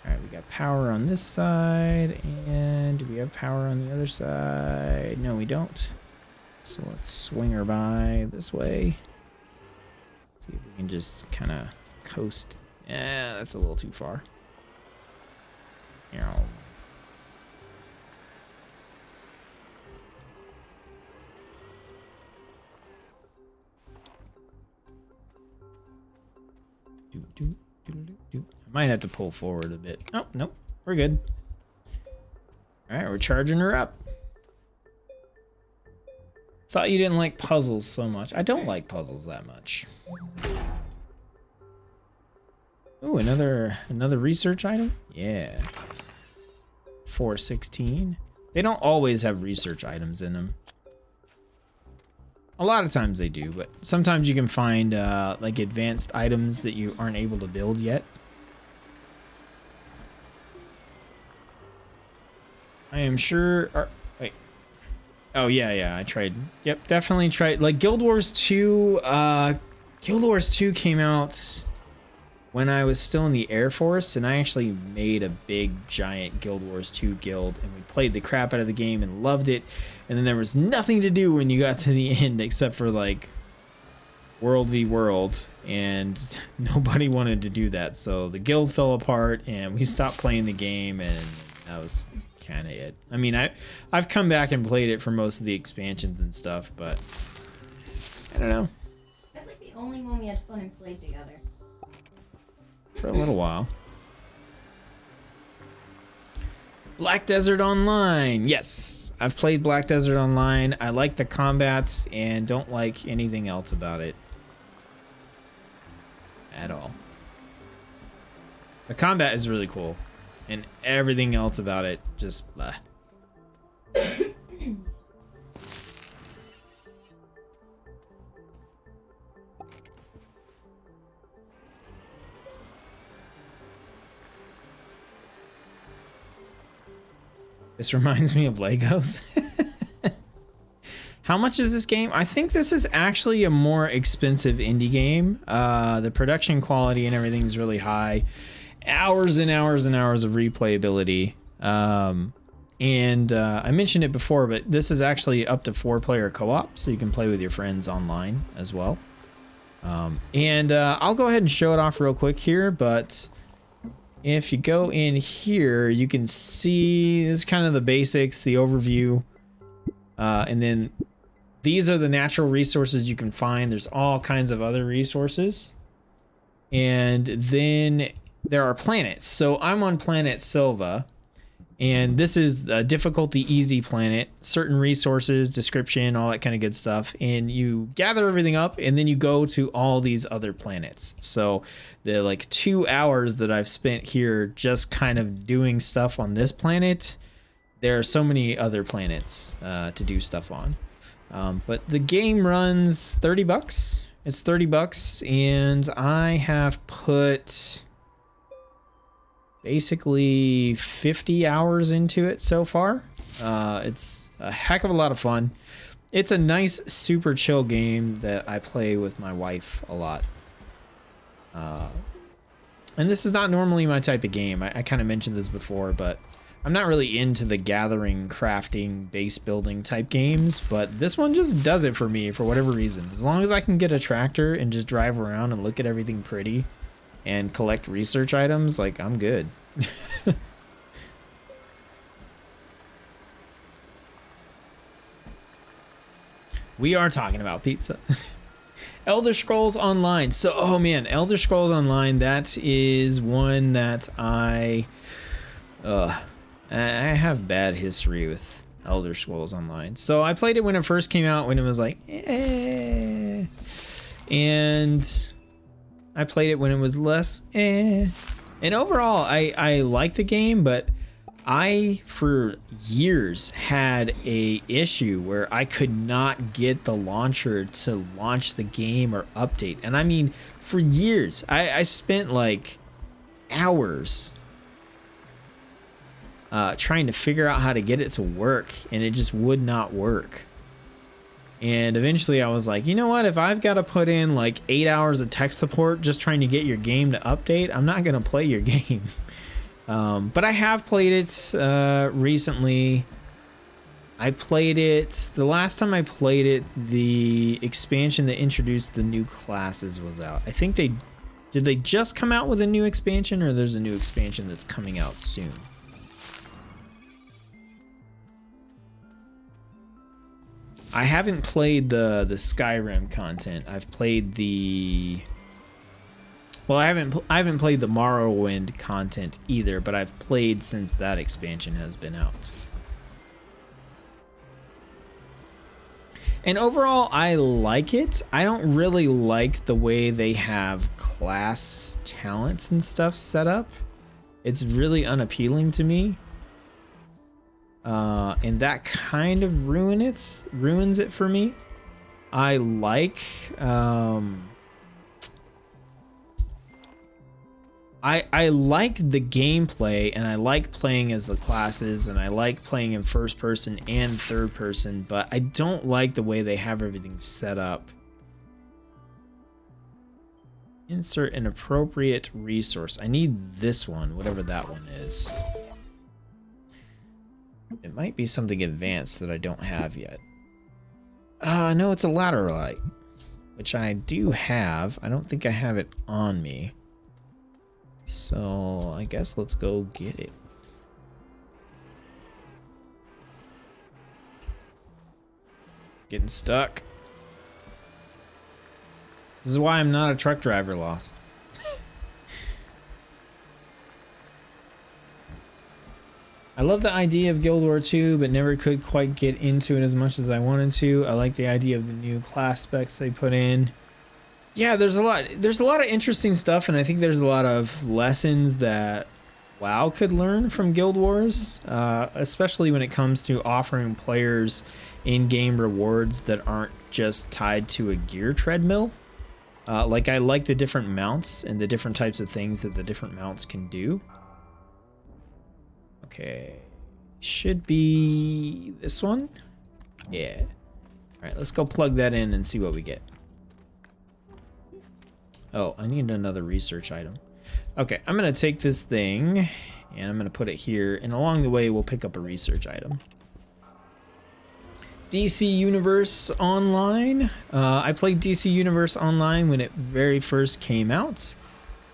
A: All right, we got power on this side, and do we have power on the other side? No, we don't. So let's swing her by this way. See if we can just kind of coast. Yeah, that's a little too far. Yeah. I might have to pull forward a bit. Oh, nope. We're good. All right, we're charging her up. Thought you didn't like puzzles so much. I don't like puzzles that much. Oh, another research item? Yeah. 416. They don't always have research items in them. A lot of times they do, but sometimes you can find like advanced items that you aren't able to build yet. I am sure... wait. Oh, yeah, I tried. Yep, definitely tried. Like, Guild Wars 2... Guild Wars 2 came out when I was still in the Air Force, and I actually made a big, giant Guild Wars 2 guild, and we played the crap out of the game and loved it. And then there was nothing to do when you got to the end except for, like, World v. World, and nobody wanted to do that. So the guild fell apart, and we stopped playing the game, and that was kind of it. I mean, I've come back and played it for most of the expansions and stuff, but I don't know.
B: That's like the only one we had fun and played together.
A: For a little while. Black Desert Online. Yes, I've played Black Desert Online. I like the combats and don't like anything else about it at all. The combat is really cool, and everything else about it just blah. This reminds me of Legos. How much is this game? I think this is actually a more expensive indie game. The production quality and everything is really high. Hours and hours and hours of replayability. And I mentioned it before, but this is actually up to 4-player co-op, so you can play with your friends online as well. I'll go ahead and show it off real quick here, but if you go in here, you can see this is kind of the basics, the overview, and then these are the natural resources you can find. There's all kinds of other resources, and then there are planets. So I'm on planet Silva, and this is a difficulty easy planet, certain resources, description, all that kind of good stuff. And you gather everything up and then you go to all these other planets. So the like 2 hours that I've spent here just kind of doing stuff on this planet, there are so many other planets to do stuff on. But the game runs $30. It's $30 and I have put basically 50 hours into it so far. It's a heck of a lot of fun. It's a nice, super chill game that I play with my wife a lot. And this is not normally my type of game. I kind of mentioned this before, but I'm not really into the gathering, crafting, base building type games, but this one just does it for me for whatever reason. As long as I can get a tractor and just drive around and look at everything pretty and collect research items, like, I'm good. We are talking about pizza. Elder Scrolls Online. So, oh man, Elder Scrolls Online, that is one that I have bad history with Elder Scrolls Online. So I played it when it first came out, when it was like, and I played it when it was less, and overall I like the game, but I for years had a issue where I could not get the launcher to launch the game or update. And I mean, for years I spent like hours trying to figure out how to get it to work, and it just would not work. And eventually I was like, you know what, if I've got to put in like 8 hours of tech support just trying to get your game to update, I'm not going to play your game. But I have played it recently. I played it, the last time I played it, the expansion that introduced the new classes was out. I think did they just come out with a new expansion, or there's a new expansion that's coming out soon? I haven't played the Skyrim content. I've played I haven't played the Morrowind content either, but I've played since that expansion has been out. And overall, I like it. I don't really like the way they have class talents and stuff set up. It's really unappealing to me. And that kind of ruins it for me. I like I like the gameplay, and I like playing as the classes, and I like playing in first person and third person, but I don't like the way they have everything set up. Insert an appropriate resource. I need this one, whatever that one is. It might be something advanced that I don't have yet. No, it's a laterite, which I do have. I don't think I have it on me. So I guess let's go get it. Getting stuck. This is why I'm not a truck driver, Lost. I love the idea of Guild War 2, but never could quite get into it as much as I wanted to. I like the idea of the new class specs they put in. Yeah, there's a lot of interesting stuff, and I think there's a lot of lessons that WoW could learn from Guild Wars, especially when it comes to offering players in-game rewards that aren't just tied to a gear treadmill. Like, I like the different mounts and the different types of things that the different mounts can do. Okay, should be this one. Yeah. All right, let's go plug that in and see what we get. Oh, I need another research item. Okay, I'm gonna take this thing and I'm gonna put it here, and along the way we'll pick up a research item. DC Universe Online. I played DC Universe Online when it very first came out.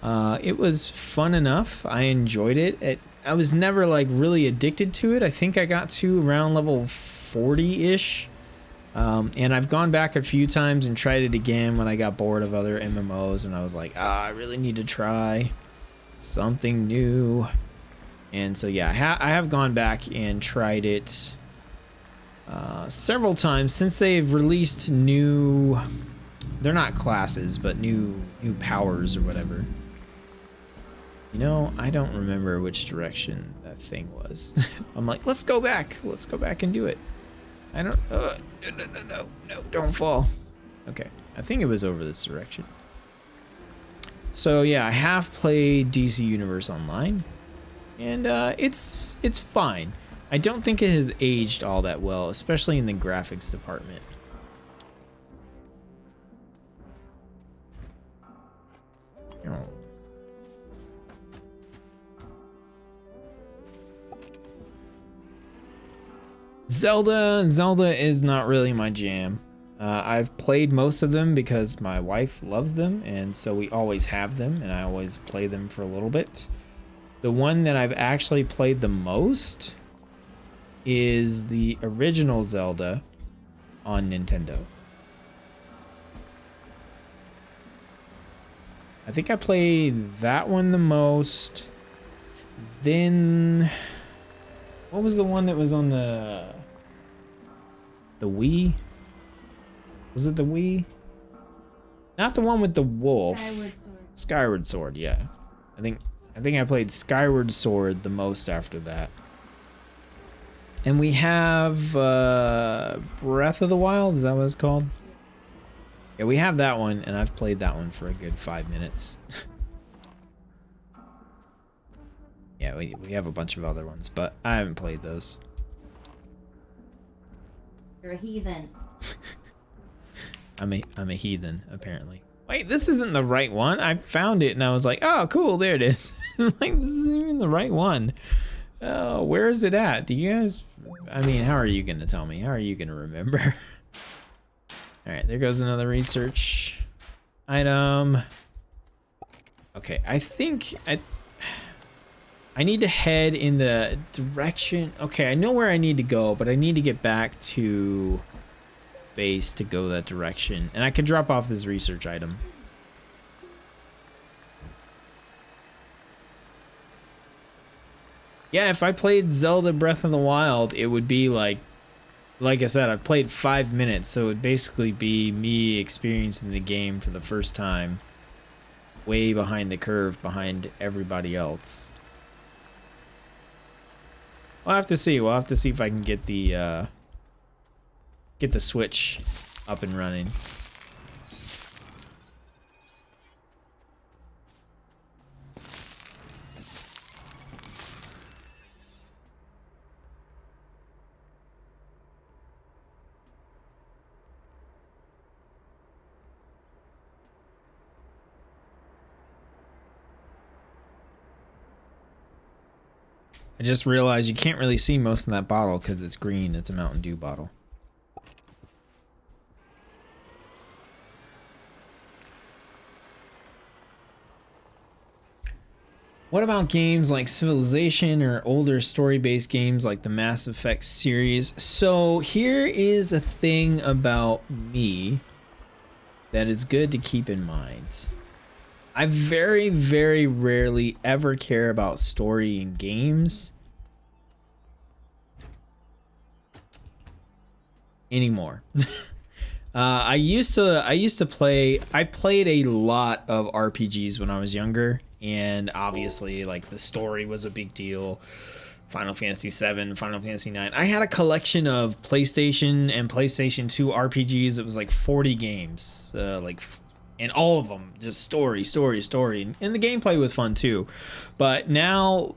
A: It was fun enough. I enjoyed it. I was never like really addicted to it. I think I got to around level 40-ish. And I've gone back a few times and tried it again when I got bored of other MMOs, and I was like, I really need to try something new. And so yeah, I have gone back and tried it several times since they've released new, they're not classes, but new powers or whatever. You know, I don't remember which direction that thing was. I'm like, let's go back and do it. I don't, no, don't fall. Okay, I think it was over this direction. So yeah, I have played DC Universe Online, and it's fine. I don't think it has aged all that well, especially in the graphics department. Oh. Zelda is not really my jam. I've played most of them because my wife loves them, and so we always have them, and I always play them for a little bit. The one that I've actually played the most is the original Zelda on Nintendo. I think I played that one the most. Then what was the one that was on the Wii? Was it the Wii? Not the one with the wolf. Skyward Sword, yeah. I think I played Skyward Sword the most after that. And we have Breath of the Wild, is that what it's called? Yeah, we have that one, and I've played that one for a good 5 minutes. Yeah, we have a bunch of other ones, but I haven't played those.
B: You're a heathen.
A: I'm a heathen, apparently. Wait, this isn't the right one. I found it, and I was like, oh, cool, there it is. I'm like, this isn't even the right one. Oh, where is it at? Do you guys... I mean, how are you going to tell me? How are you going to remember? All right, there goes another research item. Okay, I think I need to head in the direction. Okay, I know where I need to go, but I need to get back to base to go that direction. And I can drop off this research item. Yeah, if I played Zelda Breath of the Wild, it would be like I said, I've played 5 minutes, so it would basically be me experiencing the game for the first time, way behind the curve, behind everybody else. We'll have to see. We'll have to see if I can get the Switch up and running. I just realized you can't really see most of that bottle because it's green. It's a Mountain Dew bottle. What about games like Civilization or older story-based games like the Mass Effect series? So here is a thing about me that is good to keep in mind. I very, very rarely ever care about story in games anymore. I used to play. I played a lot of RPGs when I was younger, and obviously, like, the story was a big deal. Final Fantasy VII, Final Fantasy IX. I had a collection of PlayStation and PlayStation 2 RPGs. It was like 40 games, and all of them just story, and the gameplay was fun too. But now,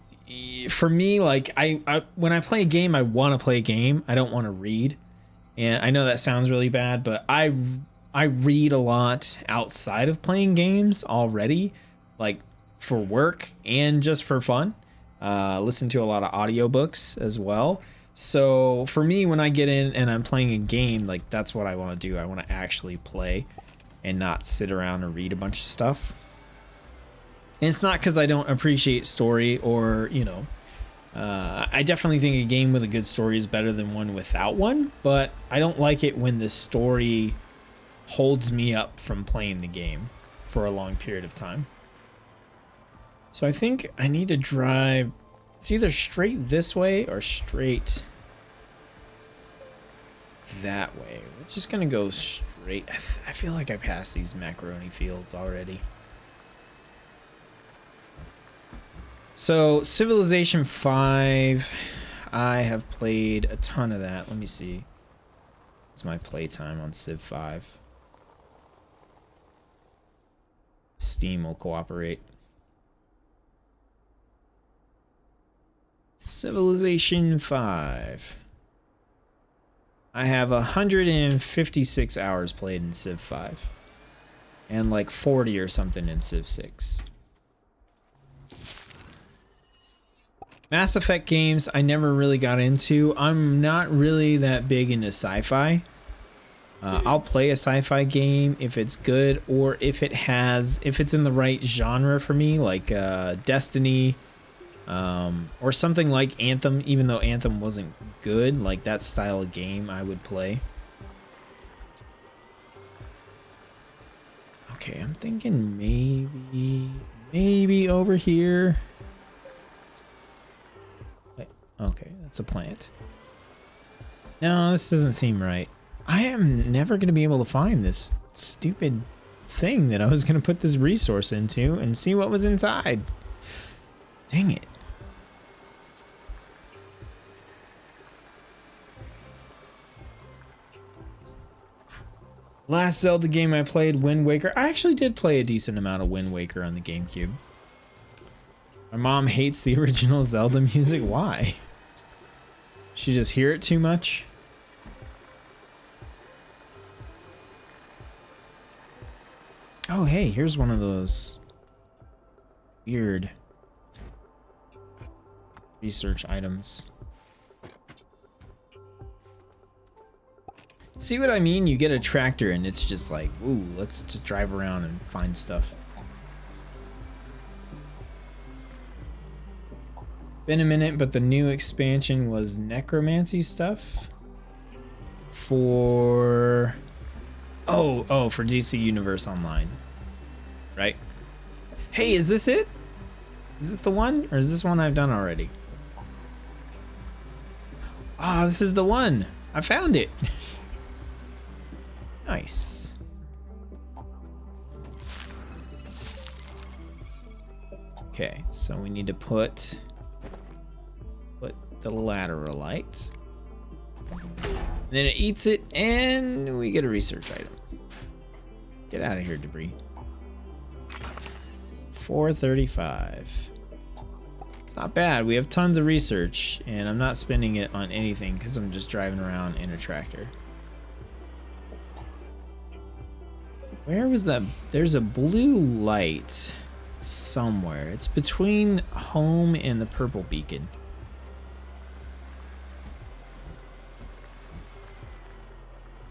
A: for me, like, I when I play a game, I want to play a game. I don't want to read. And I know that sounds really bad, but I read a lot outside of playing games already, like for work and just for fun. Listen to a lot of audiobooks as well. So for me, when I get in and I'm playing a game, like that's what I want to do. I want to actually play and not sit around and read a bunch of stuff. And it's not because I don't appreciate story or, you know, I definitely think a game with a good story is better than one without one, but I don't like it when the story holds me up from playing the game for a long period of time. So I think I need to drive, it's either straight this way or straight that way. We're just gonna go straight. I feel like I passed these macaroni fields already. So Civilization 5, I have played a ton of that. Let me see. It's my playtime on Civ 5. Steam will cooperate. Civilization 5. I have 156 hours played in Civ 5. And like 40 or something in Civ 6. Mass Effect games I never really got into. I'm not really that big into sci-fi. I'll play a sci-fi game if it's good or if it's in the right genre for me, like Destiny, or something like Anthem, even though Anthem wasn't good, like that style of game I would play. Okay, I'm thinking maybe over here. Okay, that's a plant. No, this doesn't seem right. I am never going to be able to find this stupid thing that I was going to put this resource into and see what was inside. Dang it. Last Zelda game I played, Wind Waker. I actually did play a decent amount of Wind Waker on the GameCube. My mom hates the original Zelda music. Why? She just hear it too much? Oh, hey, here's one of those weird research items. See what I mean? You get a tractor and it's just like, ooh, let's just drive around and find stuff. Been a minute, but the new expansion was necromancy stuff for for DC Universe Online, right? Hey, is this it? Is this the one, or is this one I've done already? Ah, this is the one. I found it. Nice. Okay, so we need to put the laterite. Then it eats it, and we get a research item. Get out of here, debris. 435. It's not bad. We have tons of research, and I'm not spending it on anything because I'm just driving around in a tractor. Where was that? There's a blue light somewhere. It's between home and the purple beacon.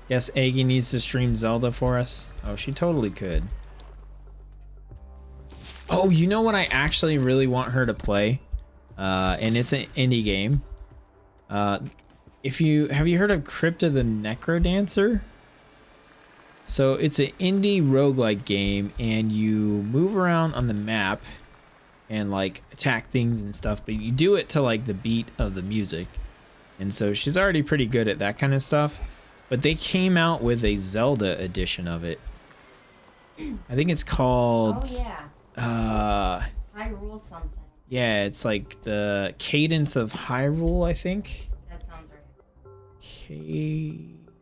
A: Guess Aggie needs to stream Zelda for us. Oh, she totally could. Oh, you know what I actually really want her to play? And it's an indie game. Have you heard of Crypta the Necrodancer? So it's an indie roguelike game, and you move around on the map and like attack things and stuff, but you do it to like the beat of the music. And so she's already pretty good at that kind of stuff. But they came out with a Zelda edition of it. I think it's called...
B: Oh, yeah. Hyrule something.
A: Yeah, it's like the Cadence of Hyrule, I think.
B: That sounds right.
A: Cadence...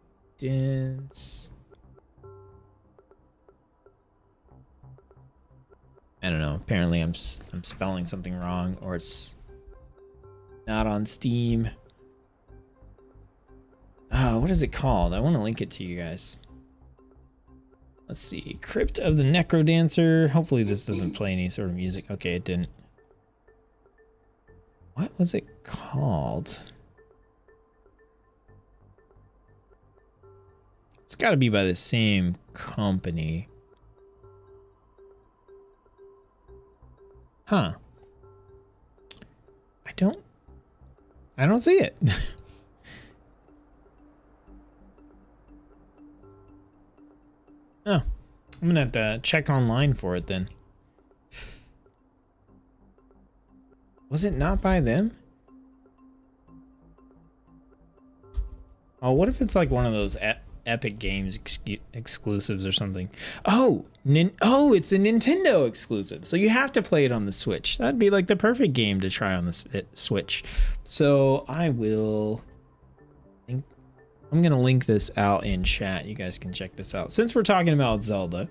A: I don't know. Apparently I'm spelling something wrong, or it's not on Steam. What is it called? I want to link it to you guys. Let's see. Crypt of the Necrodancer. Hopefully this doesn't play any sort of music. Okay, it didn't. What was it called? It's got to be by the same company. Huh. I don't see it. Oh, I'm gonna have to check online for it then. Was it not by them? Oh, what if it's like one of those Epic Games exclusives or something? Oh, it's a Nintendo exclusive, so you have to play it on the Switch. That'd be like the perfect game to try on the Switch. So I'm gonna link this out in chat. You guys can check this out since we're talking about Zelda.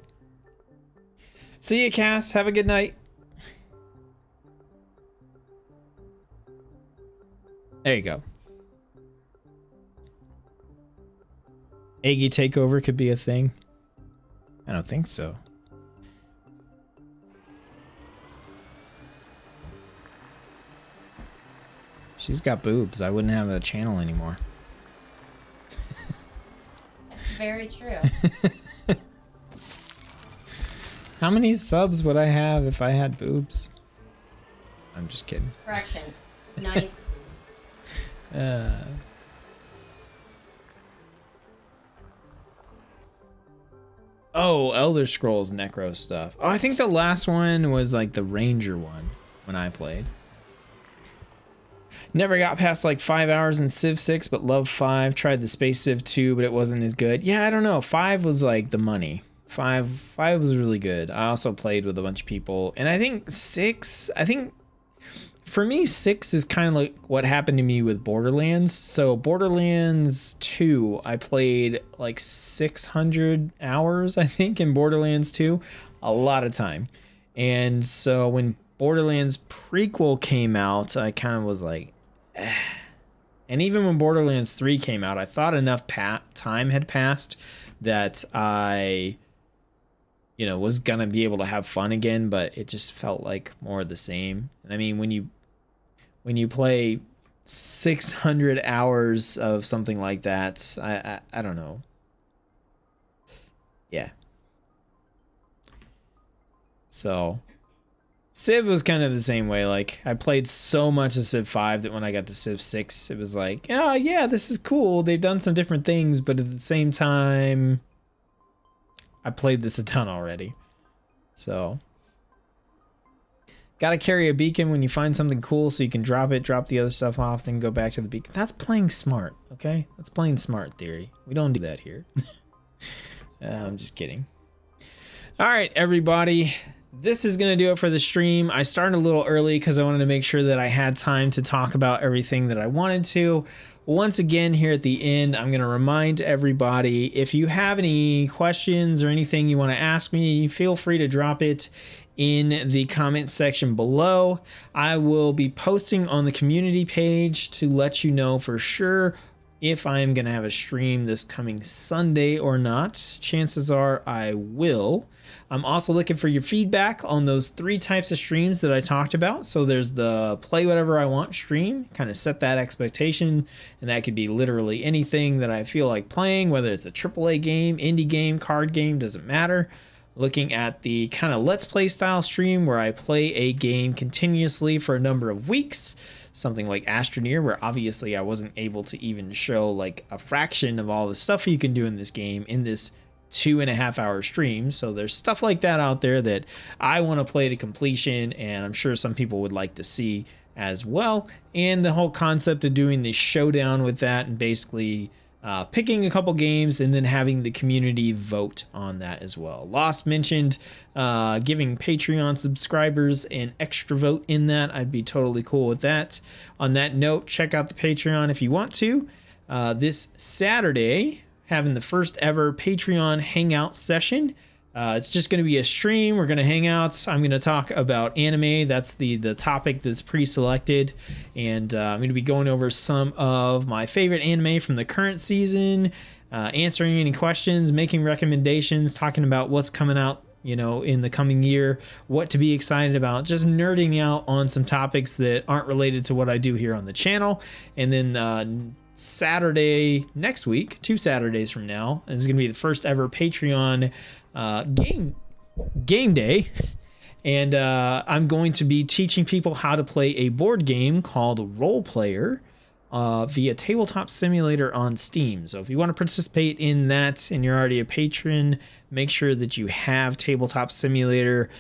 A: See you, Cass. Have a good night. There you go. Aggie takeover could be a thing. I don't think so. She's got boobs. I wouldn't have a channel anymore.
B: That's very true.
A: How many subs would I have if I had boobs? I'm just kidding.
B: Correction. Nice.
A: Oh, Elder Scrolls Necro stuff. Oh, I think the last one was like the Ranger one when I played. Never got past like 5 hours in Civ 6, but loved 5. Tried the Space Civ 2, but it wasn't as good. Yeah, I don't know. 5 was like the money. 5 was really good. I also played with a bunch of people. And I think 6, for me, 6 is kind of like what happened to me with Borderlands. So Borderlands 2, I played like 600 hours, I think, in Borderlands 2. A lot of time. And so when Borderlands prequel came out, I kind of was like, eh. And even when Borderlands 3 came out, I thought enough time had passed that I, was going to be able to have fun again, but it just felt like more of the same. And I mean, when you play 600 hours of something like that, I don't know. Yeah. So Civ was kind of the same way. Like, I played so much of Civ 5 that when I got to Civ 6, it was like, oh yeah, this is cool. They've done some different things, but at the same time, I played this a ton already. So gotta carry a beacon when you find something cool so you can drop the other stuff off, then go back to the beacon. That's playing smart, okay? That's playing smart theory. We don't do that here. I'm just kidding. All right, everybody. This is going to do it for the stream. I started a little early because I wanted to make sure that I had time to talk about everything that I wanted to. Once again, here at the end, I'm going to remind everybody, if you have any questions or anything you want to ask me, feel free to drop it in the comment section below. I will be posting on the community page to let you know for sure if I'm going to have a stream this coming Sunday or not. Chances are I will. I'm also looking for your feedback on those 3 types of streams that I talked about. So there's the play whatever I want stream, kind of set that expectation, and that could be literally anything that I feel like playing, whether it's a AAA game, indie game, card game, doesn't matter. Looking at the kind of let's play style stream where I play a game continuously for a number of weeks, something like Astroneer, where obviously I wasn't able to even show like a fraction of all the stuff you can do in this game in this 2.5 hour stream. So there's stuff like that out there that I want to play to completion, and I'm sure some people would like to see as well. And the whole concept of doing this showdown with that and basically picking a couple games and then having the community vote on that as well. Lost mentioned giving Patreon subscribers an extra vote in that. I'd be totally cool with that. On that note, check out the Patreon if you want to. This Saturday, having the first ever Patreon hangout session. It's just going to be a stream. We're going to hang out. I'm going to talk about anime. That's the topic that's pre-selected. And I'm going to be going over some of my favorite anime from the current season, answering any questions, making recommendations, talking about what's coming out, in the coming year, what to be excited about, just nerding out on some topics that aren't related to what I do here on the channel. And then Saturday next week, 2 Saturdays from now, is going to be the first ever Patreon game day. And I'm going to be teaching people how to play a board game called Role Player via Tabletop Simulator on Steam. So if you want to participate in that and you're already a patron, make sure that you have Tabletop Simulator.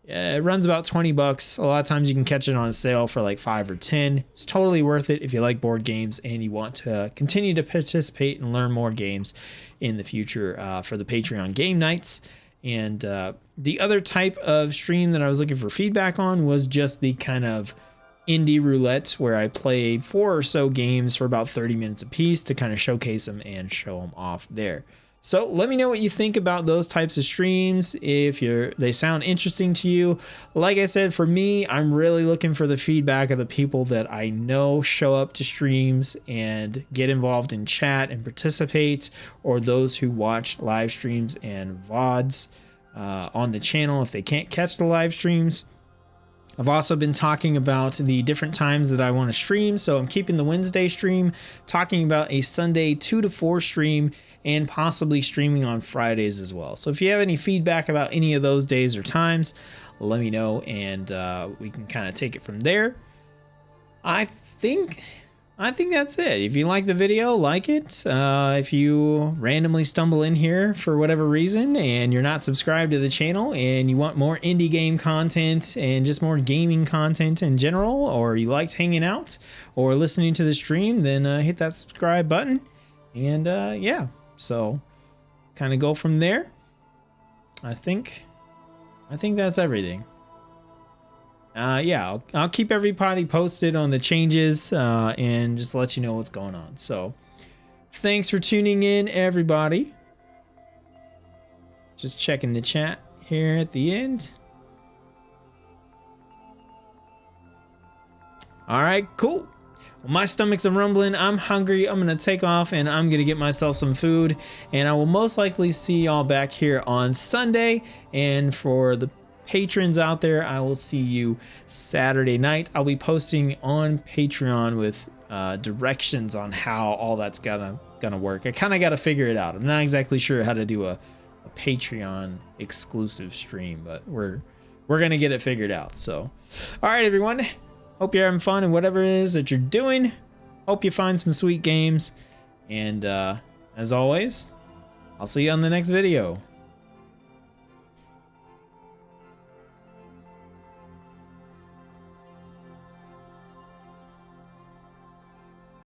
A: It runs about $20. A lot of times you can catch it on a sale for like 5 or 10. It's totally worth it if you like board games and you want to continue to participate and learn more games in the future for the Patreon game nights. And the other type of stream that I was looking for feedback on was just the kind of indie roulette where I play 4 or so games for about 30 minutes a piece to kind of showcase them and show them off there. So let me know what you think about those types of streams, if they sound interesting to you. Like I said, for me, I'm really looking for the feedback of the people that I know show up to streams and get involved in chat and participate, or those who watch live streams and VODs on the channel if they can't catch the live streams. I've also been talking about the different times that I want to stream. So I'm keeping the Wednesday stream, talking about a Sunday 2 to 4 stream, and possibly streaming on Fridays as well. So if you have any feedback about any of those days or times, let me know, and we can kind of take it from there. I think that's it. If you like the video, like it. If you randomly stumble in here for whatever reason and you're not subscribed to the channel and you want more indie game content and just more gaming content in general, or you liked hanging out or listening to the stream, then hit that subscribe button. And yeah, so kind of go from there. I think that's everything. Yeah, I'll keep everybody posted on the changes and just let you know what's going on. So thanks for tuning in, everybody. Just checking the chat here at the end. All right, cool. Well, my stomach's a rumbling. I'm hungry. I'm going to take off and I'm going to get myself some food. And I will most likely see y'all back here on Sunday. And for the patrons out there, I will see you Saturday night. I'll be posting on Patreon with directions on how all that's gonna work. I kind of got to figure it out. I'm not exactly sure how to do a Patreon exclusive stream, but we're gonna get it figured out. So all right, everyone, hope you're having fun in whatever it is that you're doing. Hope you find some sweet games, and as always, I'll see you on the next video.